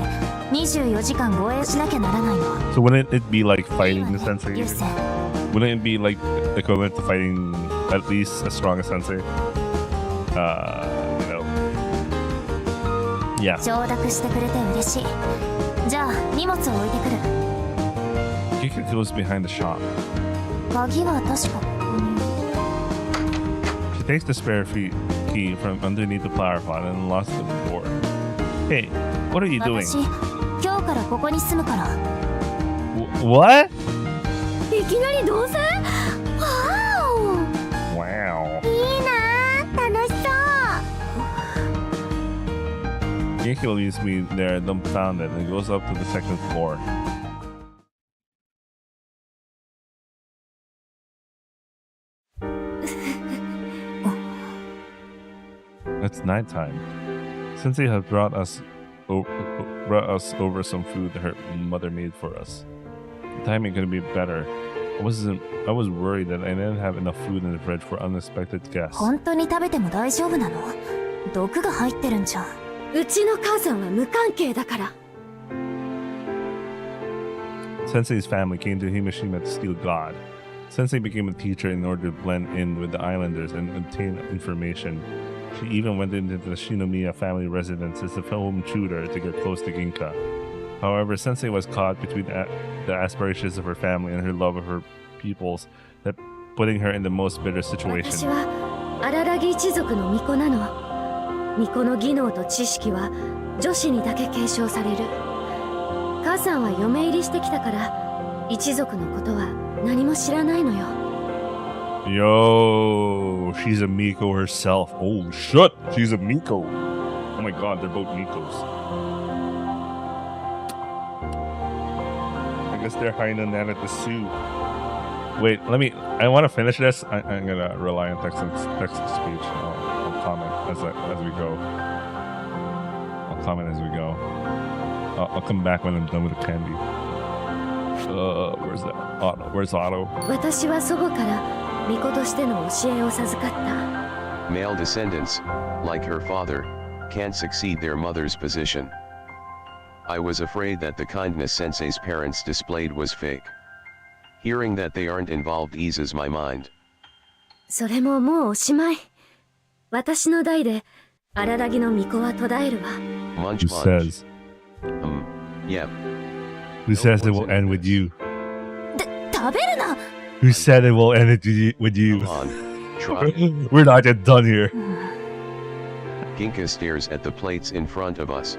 Speaker 1: 24時間護衛しなきゃならないの。
Speaker 2: So wouldn't it be like fighting the Sensei?
Speaker 1: 流星
Speaker 2: Wouldn't it be like equivalent to fighting at least as strong as Sensei? Yeah.
Speaker 1: 承諾してくれて嬉しい。じゃあ荷物を置いてくる。
Speaker 2: Ginka goes behind the shop.
Speaker 1: 鍵は確かここに。
Speaker 2: She takes the spare key from underneath the flower pot and unlocks the door. Hey, what are you doing?
Speaker 1: 私今日からここに住むから。
Speaker 2: What?
Speaker 1: いきなり同棲？わお。
Speaker 2: Wow.
Speaker 1: いいなあ、楽しそう。
Speaker 2: Ginka leaves me there dumbfounded and goes up to the second floor. It's nighttime. Sensei has brought us over some food her mother made for us. The timing could be better. I was worried that I didn't have enough food in the fridge for unexpected guests.
Speaker 1: 本当に食べても大丈夫なの？毒が入ってるんじゃん。うちの母さんは無関係だから。
Speaker 2: Sensei's family came to Himeshima to steal God. Sensei became a teacher in order to blend in with the islanders and obtain information. She even went into the Shinomiya family residence as a film tutor to get close to Ginka. However, Sensei was caught between the aspirations of her family and her love of her peoples, that putting her in the most bitter
Speaker 1: 私
Speaker 2: situation.
Speaker 1: は荒良木一族の巫女なの。巫女の技能と知識は女子にだけ継承される。母さんは嫁入りしてきたから一族のことは何も知らないのよ。
Speaker 2: Yo, she's a Miko herself. Oh shit, she's a Miko. Oh my god, they're both Mikos. I guess they're hiding that at the zoo. Wait, I want to finish this. I'm gonna rely on text to speech. I'll comment as we go. I'll comment as we go. I'll come back when I'm done with the candy. Where's that? Otto. Where's Otto?
Speaker 1: 私は祖母から巫女としての教えを授かった。
Speaker 5: Male descendants, like her father, can't succeed their mother's position. I was afraid that the kindness Sensei's parents displayed was fake. Hearing that they aren't involved eases my mind.
Speaker 1: それももうおしまい。私の代で荒良木の巫女は途絶えるわ。
Speaker 5: Munch
Speaker 2: Who
Speaker 5: munch.
Speaker 2: says?
Speaker 5: Yep.
Speaker 2: Who says it will end with you?
Speaker 1: 食べるな。
Speaker 2: Who said it will end with you?
Speaker 5: Come on. Try.
Speaker 2: We're not yet done here.
Speaker 5: Ginka stares at the plates in front of us.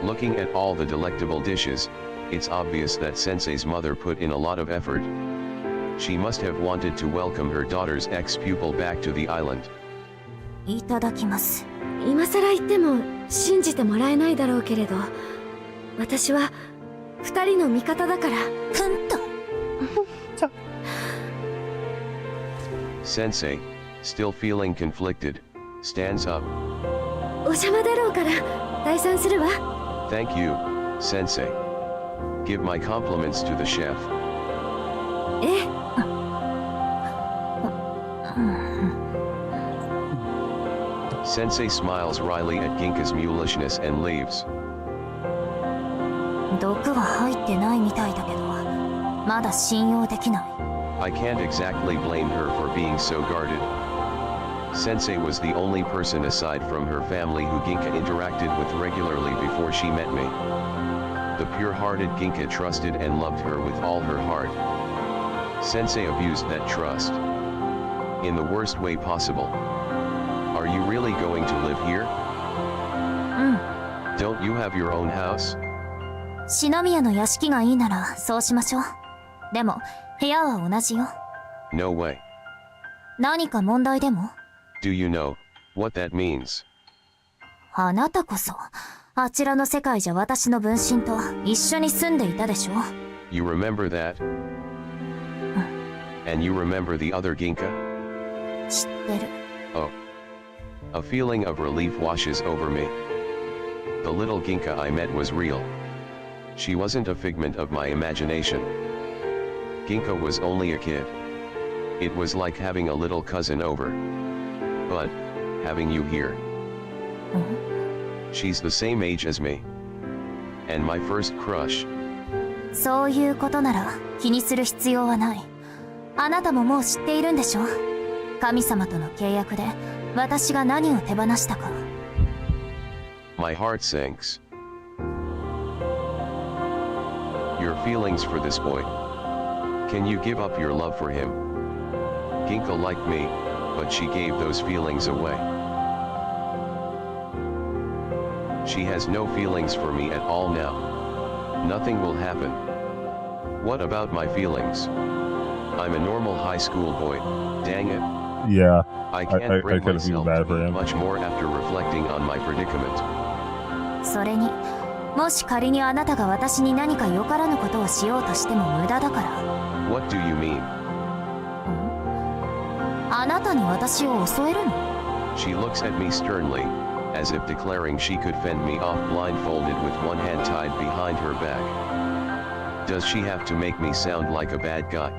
Speaker 5: Looking at all the delectable dishes, it's obvious that Sensei's mother put in a lot of effort. She must have wanted to welcome her daughter's ex-pupil back to the island.
Speaker 1: いただきます。今さら言っても信じてもらえないだろうけれど、私は二人の味方だから。ふんと。
Speaker 5: Sensei, still feeling conflicted, stands up.
Speaker 1: お邪魔だろうから退散するわ。
Speaker 5: Thank you, Sensei. Give my compliments to the chef.
Speaker 1: え
Speaker 5: Sensei smiles wryly at Ginka's mulishness and leaves.
Speaker 1: 毒は入ってないみたいだけどまだ信用できない。
Speaker 5: I can't exactly blame her for being so guarded. Sensei was the only person aside from her family who Ginka interacted with regularly before she met me. The pure-hearted Ginka trusted and loved her with all her heart. Sensei abused that trust. In the worst way possible. Are you really going to live here? Don't you have your own house?
Speaker 1: 篠宮の屋敷がいいならそうしましょう。でも部屋は同じよ。
Speaker 5: No way.
Speaker 1: 何か問題でも？
Speaker 5: Do you know what that means?
Speaker 1: あなたこそあちらの世界じゃ私の分身と一緒に住んでいたでしょ。
Speaker 5: You remember that? And you remember the other Ginka?
Speaker 1: 知ってる。
Speaker 5: Oh. A feeling of relief washes over me. The little Ginka I met was real. She wasn't a figment of my imagination. Ginka was only a kid. It was like having a little cousin over. But, having you here. She's the same age as me. And my first crush.
Speaker 1: そういうことなら気にする必要はない。あなたももう知っているんでしょ。神様との契約で私が何を手放したか。
Speaker 5: My heart sinks. Your feelings for this boy. Can you give up your love for him? Ginka liked me, but she gave those feelings away. She has no feelings for me at all now. Nothing will happen. What about my feelings? I'm a normal high school boy, dang it.
Speaker 2: Yeah,
Speaker 5: I can't bring
Speaker 2: kinda feel
Speaker 5: myself
Speaker 2: bad
Speaker 5: to
Speaker 2: for
Speaker 5: be
Speaker 2: him.
Speaker 5: much more after reflecting on my predicament.
Speaker 1: それにもし仮にあなたが私に何かよからぬことをしようとしても無駄だから。
Speaker 5: What do you mean?
Speaker 1: あなたに私を襲えるの？
Speaker 5: She looks at me sternly, as if declaring she could fend me off blindfolded with one hand tied behind her back. Does she have to make me sound like a bad guy?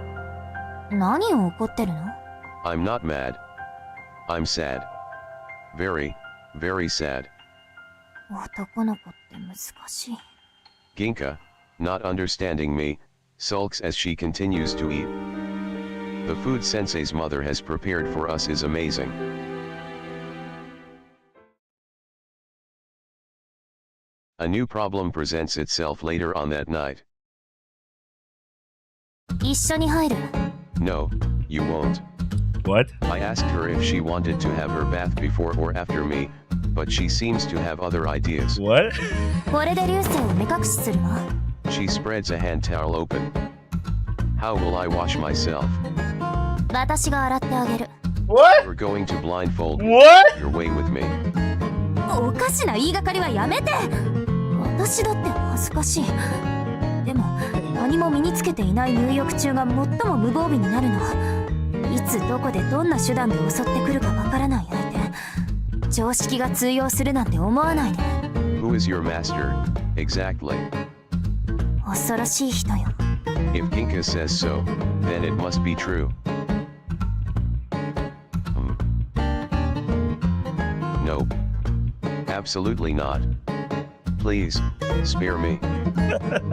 Speaker 1: 何を怒ってるの？
Speaker 5: I'm not mad. I'm sad. Very, very sad.
Speaker 1: 男の子って難しい。
Speaker 5: Ginka, not understanding me, sulks as she continues to eat. The food Sensei's mother has prepared for us is amazing. A new problem presents itself later on that night.
Speaker 1: 一緒に入る。
Speaker 5: No, you won't.
Speaker 2: What?
Speaker 5: I asked her if she wanted to have her bath before or after me, but she seems to have other ideas.
Speaker 2: What?
Speaker 1: これで流星を目隠しするの？
Speaker 5: She spreads a hand towel open. How will I wash myself?
Speaker 1: 私が洗ってあげる。
Speaker 2: What?
Speaker 5: We're going to blindfold
Speaker 2: What?
Speaker 5: your way with me.
Speaker 1: おかしな言いがかりはやめて。私だって恥ずかしい。でも何も身につけていない入浴中が最も無防備になるの。いつどこでどんな手段で襲ってくるかわからない相手。常識が通用するなんて思わないで。
Speaker 5: Who is your master, exactly?
Speaker 1: 恐ろしい人よ。
Speaker 5: If Ginka says so, then it must be true. Nope. Absolutely not. Please, spare me.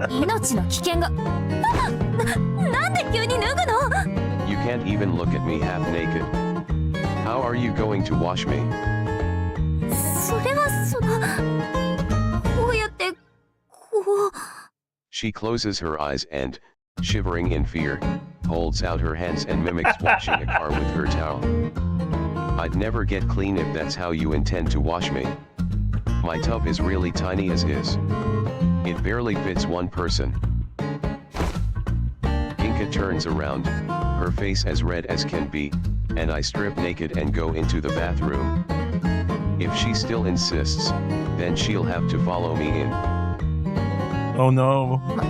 Speaker 1: 命の危険が。なんで急に脱ぐの？
Speaker 5: You can't even look at me half naked. How are you going to wash me?
Speaker 1: それはこうやってこう。
Speaker 5: She closes her eyes and, shivering in fear, holds out her hands and mimics washing a car with her towel. I'd never get clean if that's how you intend to wash me. My tub is really tiny as is. It barely fits one person. Ginka turns around, her face as red as can be, and I strip naked and go into the bathroom. If she still insists, then she'll have to follow me in.
Speaker 2: Oh no.
Speaker 1: わかっ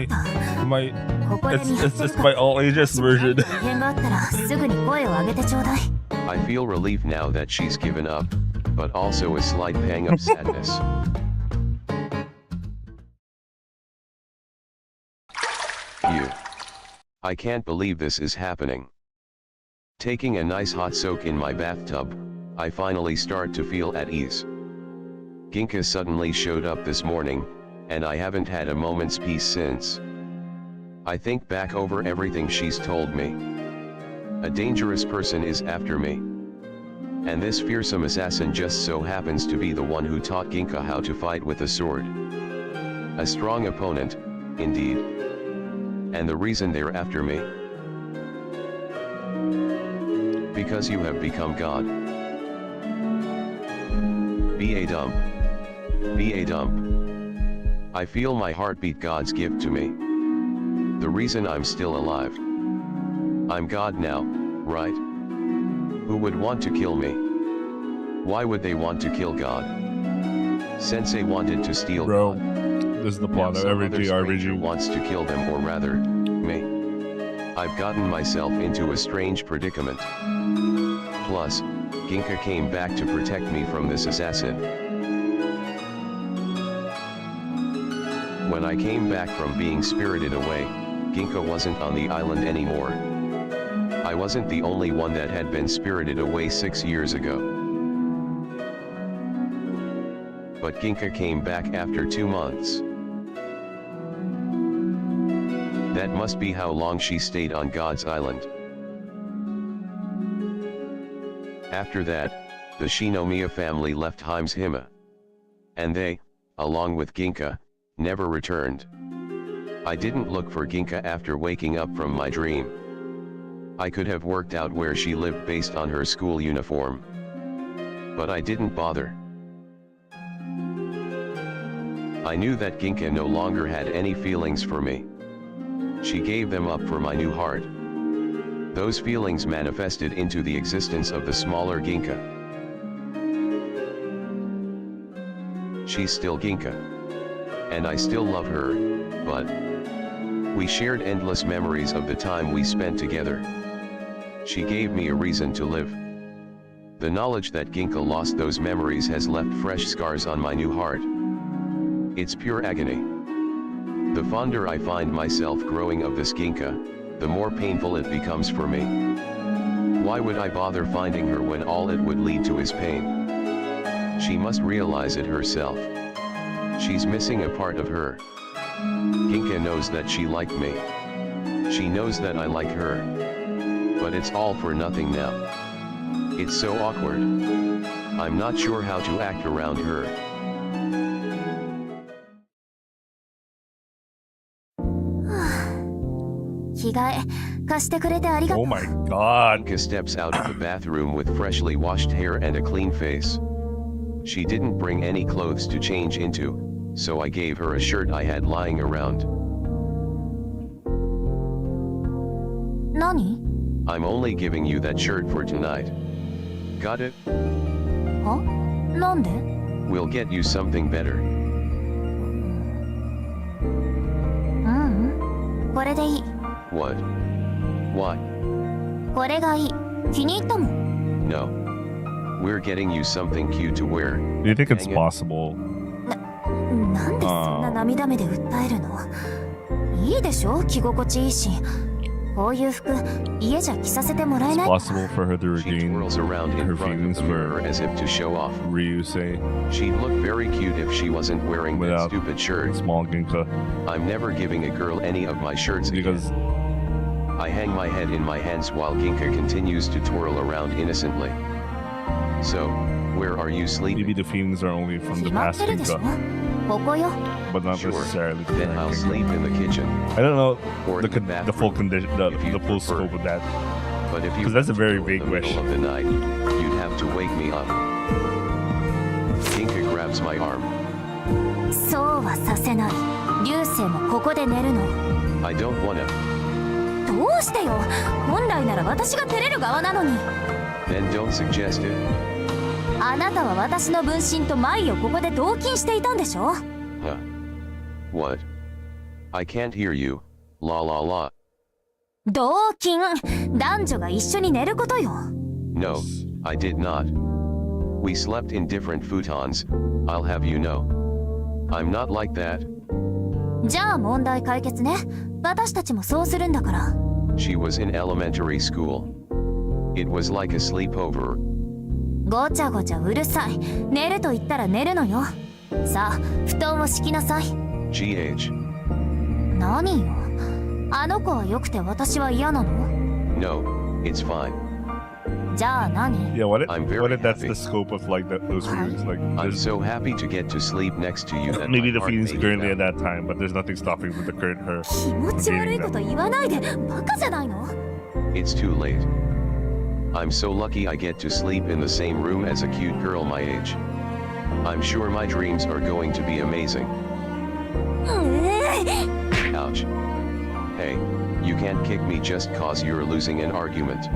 Speaker 1: た。
Speaker 2: My
Speaker 1: ここで見張って
Speaker 2: it's
Speaker 1: る
Speaker 2: just
Speaker 1: か
Speaker 2: my
Speaker 1: ら。
Speaker 2: all ages version.
Speaker 1: 異変があったらすぐに声を上げてちょうだい。
Speaker 5: I feel relief now that she's given up, but also a slight pang of sadness. I can't believe this is happening. Taking a nice hot soak in my bathtub, I finally start to feel at ease. Ginka suddenly showed up this morning, and I haven't had a moment's peace since. I think back over everything she's told me. A dangerous person is after me. And this fearsome assassin just so happens to be the one who taught Ginka how to fight with a sword. A strong opponent, indeed. And the reason they're after me? Because you have become God. Be a dump. Be a dump. I feel my heartbeat, God's gift to me. The reason I'm still alive. I'm God now, right? Who would want to kill me? Why would they want to kill God? Sensei wanted to steal God.
Speaker 2: This is the plot
Speaker 5: Now
Speaker 2: of
Speaker 5: some
Speaker 2: every
Speaker 5: other stranger
Speaker 2: JRPG.
Speaker 5: wants to kill them, or rather, me. I've gotten myself into a strange predicament. Plus, Ginka came back to protect me from this assassin. When I came back from being spirited away, Ginka wasn't on the island anymore. I wasn't the only one that had been spirited away 6 years ago. But Ginka came back after 2 months. That must be how long she stayed on God's island. After that, the Shinomiya family left Heimshima. And they, along with Ginka, never returned. I didn't look for Ginka after waking up from my dream. I could have worked out where she lived based on her school uniform. But I didn't bother. I knew that Ginka no longer had any feelings for me. She gave them up for my new heart. Those feelings manifested into the existence of the smaller Ginka. She's still Ginka. And I still love her, but we shared endless memories of the time we spent together. She gave me a reason to live. The knowledge that Ginka lost those memories has left fresh scars on my new heart. It's pure agony. The fonder I find myself growing of this Ginka, the more painful it becomes for me. Why would I bother finding her when all it would lead to is pain? She must realize it herself. She's missing a part of her. Ginka knows that she liked me. She knows that I like her. But it's all for nothing now. It's so awkward. I'm not sure how to act around her.
Speaker 2: Oh my god.
Speaker 5: Ginka steps out of the bathroom with freshly washed hair and a clean face. She didn't bring any clothes to change into, so I gave her a shirt I had lying around.
Speaker 1: Nani?
Speaker 5: I'm only giving you that shirt for tonight. Got it?
Speaker 1: Huh? Nande?
Speaker 5: We'll get you something better.
Speaker 1: これでいい。
Speaker 5: What? Why?
Speaker 1: これがいい。気に入ったもん。
Speaker 5: No. We're getting you something cute to wear.
Speaker 2: Do you think it's
Speaker 5: Dang it.
Speaker 2: possible?
Speaker 1: なんでそんな涙目で訴えるの？いいでしょ？着心地いいし。こういう服、家じゃ着させてもらえ
Speaker 2: It's
Speaker 1: ない？
Speaker 2: possible for her to
Speaker 5: She
Speaker 2: regain
Speaker 5: twirls around in
Speaker 2: her
Speaker 5: front of
Speaker 2: feelings
Speaker 5: the mirror
Speaker 2: for
Speaker 5: as if to show off.
Speaker 2: Ryusei
Speaker 5: She'd look very cute if she wasn't wearing that
Speaker 2: without
Speaker 5: stupid shirt.
Speaker 2: small Ginka.
Speaker 5: I'm never giving a girl any of my shirts
Speaker 2: Because
Speaker 5: again. I hang my head in my hands while Ginka continues to twirl around innocently. So, where are you sleeping?
Speaker 2: maybe the feelings are only from the
Speaker 1: 決まっ
Speaker 2: past
Speaker 1: てるでしょ？
Speaker 2: Ginka,
Speaker 1: ここよ。
Speaker 2: but not
Speaker 5: Sure.
Speaker 2: necessarily the
Speaker 5: Then
Speaker 2: current
Speaker 5: I'll
Speaker 2: Ginka.
Speaker 5: sleep in the kitchen.
Speaker 2: I don't know
Speaker 5: Or
Speaker 2: the,
Speaker 5: in the
Speaker 2: the full
Speaker 5: bathroom,
Speaker 2: condition,
Speaker 5: if you
Speaker 2: the full
Speaker 5: prefer.
Speaker 2: scope of that.
Speaker 5: But if you
Speaker 2: 'Cause that's a very
Speaker 5: in
Speaker 2: vague
Speaker 5: the middle
Speaker 2: wish.
Speaker 5: of the night, you'd have to wake me up. Ginka grabs my arm.
Speaker 1: そうはさせない。流星もここで寝るの。
Speaker 5: I don't wanna.
Speaker 1: どうしてよ。本来なら私が照れる側なのに。
Speaker 5: Then don't suggest it.
Speaker 1: あなたは私の分身と舞をここで同緊していたんでしょ？
Speaker 5: Huh? What? I can't hear you. La la la.
Speaker 1: 同緊。男女が一緒に寝ることよ。
Speaker 5: No, I did not. We slept in different futons, I'll have you know. I'm not like that.
Speaker 1: じゃあ問題解決ね。私たちもそうするんだから。
Speaker 5: She was in elementary school. It was like a sleepover.
Speaker 1: ごちゃごちゃうるさい。寝ると言ったら寝るのよ。さあ、布団を敷きなさい。
Speaker 5: GH.
Speaker 1: 何よ。あの子は良くて私は嫌なの？
Speaker 5: No, it's fine.
Speaker 1: じゃあ何？
Speaker 2: Yeah, what if,
Speaker 5: I'm very
Speaker 2: what if that's
Speaker 5: happy.
Speaker 2: the scope of like those feelings? Like,
Speaker 5: I'm
Speaker 2: there's-
Speaker 5: so happy to get to sleep next to you that
Speaker 2: maybe
Speaker 5: my
Speaker 2: the
Speaker 5: heart
Speaker 2: feelings
Speaker 5: made
Speaker 2: currently
Speaker 5: it
Speaker 2: at
Speaker 5: out.
Speaker 2: that time, but there's nothing stopping with the current her.
Speaker 1: 気持ち悪いこと言わないで。バカじゃないの？
Speaker 5: It's too late. I'm so lucky I get to sleep in the same room as a cute girl my age. I'm sure my dreams are going to be amazing. Ouch. Hey, you can't kick me just cause you're losing an argument.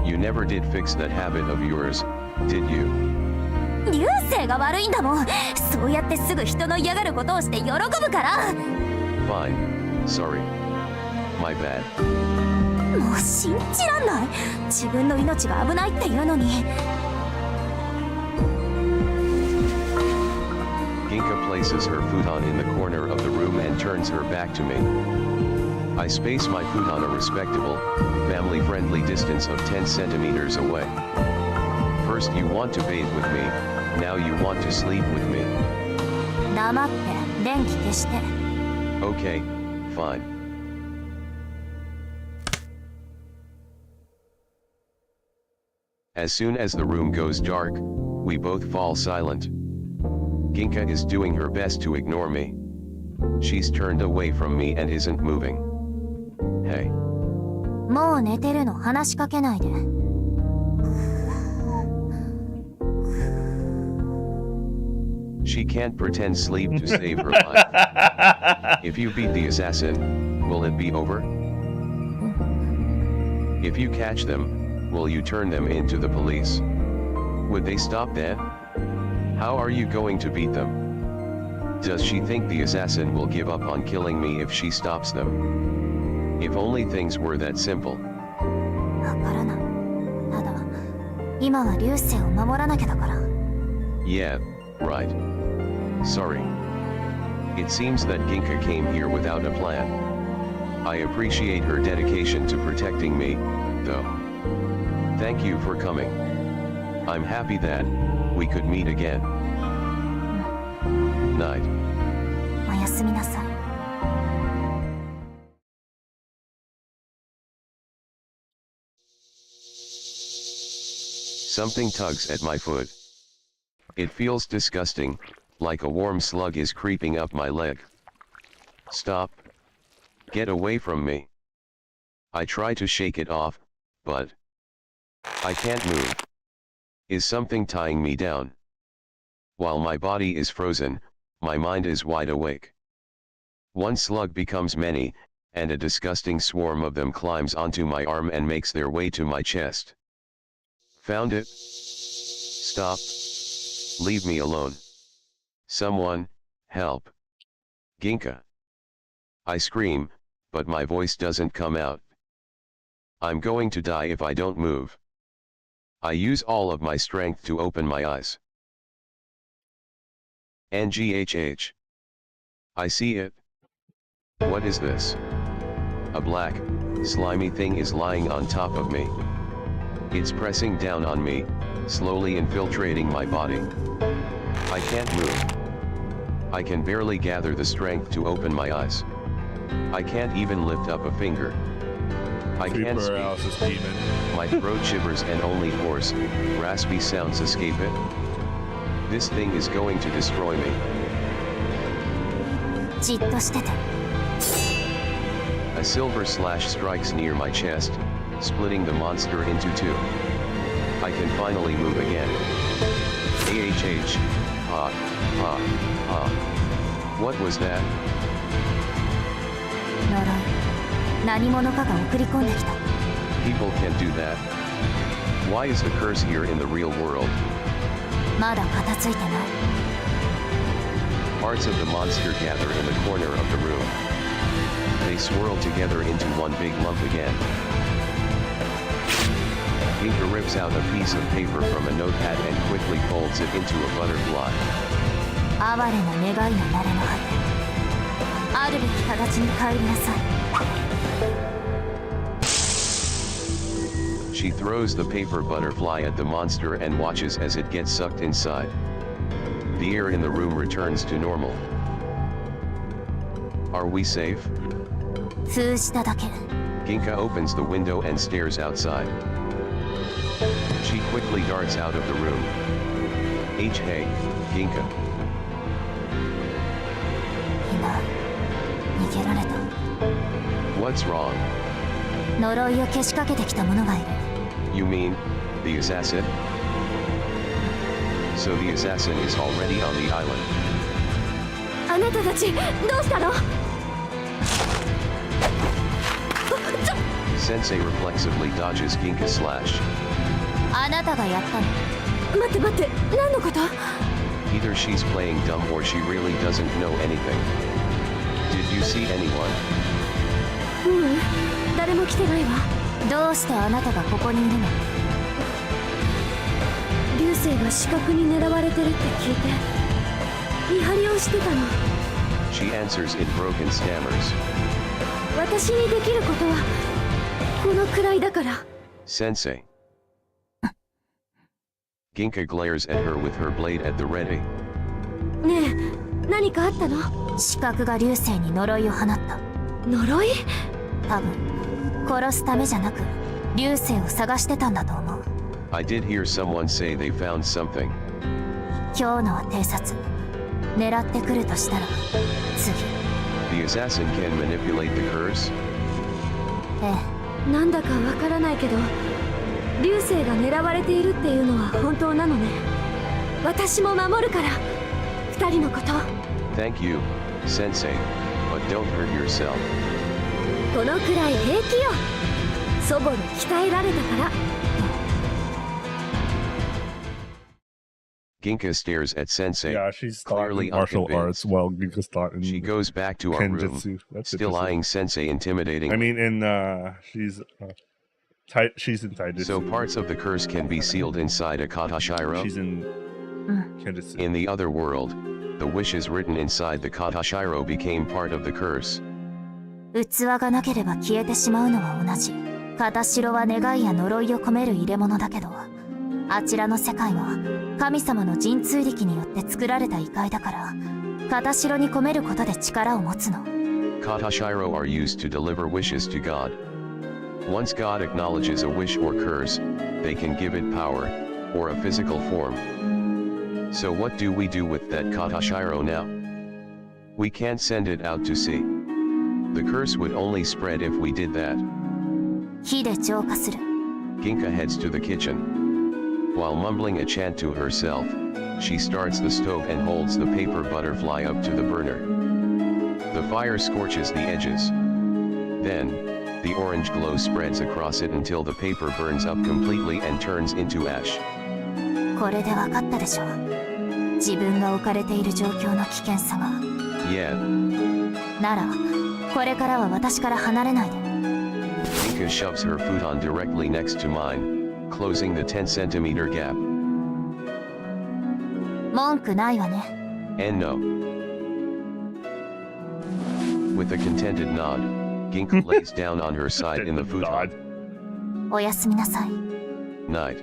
Speaker 5: You never did fix that habit of yours, did you?
Speaker 1: 流星が悪いんだもん。そうやってすぐ人の嫌がることをして喜ぶから。
Speaker 5: Fine. Sorry. My bad.
Speaker 1: もう信じらんない。自分の命が危ないっていうのに。
Speaker 5: Ginka places her futon in the corner of the room and turns her back to me. I space my futon a respectable, family-friendly distance of 10 centimeters away. First you want to bathe with me, now you want to sleep with me.
Speaker 1: 黙って電気消して。
Speaker 5: Okay, fine. As soon as the room goes dark, we both fall silent. Ginka is doing her best to ignore me. She's turned away from me and isn't moving. Hey.
Speaker 1: もう寝てるの。話しかけないで。
Speaker 5: She can't pretend sleep to save her life. If you beat the assassin, will it be over? If you catch them, will you turn them into the police? Would they stop then? How are you going to beat them? Does she think the assassin will give up on killing me if she stops them? If only things were that simple.
Speaker 1: わからない。ただ、今は流星を守らなきゃだから。
Speaker 5: Yeah, right. Sorry. It seems that Ginka came here without a plan. I appreciate her dedication to protecting me, though. Thank you for coming. I'm happy that we could meet again. Night.
Speaker 1: おやすみなさい。
Speaker 5: Something tugs at my foot. It feels disgusting, like a warm slug is creeping up my leg. Stop. Get away from me. I try to shake it off, but I can't move. Is something tying me down? While my body is frozen, my mind is wide awake. One slug becomes many, and a disgusting swarm of them climbs onto my arm and makes their way to my chest. Found it? Stop. Leave me alone. Someone, help. Ginka. I scream, but my voice doesn't come out. I'm going to die if I don't move. I use all of my strength to open my eyes. NGHH. I see it. What is this? A black, slimy thing is lying on top of me. It's pressing down on me, slowly infiltrating my body. I can't move. I can barely gather the strength to open my eyes. I can't even lift up a finger. I can't speak. My throat shivers and only hoarse, raspy sounds escape it. This thing is going to destroy me.
Speaker 1: じっとしてて。
Speaker 5: A silver slash strikes near my chest, splitting the monster into two. I can finally move again. AHH. Ha, ha, ha. What was that?
Speaker 1: 呪い。何者かが送り込んできた。
Speaker 5: People can't do that. Why is the curse here in the real world?
Speaker 1: まだ片付いてない。
Speaker 5: Parts of the monster gather in the corner of the room. They swirl together into one big lump again. Ginka rips out a piece of paper from a notepad and quickly folds it into a butterfly.
Speaker 1: 哀れな願いのなれの果て、あるべき形に帰りなさい。
Speaker 5: She throws the paper butterfly at the monster and watches as it gets sucked inside. The air in the room returns to normal. Are we safe?
Speaker 1: 封じただけ。
Speaker 5: Ginka opens the window and stares outside. She quickly darts out of the room. Hey, Ginka.
Speaker 1: 今、逃げられた。
Speaker 5: What's wrong?
Speaker 1: 呪いをけしかけてきた者がいる。
Speaker 5: You mean, the assassin? So the assassin is already on the island.
Speaker 1: あなたたち、どうしたの？
Speaker 5: Sensei reflexively dodges Ginka's slash.
Speaker 1: あなたがやったの。待って待って、何のこと？
Speaker 5: Either she's playing dumb or she really doesn't know anything. Did you see anyone?
Speaker 1: 誰も来てないわ。どうしてあなたがここにいるの？流星が死角に狙われてるって聞いて見張りをしてたの。
Speaker 5: She answers in broken stammers.
Speaker 1: 私にできることはこのくらいだから。
Speaker 5: Sensei. Ginka glares at her with her blade at the ready.
Speaker 1: ねえ、何かあったの？死角が流星に呪いを放った。呪い？多分殺すためじゃなく流星を探してたんだと思う。
Speaker 5: I did hear someone say they found something.
Speaker 1: 今日のは偵察。狙ってくるとしたら次。
Speaker 5: The assassin can manipulate the curse?
Speaker 1: ええ、なんだかわからないけど流星が狙われているっていうのは本当なのね。私も守るから二人のこと。
Speaker 5: Thank you, Sensei, but don't hurt yourself.
Speaker 1: このくらい平気よ。祖母に鍛えられたから。
Speaker 5: Ginka stares at Sensei,
Speaker 2: Yeah, she's taught
Speaker 5: clearly
Speaker 2: in martial
Speaker 5: unconvinced.
Speaker 2: arts while Ginka's taught in
Speaker 5: She goes back to our room,
Speaker 2: Kenjutsu. That's
Speaker 5: still
Speaker 2: interesting.
Speaker 5: eyeing Sensei intimidating.
Speaker 2: I mean, she's in Taijutsu.
Speaker 5: So parts of the curse can be sealed inside a katashiro?
Speaker 2: She's in Kenjutsu.
Speaker 5: In the other world, the wishes written inside the katashiro became part of the curse.
Speaker 1: 器がなければ消えてしまうのは同じ。片白は願いや呪いを込める入れ物だけど、あちらの世界は神様の神通力によって作られた異界だから、片白に込めることで力を持つの。
Speaker 5: Katashiro are used to deliver wishes to God. Once God acknowledges a wish or curse, they can give it power, or a physical form. So what do we do with that katashiro now? We can't send it out to sea. The curse would only spread if we did that.
Speaker 1: 火で浄化する。
Speaker 5: Ginka heads to the kitchen. While mumbling a chant to herself, she starts the stove and holds the paper butterfly up to the burner. The fire scorches the edges. Then, the orange glow spreads across it until the paper burns up completely and turns into ash.
Speaker 1: これで分かったでしょ。自分が置かれている状況の危険さが。
Speaker 5: Yeah.
Speaker 1: なら、これからは私から離れないで。
Speaker 5: Ginka shoves her futon directly next to mine, closing the 10cm gap.
Speaker 1: 文句ないわね。
Speaker 5: And no. With a contented nod, Ginka lays down on her side in the futon.
Speaker 1: おやすみなさい。
Speaker 5: Night.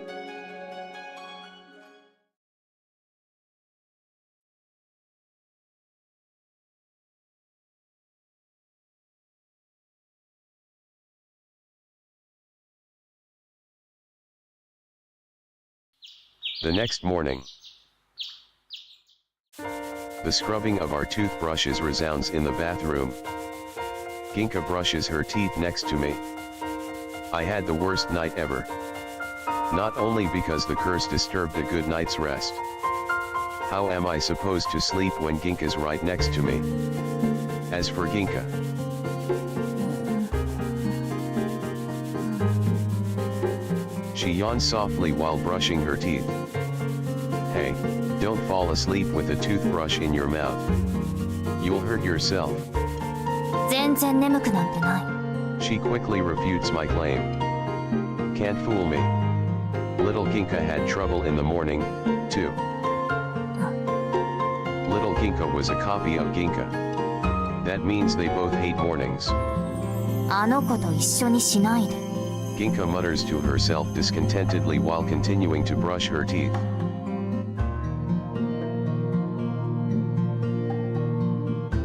Speaker 5: The next morning, the scrubbing of our toothbrushes resounds in the bathroom. Ginka brushes her teeth next to me. I had the worst night ever. Not only because the curse disturbed a good night's rest. How am I supposed to sleep when Ginka's right next to me? As for Ginka, she yawns softly while brushing her teeth. Hey, don't fall asleep with a toothbrush in your mouth. You'll hurt yourself.
Speaker 1: 全然眠くなんてない。
Speaker 5: She quickly refutes my claim. Can't fool me. Little Ginka had trouble in the morning, too. Little Ginka was a copy of Ginka. That means they both hate mornings.
Speaker 1: あの子と一緒にしないで。
Speaker 5: Ginka mutters to herself discontentedly while continuing to brush her teeth.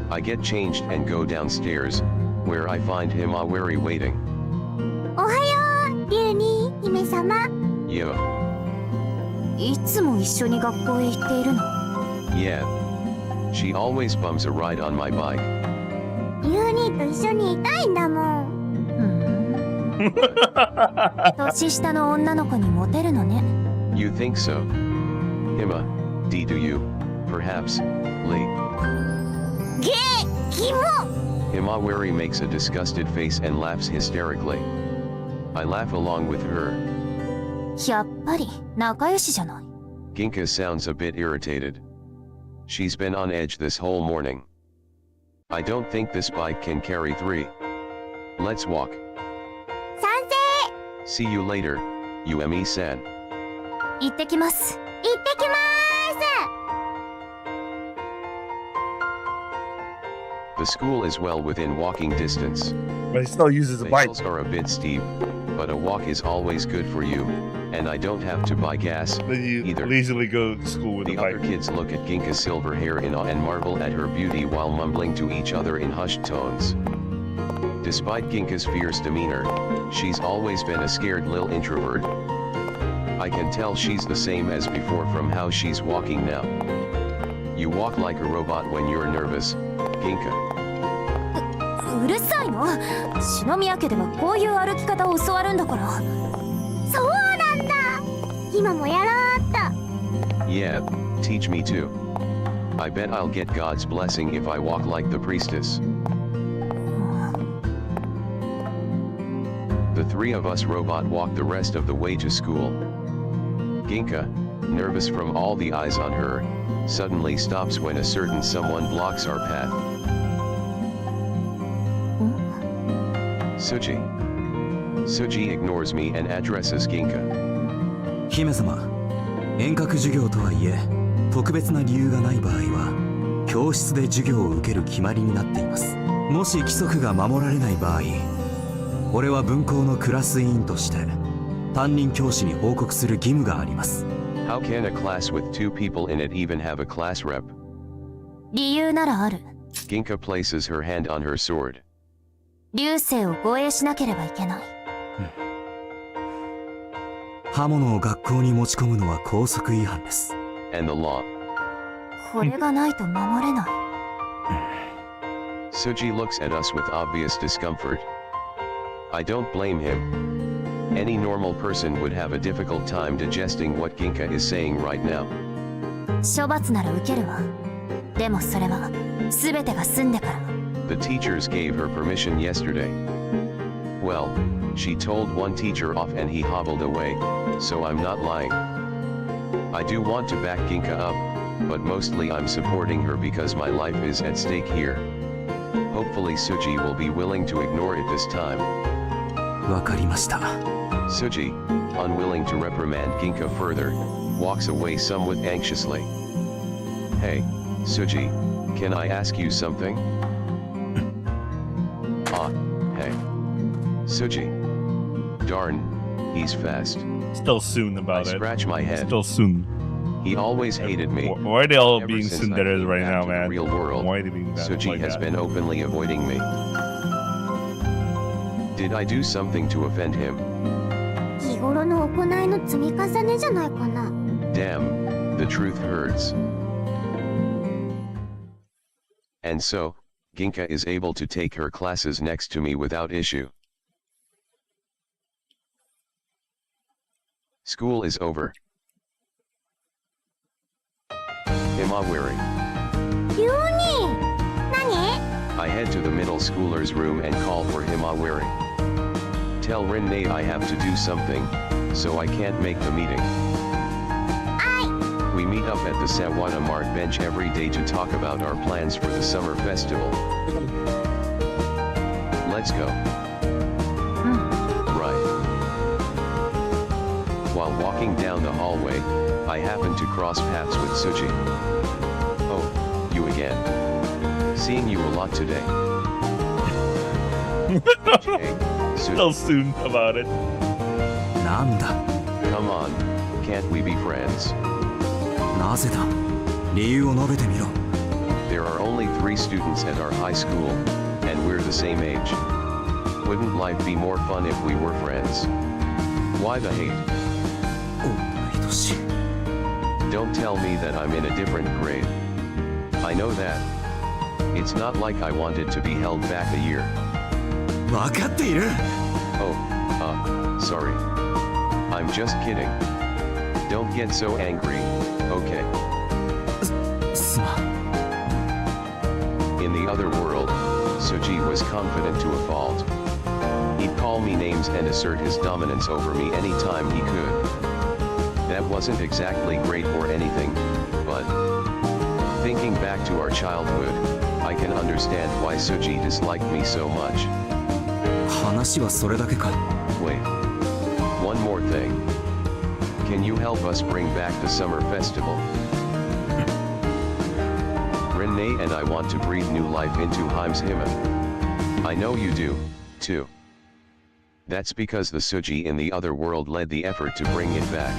Speaker 5: I get changed and go downstairs, where I find Himawari waiting.
Speaker 1: おはよう、リュウニー、姫様。
Speaker 5: Yo,
Speaker 1: いつも一緒に学校へ行っているの。
Speaker 5: yeah. She always bums a ride on my bike.
Speaker 1: リュウニーと一緒にいたいんだもん。年下の女の子にモテるのね。
Speaker 5: You think so? Hima, do you? Perhaps, Lee.
Speaker 1: ゲー、キモ。
Speaker 5: Himawari makes a disgusted face and laughs hysterically. I laugh along with her.
Speaker 1: やっぱり仲良しじゃない。
Speaker 5: Ginka sounds a bit irritated. She's been on edge this whole morning. I don't think this bike can carry 3. Let's walk.
Speaker 1: 賛
Speaker 5: See you later, Yuemi-san.
Speaker 1: 成。行ってきます。行ってきま
Speaker 5: The school is well within walking distance.
Speaker 2: But he still uses a
Speaker 5: The
Speaker 2: bike.
Speaker 5: hills are a bit steep, but a walk is always good for you, and I don't have to buy gas,
Speaker 2: Then you
Speaker 5: either.
Speaker 2: leisurely go to school with
Speaker 5: The
Speaker 2: a bike.
Speaker 5: other kids look at Ginka's silver hair in awe and marvel at her beauty while mumbling to each other in hushed tones. Despite Ginka's fierce demeanor, she's always been a scared lil introvert. I can tell she's the same as before from how she's walking now. You walk like a robot when you're nervous, Ginka.
Speaker 1: うるさいの。篠宮家ではこういう歩き方を教わるんだから。そうなんだ。今もやろうっと。
Speaker 5: Yeah, teach me too. I bet I'll get God's blessing if I walk like the priestess. The 3 of us robot walk the rest of the way to school. Ginka, nervous from all the eyes on her, suddenly stops when a certain someone blocks our path. Suji. Suji ignores me and addresses Ginka.
Speaker 3: 姫様、遠隔授業とはいえ特別な理由がない場合は教室で授業を受ける決まりになっています。もし規則が守られない場合、俺は分校のクラス委員として担任教師に報告する義務があります。
Speaker 5: How can a class with 2 people in it even have a class rep?
Speaker 1: 理由ならある。
Speaker 5: Ginka places her hand on her sword.
Speaker 1: 流星を護衛しなければいけない。
Speaker 3: 刃物を学校に持ち込むのは校則違反です。
Speaker 5: And the law.
Speaker 1: これがないと守れない。
Speaker 5: Suji looks at us with obvious discomfort. I don't blame him. Any normal person would have a difficult time digesting what Ginka is saying right now.
Speaker 1: 処罰なら受けるわ。でもそれは全てが済んでから。
Speaker 5: The teachers gave her permission yesterday. Well, she told one teacher off and he hobbled away, so I'm not lying. I do want to back Ginka up, but mostly I'm supporting her because my life is at stake here. Hopefully Suji will be willing to ignore it this time.
Speaker 3: わかりました。
Speaker 5: Suji, unwilling to reprimand Ginka further, walks away somewhat anxiously. Hey, Suji, can I ask you something? Hey. Suji. Darn, he's fast.
Speaker 2: Still soon
Speaker 5: I
Speaker 2: about it.
Speaker 5: scratch my head.
Speaker 2: Still soon.
Speaker 5: He always hated me.
Speaker 2: Why are they all
Speaker 5: Ever
Speaker 2: being
Speaker 5: since I
Speaker 2: tsunderes
Speaker 5: came
Speaker 2: right
Speaker 5: back
Speaker 2: now,
Speaker 5: to the
Speaker 2: man?
Speaker 5: real world,
Speaker 2: Why are they being that?
Speaker 5: Suji
Speaker 2: like
Speaker 5: has
Speaker 2: that?
Speaker 5: been openly avoiding me. Did I do something to offend him?
Speaker 1: 日頃の行いの積み重ねじゃないかな。
Speaker 5: Damn, the truth hurts. And so, Ginka is able to take her classes next to me without issue. School is over. Himawari.
Speaker 1: ユニ何？
Speaker 5: I head to the middle schooler's room and call for Himawari. Tell Rinne I have to do something, so I can't make the meeting. We meet up at the Sawada Mart bench every day to talk about our plans for the summer festival. Let's go. Right. While walking down the hallway, I happened to cross paths with Suji. Oh, you again. Seeing you a lot today. Hey, Suji.
Speaker 2: Tell soon about it.
Speaker 3: なんだ
Speaker 5: Come on, can't we be friends?
Speaker 3: なぜだ理由を述べてみろ
Speaker 5: There are only 3 students at our high school, and we're the same age. Wouldn't life be more fun if we were friends? Why the hate?
Speaker 3: 同い年
Speaker 5: Don't tell me that I'm in a different grade. I know that. It's not like I wanted to be held back a year.
Speaker 3: 分かっている
Speaker 5: Oh, sorry. I'm just kidding. Don't get so angry, okay?
Speaker 3: すまん
Speaker 5: In the other world, Suji was confident to a fault. He'd call me names and assert his dominance over me anytime he could. That wasn't exactly great or anything, but thinking back to our childhood, I can understand why Suji disliked me so much.
Speaker 3: 話はそれだけか
Speaker 5: Wait. One more thing. Can you help us bring back the summer festival? Renee and I want to breathe new life into Heimshima. I know you do, too. That's because the Suji in the other world led the effort to bring it back.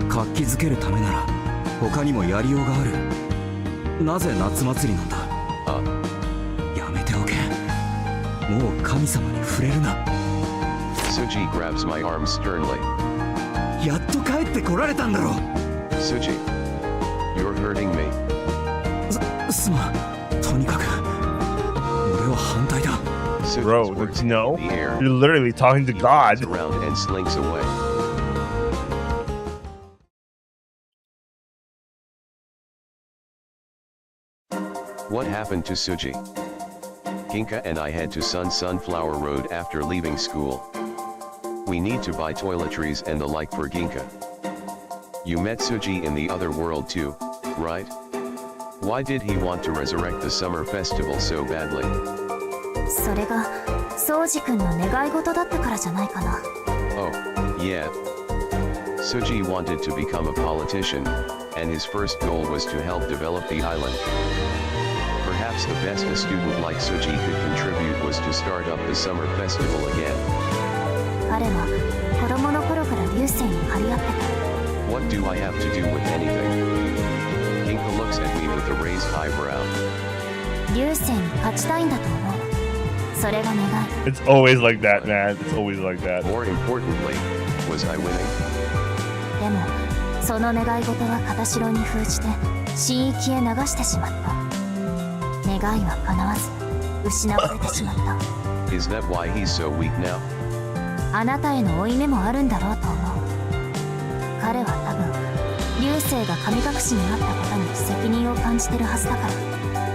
Speaker 3: 活気づけるためなら他にもやりようがあるなぜ夏祭りなんだやめておけもう神様に触れるな
Speaker 5: Suji grabs my arm sternly.
Speaker 3: やっと帰ってこられたんだろ
Speaker 5: Suji, you're hurting me.
Speaker 3: すまんとにかく俺は反対だ
Speaker 5: Suji's
Speaker 2: Bro,
Speaker 5: words
Speaker 2: no.
Speaker 5: in the air,
Speaker 2: You're literally talking to God.
Speaker 5: around and slinks away. What happened to Suji? Ginka and I head to Sunflower Road after leaving school. We need to buy toiletries and the like for Ginka. You met Suji in the other world too, right? Why did he want to resurrect the summer festival so badly?
Speaker 1: それが宗司君の願い事だったからじゃないかな
Speaker 5: Oh, yeah. Suji wanted to become a politician, and his first goal was to help develop the island. Perhaps the best a student like Suji could contribute was to start up the summer festival again.
Speaker 1: 彼は子供の頃から流星に張り合って
Speaker 5: What do I have to do with anything? Ginka looks at me with a raised eyebrow.
Speaker 1: た流星に勝ちたいんだと思うそれが願い
Speaker 2: It's always like that, man. It's always like that.
Speaker 5: More importantly, was I winning?
Speaker 1: でもその願い事は片白に封じて神域へ流してしまった願いは叶わず失われてしまった
Speaker 5: Is that why he's so weak now?
Speaker 1: あなたへの負い目もあるんだろうと思う彼は多分流星が神隠しにあったことに責任を感じてるはずだから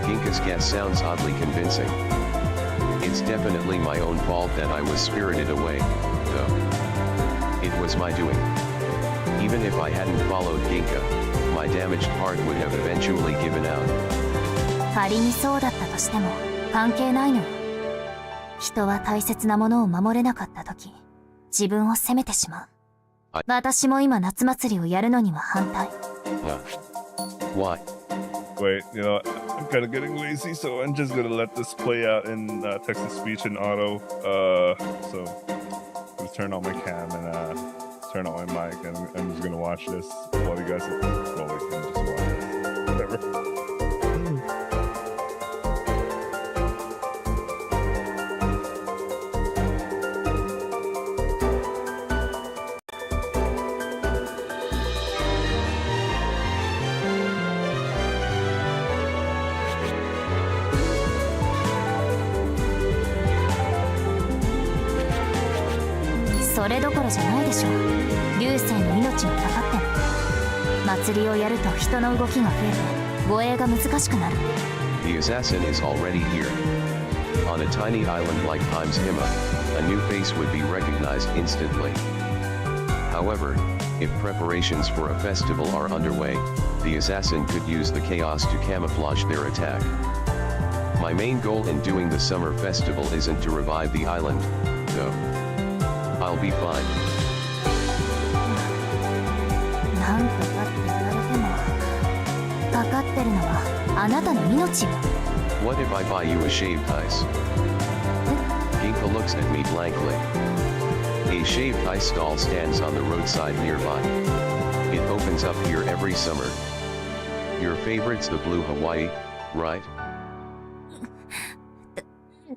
Speaker 5: Ginka's guess sounds oddly convincing. It's definitely my own fault that I was spirited away, though. It was my doing. Even if I hadn't followed Ginka, my damaged heart would have eventually given out.
Speaker 1: 仮にそうだったとしても関係ないのよ人は大切なものを守れなかった時自分を責めてしまう私も今夏祭りをやるのには反対
Speaker 5: Why?
Speaker 2: Wait, you know, I'm kind of getting lazy, so I'm just gonna let this play out in text-to-speech and auto. So just turn on my cam and turn on my mic, and I'm just gonna watch this while you guys are rolling and just watch this. Whatever.
Speaker 1: それどころじゃないでしょう流星の命がかかってる祭りをやると人の動きが増えて護衛が難しくなる
Speaker 5: The assassin is already here. On a tiny island like Heimshima, a new face would be recognized instantly. However, if preparations for a festival are underway, the assassin could use the chaos to camouflage their attack. My main goal in doing the summer festival isn't to revive the island, though. I'll be fine.
Speaker 1: なんとかって言われてもかかってるのはあなたの命よ。
Speaker 5: What if I buy you a shaved ice? Ginka looks at me blankly. A shaved ice stall stands on the roadside nearby. It opens up here every summer. Your favorite's the blue Hawaii, right?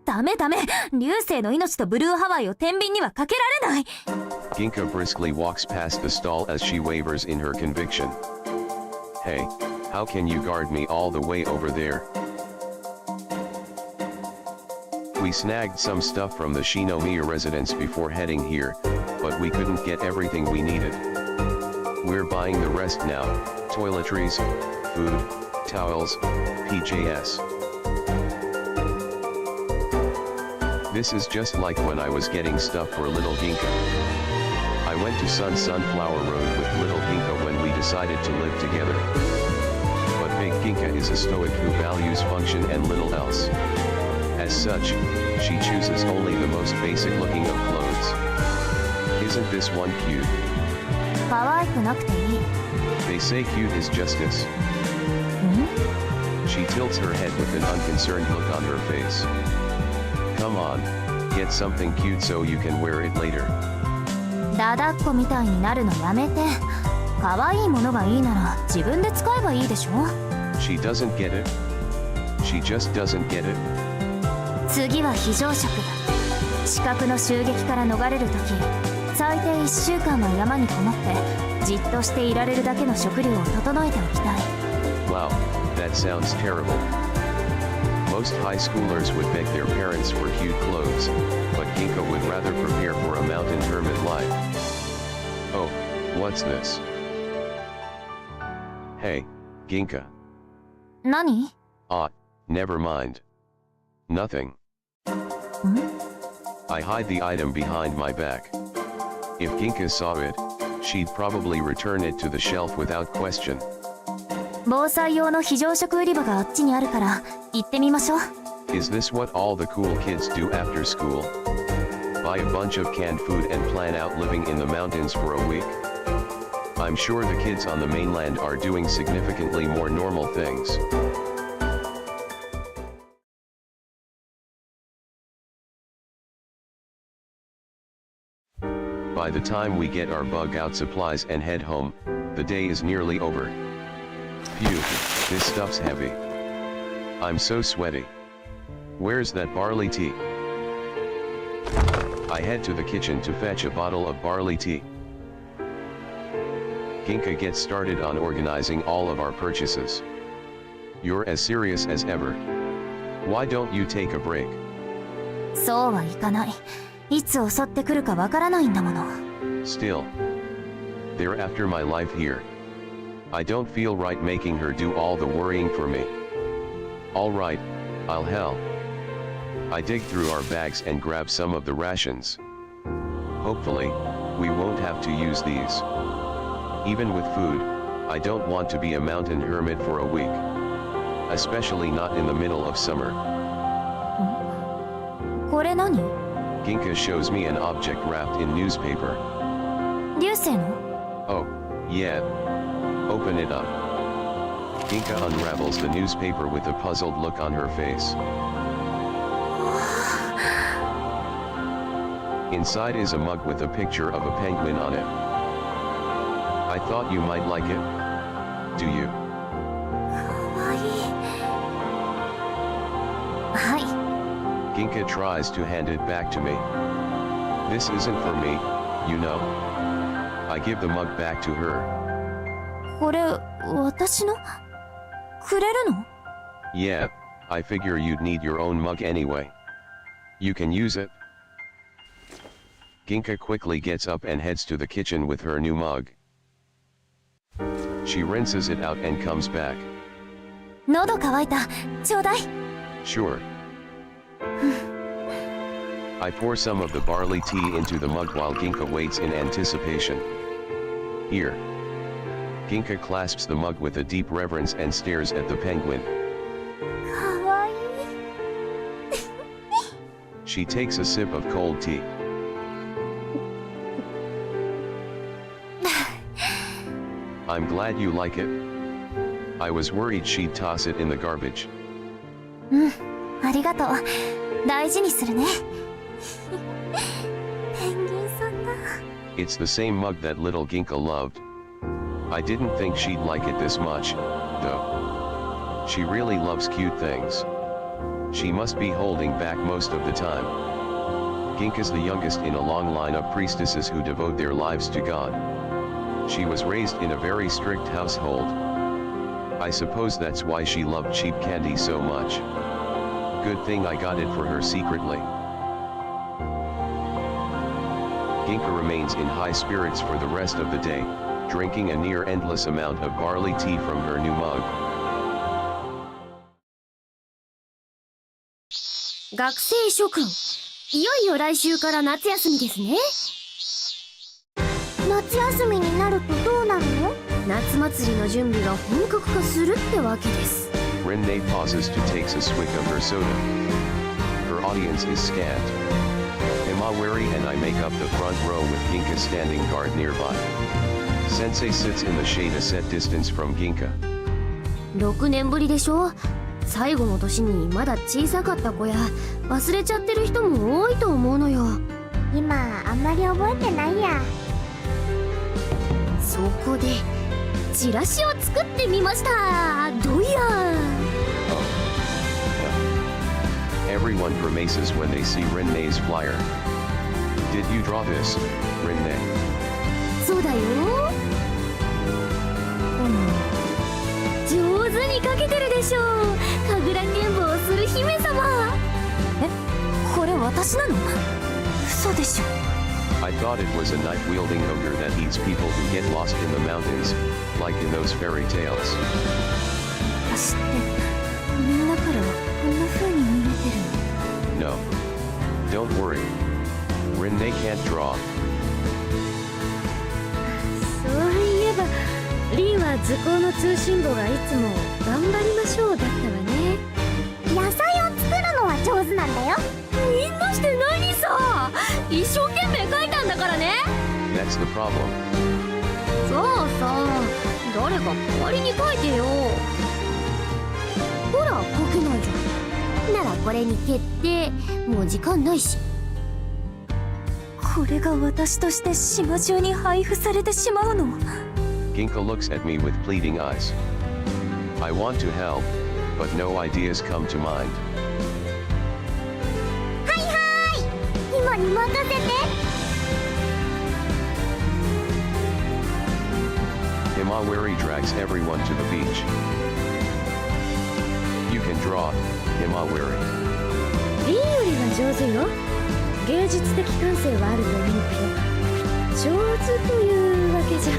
Speaker 1: ダメダメ、流星の命とブルーハワイを天秤にはかけられない。
Speaker 5: Ginka briskly walks past the stall as she wavers in her conviction. Hey, how can you guard me all the way over there? We snagged some stuff from the Shinomiya residence before heading here, but we couldn't get everything we needed. We're buying the rest now: toiletries, food, towels, PJs. This is just like when I was getting stuff for little Ginka. I went to Sunflower Road with little Ginka when we decided to live together. But big Ginka is a stoic who values function and little else. As such, she chooses only the most basic looking of clothes. Isn't this one cute?
Speaker 1: 可愛くなくていい。
Speaker 5: They say cute is justice. She tilts her head with an unconcerned look on her face. Come on, get something cute so you can wear it later.
Speaker 1: ダダっ子みたいになるのやめて。可愛いものがいいなら自分で使えばいいでしょ。
Speaker 5: She doesn't get it. She just doesn't get it.
Speaker 1: 次は非常食だ。視覚の襲撃から逃れるとき、最低1週間は山にこもってじっとしていられるだけの食料を整えておきたい。
Speaker 5: Wow, that sounds terrible. Most high schoolers would beg their parents for cute clothes, but Ginka would rather prepare for a mountain hermit life. Oh, what's this? Hey, Ginka.
Speaker 1: 何？
Speaker 5: Ah, never mind. Nothing. I hide the item behind my back. If Ginka saw it, she'd probably return it to the shelf without question.
Speaker 1: 防災用の非常食売り場があっちにあるから行ってみましょう。
Speaker 5: Is this what all the cool kids do after school? Buy a bunch of canned food and plan out living in the mountains for a week? I'm sure the kids on the mainland are doing significantly more normal things. By the time we get our bug out supplies and head home, the day is nearly over. Phew, this stuff's heavy. I'm so sweaty. Where's that barley tea? I head to the kitchen to fetch a bottle of barley tea. Ginka gets started on organizing all of our purchases. You're as serious as ever. Why don't you take a break?
Speaker 1: そうはいかない。いつ襲ってくるかわからないんだもの。
Speaker 5: Still. They're after my life here. I don't feel right making her do all the worrying for me. Alright, I'll help. I dig through our bags and grab some of the rations. Hopefully, we won't have to use these. Even with food, I don't want to be a mountain hermit for a week. Especially not in the middle of summer.
Speaker 1: これ何？
Speaker 5: Ginka shows me an object wrapped in newspaper.
Speaker 1: 流星の？
Speaker 5: Oh, yeah. Open it up. Ginka unravels the newspaper with a puzzled look on her face. Inside is a mug with a picture of a penguin on it. I thought you might like it. Do you?
Speaker 1: かわいい。はい。
Speaker 5: Ginka tries to hand it back to me. This isn't for me, you know. I give the mug back to her.
Speaker 1: これ私の？くれるの？
Speaker 5: Yeah, I figure you'd need your own mug anyway. You can use it. Ginka quickly gets up and heads to the kitchen with her new mug. She rinses it out and comes back.
Speaker 1: 喉乾いた。ちょうだい。
Speaker 5: Sure. I pour some of the barley tea into the mug while Ginka waits in anticipation. Here. Ginka clasps the mug with a deep reverence and stares at the penguin.
Speaker 1: かわいい。
Speaker 5: She takes a sip of cold tea. I'm glad you like it. I was worried she'd toss it in the garbage.
Speaker 1: ありがとう。大事にするね。ペンギンさんだ。
Speaker 5: It's the same mug that little Ginka loved. I didn't think she'd like it this much, though. She really loves cute things. She must be holding back most of the time. Ginka's the youngest in a long line of priestesses who devote their lives to God. She was raised in a very strict household. I suppose that's why she loved cheap candy so much. Good thing I got it for her secretly. Ginka remains in high spirits for the rest of the day, drinking a near endless amount of barley tea from her new mug.
Speaker 1: 学生諸君、いよいよ来週から夏休みですね。夏休みになるとどうなるの？夏祭りの準備が本格化するってわけです。
Speaker 5: Renee pauses to take a swig of her soda. Her audience is scant. Imawari and I make up the front row with Ginka standing guard nearby. Sensei sits in the shade a set distance from Ginka.
Speaker 1: 6年ぶりでしょ。最後の年にまだ小さかった子や忘れちゃってる人も多いと思うのよ。今あんまり覚えてないや。そこでチラシを作ってみました。どうや。
Speaker 5: Everyone grimaces when they see Renee's flyer. Did you draw this, Renee?
Speaker 1: そうだよ。上手に描けてるでしょ。神楽剣舞をする姫様。え、これ私なの？嘘でしょ。
Speaker 5: I thought it was a knife-wielding ogre that eats people who get lost in the mountains, like in those fairy tales.
Speaker 1: 私ってみんなからこんな風に見えてるの？
Speaker 5: No. Don't worry. Renee can't draw.
Speaker 1: そういえばリンは図工の通信簿がいつも「頑張りましょう」だったわね。野菜を作るのは上手なんだよ。みんなして何さ、一生懸命描いたんだからね。
Speaker 5: That's the problem.
Speaker 1: そうさ、誰か代わりに描いてよ。ほら描けないじゃん。ならこれに決定。もう時間ないし。これが私として島中に配布されてしまうの？
Speaker 5: Ginka looks at me with pleading eyes. I want to help, but no ideas come to mind.
Speaker 1: はいはい、今に任せて。
Speaker 5: Himawari drags everyone to the beach. You can draw, Himawari.
Speaker 1: リンよりは上手よ。芸術的感性はあると思うけど、上手というわけじゃ。